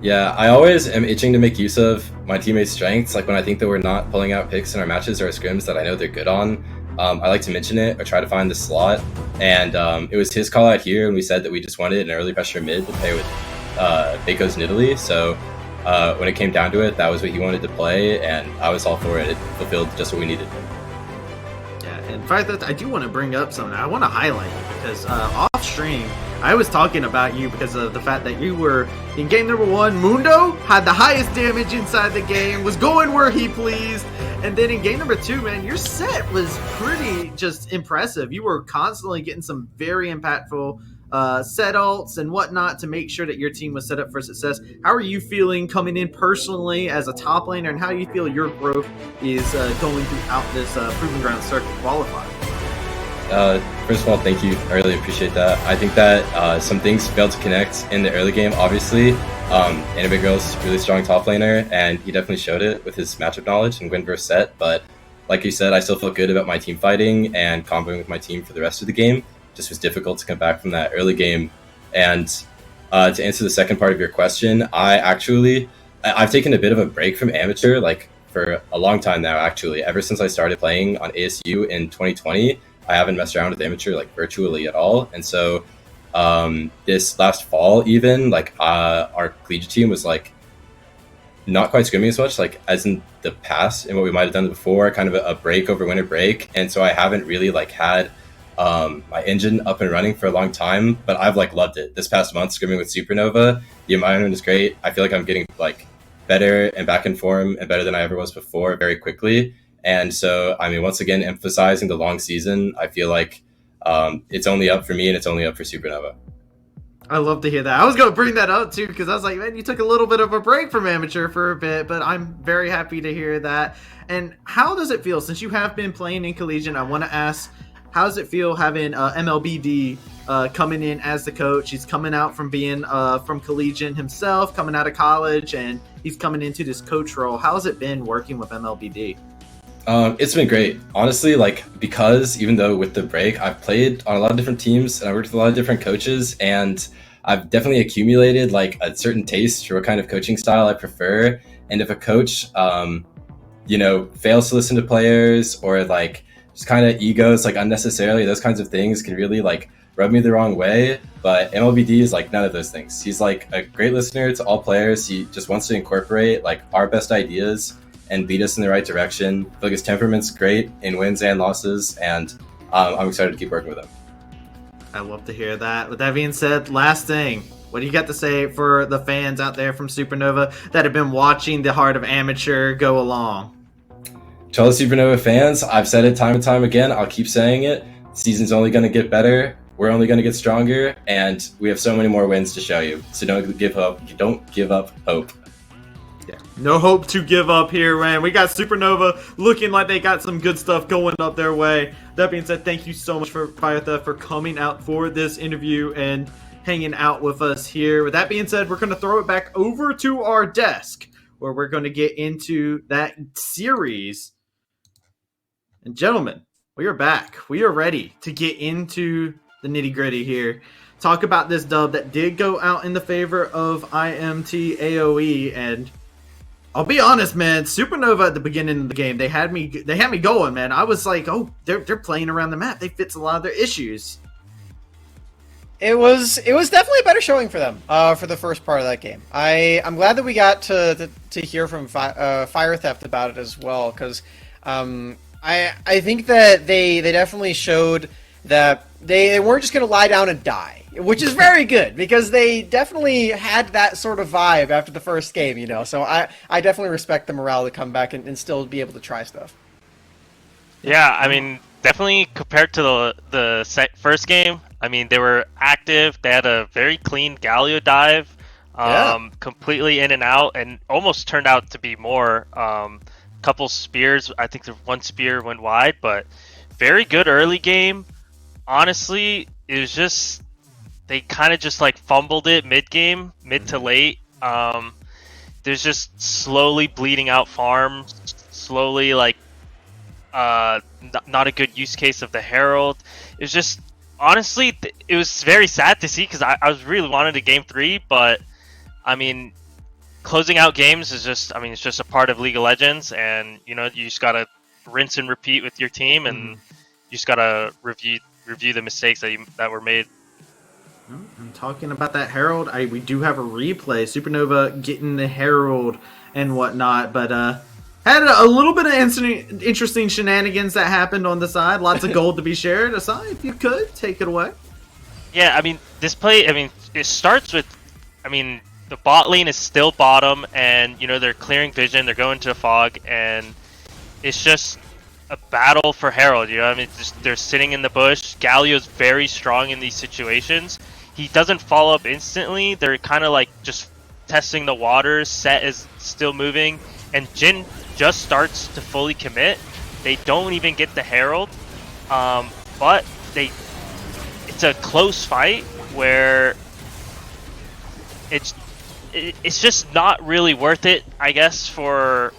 Yeah, I always am itching to make use of my teammates' strengths. Like when I think that we're not pulling out picks in our matches or our scrims that I know they're good on, I like to mention it or try to find the slot. And it was his call out here, and we said that we just wanted an early pressure mid to play with Baco's Nidalee. So when it came down to it, that was what he wanted to play, and I was all for it. It fulfilled just what we needed. Yeah, and Fire Theft, I do want to bring up something. I want to highlight you because off stream, I was talking about you because of the fact that you were in game number 1. Mundo had the highest damage inside the game, was going where he pleased. And then in game number 2, man, your set was pretty just impressive. You were constantly getting some very impactful set ults and whatnot to make sure that your team was set up for success. How are you feeling coming in personally as a top laner, and how do you feel your growth is going throughout this Proving Ground circuit qualifier? First of all, thank you. I really appreciate that. I think that some things failed to connect in the early game, obviously. Anime Girl's really strong top laner, and he definitely showed it with his matchup knowledge and win versus set. But like you said, I still feel good about my team fighting and comboing with my team for the rest of the game. Just was difficult to come back from that early game. And to answer the second part of your question, I've taken a bit of a break from amateur, like for a long time now, actually. Ever since I started playing on ASU in 2020, I haven't messed around with amateur like virtually at all. And so this last fall, even like our collegiate team was like not quite scrimming as much, like as in the past and what we might have done before, kind of a break over winter break. And so I haven't really like had my engine up and running for a long time, but I've like loved it. This past month scrimming with Supernova, the environment is great. I feel like I'm getting like better and back in form and better than I ever was before very quickly. And so, I mean, once again, emphasizing the long season, I feel like it's only up for me and it's only up for Supernova. I love to hear that. I was going to bring that up too, because I was like, man, you took a little bit of a break from amateur for a bit, but I'm very happy to hear that. And how does it feel since you have been playing in collegiate? I want to ask, how does it feel having MLBD coming in as the coach? He's coming out from being from collegiate himself, coming out of college, and he's coming into this coach role. How has it been working with MLBD? It's been great, honestly, like, because even though with the break, I've played on a lot of different teams and I worked with a lot of different coaches, and I've definitely accumulated like a certain taste for what kind of coaching style I prefer. And if a coach, fails to listen to players or like just kind of egos, like unnecessarily, those kinds of things can really like rub me the wrong way. But MLBD is like none of those things. He's like a great listener to all players. He just wants to incorporate like our best ideas and lead us in the right direction. I feel like his temperament's great in wins and losses, and I'm excited to keep working with him. I love to hear that. With that being said, last thing, what do you got to say for the fans out there from Supernova that have been watching the Heart of Amateur go along? To all the Supernova fans, I've said it time and time again, I'll keep saying it. The season's only going to get better, we're only going to get stronger, and we have so many more wins to show you. So don't give up hope. Yeah, no hope to give up here, man. We got Supernova looking like they got some good stuff going up their way. That being said, thank you so much for Fire Theft for coming out for this interview and hanging out with us here. With that being said, we're going to throw it back over to our desk where we're going to get into that series. And gentlemen, we are back. We are ready to get into the nitty gritty here. Talk about this dub that did go out in the favor of IMT AOE, and I'll be honest, man. Supernova at the beginning of the game, they had me going, man. I was like, oh, they're playing around the map. They fix a lot of their issues. It was definitely a better showing for them for the first part of that game. I'm glad that we got to hear from Fire Theft about it as well, because I think that they definitely showed that they weren't just going to lie down and die, which is very good, because they definitely had that sort of vibe after the first game, you know. So I definitely respect the morale to come back and still be able to try stuff. Yeah, I mean, definitely compared to the first game, I mean, they were active. They had a very clean Galio dive, completely in and out, and almost turned out to be more. Couple spears. I think the one spear went wide, but very good early game. Honestly, it was just they kind of just like fumbled it mid to late. There's just slowly bleeding out farms, slowly like not a good use case of the Herald. It was just honestly, it was very sad to see, because I was really wanting to game 3, but I mean, closing out games is just, I mean, it's just a part of League of Legends, and you know, you just gotta rinse and repeat with your team, and you just gotta review the mistakes that were made. I'm talking about that Herald. We do have a replay. Supernova getting the Herald and whatnot, but had a little bit of interesting shenanigans that happened on the side. Lots of gold to be shared. Asai, if you could, take it away. Yeah, I mean, this play, I mean, it starts with, I mean, the bot lane is still bottom, and, you know, they're clearing vision, they're going to a fog, and it's just a battle for Herald, you know, I mean, they're sitting in the bush. Galio's very strong in these situations. He doesn't follow up instantly. They're kind of like just testing the waters. Set is still moving, and Jin just starts to fully commit. They don't even get the Herald, but it's a close fight where it's just not really worth it, I guess, for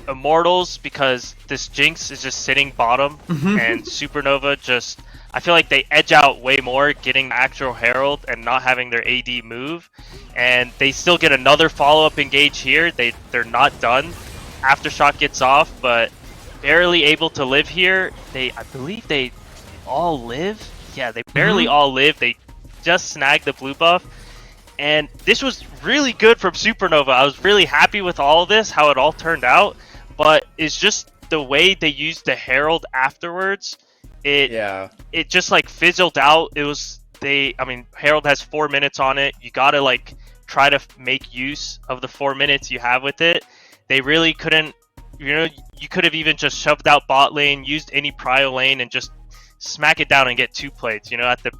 Immortals, because this Jinx is just sitting bottom, and Supernova just, I feel like they edge out way more getting the actual Herald and not having their AD move, and they still get another follow-up engage here. They're not done. Aftershock gets off, but barely able to live here. I believe they all live. Yeah, they barely all live. They just snagged the blue buff. And this was really good from Supernova. I was really happy with all of this, how it all turned out. But it's just the way they used the Herald afterwards. It just like fizzled out. I mean, Herald has 4 minutes on it. You gotta like try to make use of the 4 minutes you have with it. They really couldn't, you know, you could have even just shoved out bot lane, used any prio lane, and just smack it down and get 2 plates, you know, at the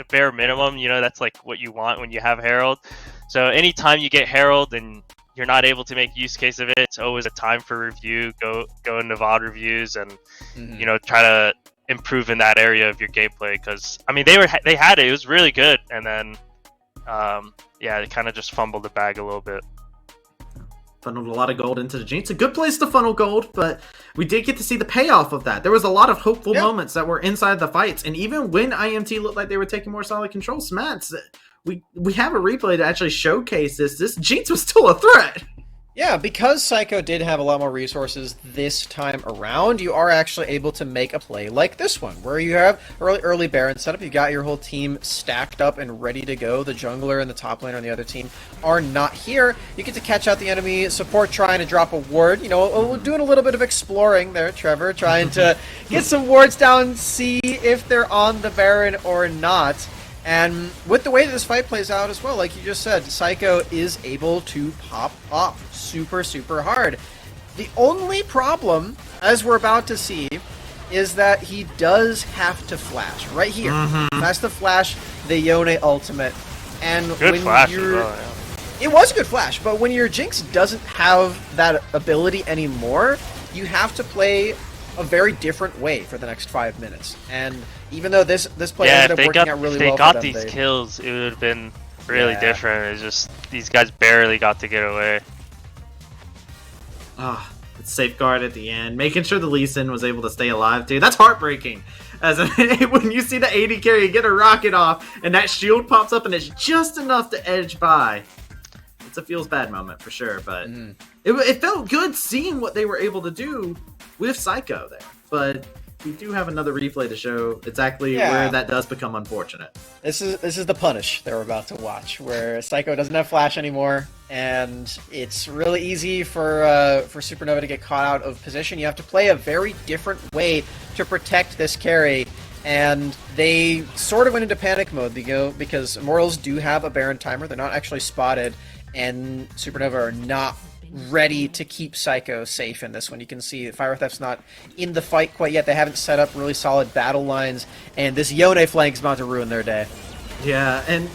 bare minimum. You know, that's like what you want when you have Herald. So anytime you get Herald and you're not able to make use case of it, it's always a time for review. Go into VOD reviews and you know, try to improve in that area of your gameplay, because I mean, they had it was really good, and then yeah, they kind of just fumbled the bag a little bit. Funneled a lot of gold into the Jinx. A good place to funnel gold, but we did get to see the payoff of that. There was a lot of hopeful moments that were inside the fights, and even when IMT looked like they were taking more solid control, Smats, we have a replay to actually showcase this. This Jinx was still a threat. Yeah, because Psycho did have a lot more resources this time around, you are actually able to make a play like this one, where you have early Baron setup, you got your whole team stacked up and ready to go. The jungler and the top laner on the other team are not here. You get to catch out the enemy support trying to drop a ward. You know, doing a little bit of exploring there, Trevor, trying to get some wards down, see if they're on the Baron or not. And with the way that this fight plays out as well, like you just said, Psycho is able to pop up super, super hard. The only problem, as we're about to see, is that he does have to flash right here. Has to flash the Yone ultimate. And good when flash you're... as well, yeah. It was a good flash, but when your Jinx doesn't have that ability anymore, you have to play a very different way for the next 5 minutes. And even though this play ended up working out really well for them, if they got these kills, it would have been really different. It's just these guys barely got to get away. It's safeguard at the end, making sure the Lee Sin was able to stay alive too. That's heartbreaking. As when you see the AD carry get a rocket off, and that shield pops up, and it's just enough to edge by. it's a feels bad moment for sure. But it felt good seeing what they were able to do with Psycho there. But we do have another replay to show exactly where that does become unfortunate. This is the punish that we're about to watch, where Psycho doesn't have flash anymore, and it's really easy for Supernova to get caught out of position. You have to play a very different way to protect this carry, and they sort of went into panic mode because Immortals do have a Baron timer. They're not actually spotted, and Supernova are not ready to keep Psycho safe in this one. You can see Fire Theft's not in the fight quite yet. They haven't set up really solid battle lines, and this Yone flank's about to ruin their day. Yeah, and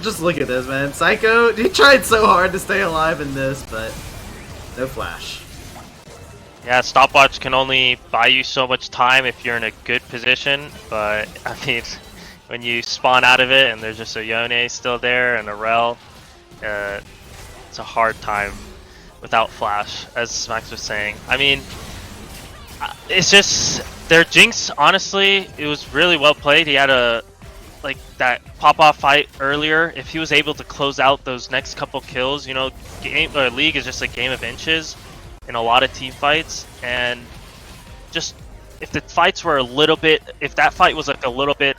just look at this, man. Psycho, he tried so hard to stay alive in this, but no flash. Yeah, stopwatch can only buy you so much time if you're in a good position, but I mean, when you spawn out of it and there's just a Yone still there and a Rel, it's a hard time without flash, as Max was saying. I mean, it's just their Jinx, honestly, it was really well played. He had that pop-off fight earlier. If he was able to close out those next couple kills, League is just a game of inches in a lot of team fights, and just if the fights were if that fight was like a little bit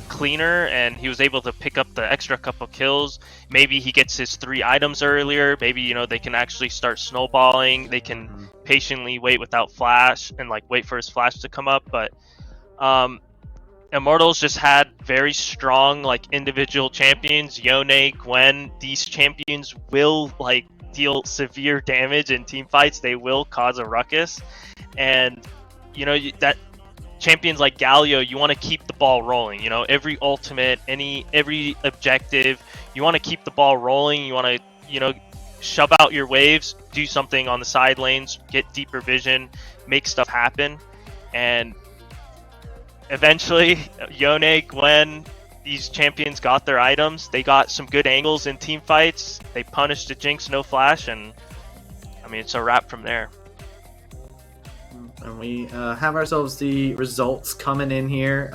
cleaner and he was able to pick up the extra couple kills, maybe he gets his 3 items earlier, maybe they can actually start snowballing, they can patiently wait without flash and wait for his flash to come up. But Immortals just had very strong individual champions. Yone, Gwen, these champions will deal severe damage in team fights. They will cause a ruckus, and that champions like Galio, you want to keep the ball rolling. Every ultimate, every objective, you want to keep the ball rolling. You want to, shove out your waves, do something on the side lanes, get deeper vision, make stuff happen. And eventually, Yone, Gwen, these champions got their items. They got some good angles in team fights. They punished the Jinx, no flash, and I mean, it's a wrap from there. And we have ourselves the results coming in here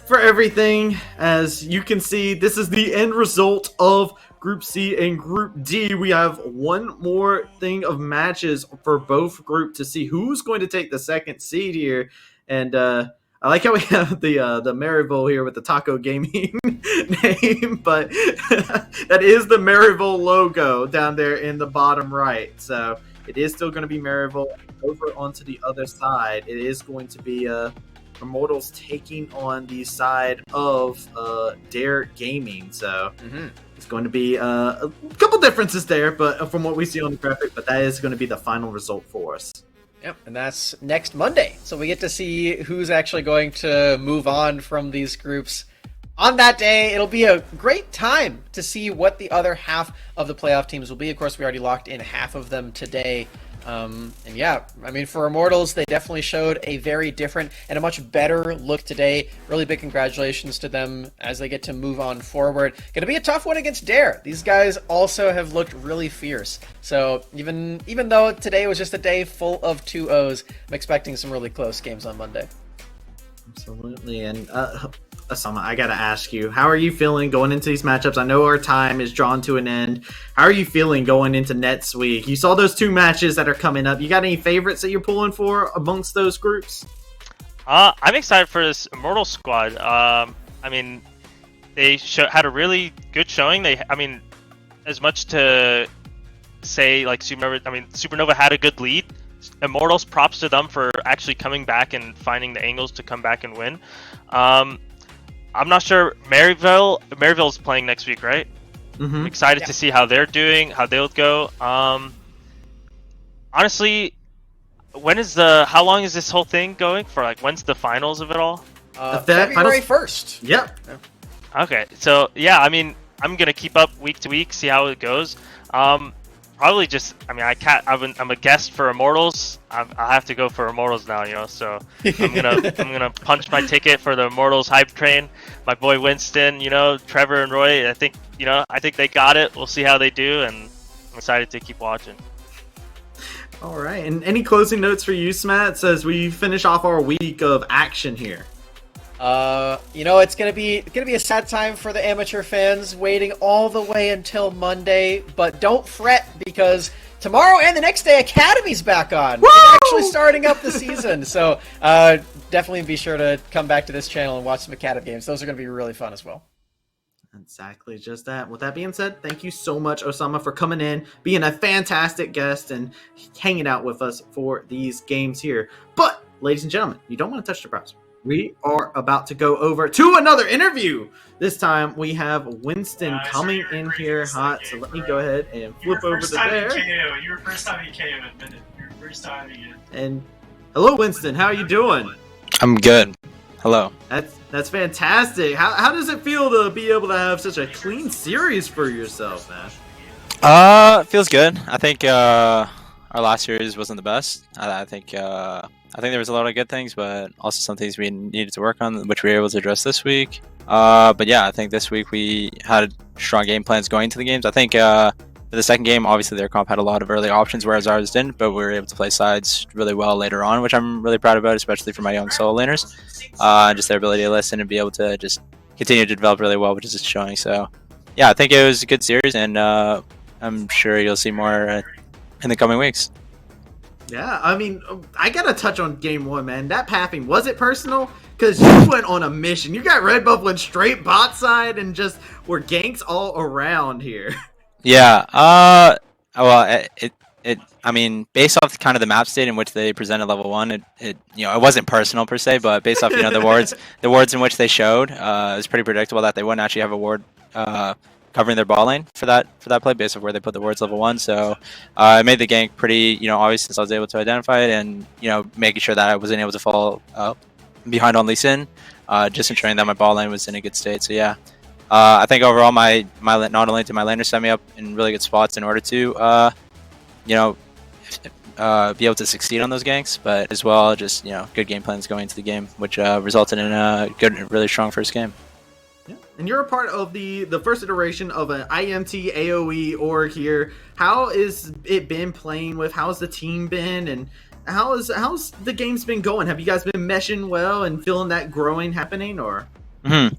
for everything. As you can see, this is the end result of Group C and Group D. We have one more thing of matches for both groups to see who's going to take the second seed here. And I like how we have the Maryville here with the Taco Gaming name, but that is the Maryville logo down there in the bottom right. So it is still going to be Maryville. Over onto the other side, it is going to be Immortals taking on the side of Dare Gaming. So it's going to be a couple differences there, but from what we see on the graphic, but that is going to be the final result for us. Yep, and that's next Monday. So we get to see who's actually going to move on from these groups. On that day, it'll be a great time to see what the other half of the playoff teams will be. Of course, we already locked in half of them today. And yeah, I mean, for Immortals, they definitely showed a very different and a much better look today. Really big congratulations to them as they get to move on forward. Going to be a tough one against Dare. These guys also have looked really fierce. So even though today was just a day full of 2-0s, I'm expecting some really close games on Monday. Absolutely. And Asama, I gotta ask you, how are you feeling going into these matchups? I know our time is drawn to an end. How are you feeling going into next week? You saw those 2 matches that are coming up. You got any favorites that you're pulling for amongst those groups? I'm excited for this Immortal squad. I mean, they had a really good showing. As much to say Supernova had a good lead. Immortals, props to them for actually coming back and finding the angles to come back and win. I'm not sure. Maryville's playing next week, right? I'm excited to see how they're doing, how they'll go. Honestly, how long is this whole thing going for? When's the finals of it all? February 1st. Yep. Okay, so yeah, I mean, I'm gonna keep up week to week, see how it goes. Probably just, I'm a guest for Immortals. I have to go for Immortals now, so I'm gonna punch my ticket for the Immortals hype train. My boy Winston, Trevor and Roy. I think they got it. We'll see how they do, and I'm excited to keep watching. All right, and any closing notes for you, Smats, as we finish off our week of action here? It's gonna be a sad time for the amateur fans waiting all the way until Monday, but don't fret because tomorrow and the next day Academy's back on. It's actually starting up the season, so definitely be sure to come back to this channel and watch some Academy games. Those are gonna be really fun as well. Exactly, just that. With that being said, thank you so much, Osama, for coming in, being a fantastic guest, and hanging out with us for these games here. But, ladies and gentlemen, you don't want to touch the browser. We are about to go over to another interview. This time, we have Winston coming in here hot, so let me go ahead and flip over to there. Your first time in KO, admit it. Your first time again. And, hello, Winston, how are you doing? I'm good. Hello. That's fantastic. How does it feel to be able to have such a clean series for yourself, man? Feels good. I think our last series wasn't the best. I think there was a lot of good things, but also some things we needed to work on, which we were able to address this week. But yeah, I think this week we had strong game plans going into the games. I think for the second game, obviously their comp had a lot of early options, whereas ours didn't, but we were able to play sides really well later on, which I'm really proud about, especially for my young solo laners. Just their ability to listen and be able to just continue to develop really well, which is just showing. So yeah, I think it was a good series, and I'm sure you'll see more in the coming weeks. Yeah, I mean, I gotta touch on game one, man. That pathing, was it personal? Because you went on a mission. You got red buff, went straight bot side, and just were ganks all around here. Yeah, well, I mean, based off kind of the map state in which they presented level 1, it wasn't personal per se, but based off the wards in which they showed, it was pretty predictable that they wouldn't actually have a ward covering their ball lane for that play based off where they put the wards level 1. So it made the gank pretty obvious since I was able to identify it, and making sure that I wasn't able to fall behind on Lee Sin, just ensuring that my ball lane was in a good state. So yeah. I think overall, my not only did my laner set me up in really good spots in order to, be able to succeed on those ganks, but as well just good game plans going into the game, which resulted in a good, really strong first game. Yeah. And you're a part of the first iteration of an IMT AOE org here. How is it been playing with? How's the team been, and how's the games been going? Have you guys been meshing well and feeling that growing happening, or? Mm-hmm.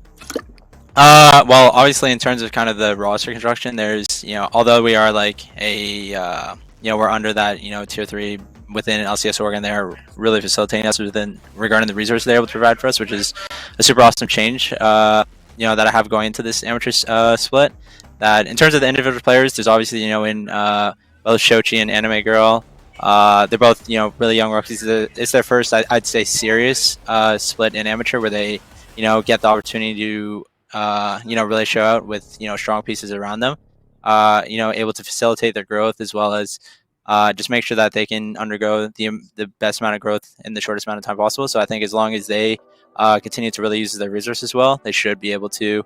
Well, obviously in terms of kind of the roster construction, there's, although we are like a, we're under that, tier 3 within LCS org, and they're really facilitating us regarding the resources they're able to provide for us, which is a super awesome change, that I have going into this amateur split. That in terms of the individual players, there's obviously, in both Shochi and Anime Girl, they're both, really young rookies. It's their first, I'd say, serious split in amateur where they, get the opportunity to really show out with, strong pieces around them, able to facilitate their growth as well as just make sure that they can undergo the best amount of growth in the shortest amount of time possible. So I think as long as they continue to really use their resources well, they should be able to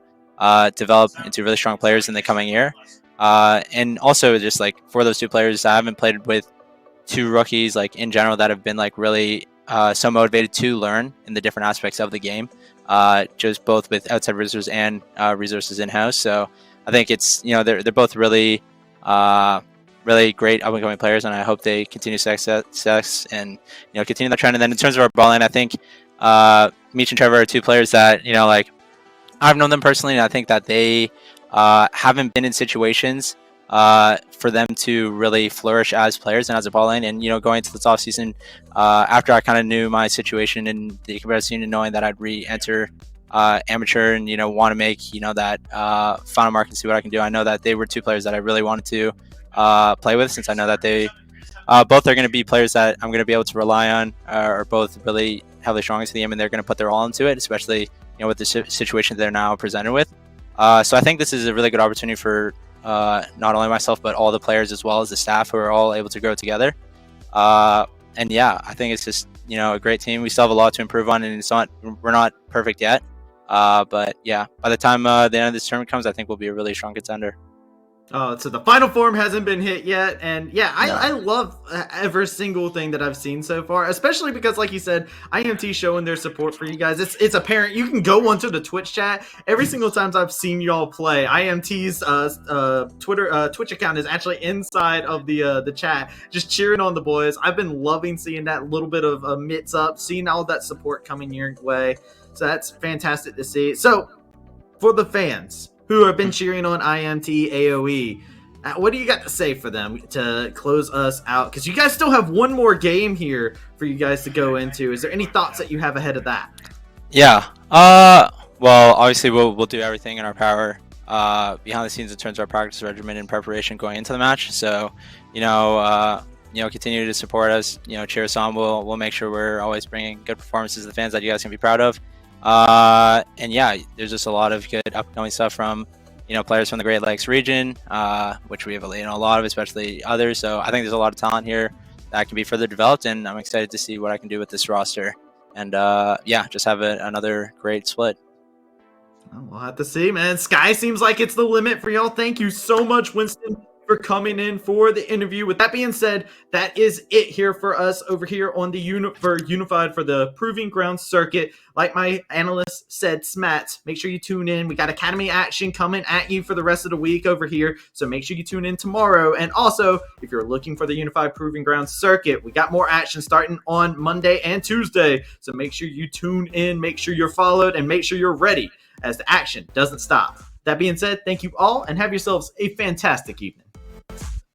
develop into really strong players in the coming year. And also just like for those two players, I haven't played with two rookies like in general that have been like really so motivated to learn in the different aspects of the game. Just both with outside resources and resources in-house. So I think it's, they're both really, really great up-and-coming players, and I hope they continue success and, continue that trend. And then in terms of our ball lane, I think Meech and Trevor are two players that, I've known them personally, and I think that they haven't been in situations for them to really flourish as players and as a ball lane. And going into this offseason, after I kind of knew my situation in the competitive scene and knowing that I'd re-enter amateur and want to make that final mark and see what I can do, I know that they were two players that I really wanted to play with, since I know that they both are going to be players that I'm going to be able to rely on, are both really heavily strong into the game, and they're going to put their all into it, especially with the situation they're now presented with. So I think this is a really good opportunity for not only myself but all the players as well as the staff, who are all able to grow together. And yeah, I think it's just a great team. We still have a lot to improve on, and we're not perfect yet. But yeah, by the time the end of this tournament comes, I think we'll be a really strong contender. Oh, so the final form hasn't been hit yet, and yeah, No. I love every single thing that I've seen so far, especially because, like you said, IMT showing their support for you guys. It's apparent. You can go onto the Twitch chat every single time I've seen y'all play. IMT's Twitch account is actually inside of the chat, just cheering on the boys. I've been loving seeing that little bit of mitts up, seeing all that support coming your way. So that's fantastic to see. So for the fans who have been cheering on IMT AOE, what do you got to say for them to close us out? Because you guys still have one more game here for you guys to go into. Is there any thoughts that you have ahead of that? Yeah. Well, obviously we'll do everything in our power behind the scenes in terms of our practice regimen and preparation going into the match. So, continue to support us. Cheer us on. We'll make sure we're always bringing good performances to the fans that you guys can be proud of. And yeah, there's just a lot of good upcoming stuff from, players from the Great Lakes region, which we have a lot of, especially others. So I think there's a lot of talent here that can be further developed, and I'm excited to see what I can do with this roster. And just have another great split. We'll have to see, man. Sky seems like it's the limit for y'all. Thank you so much, Winston, for coming in for the interview. With that being said, that is it here for us over here on the Unified for the Proving Ground circuit. Like my analyst said, Smat, make sure you tune in. We got Academy action coming at you for the rest of the week over here, so make sure you tune in tomorrow. And also, if you're looking for the Unified Proving Ground circuit, we got more action starting on Monday and Tuesday, so make sure you tune in, make sure you're followed, and make sure you're ready as the action doesn't stop. That being said, thank you all, and have yourselves a fantastic evening.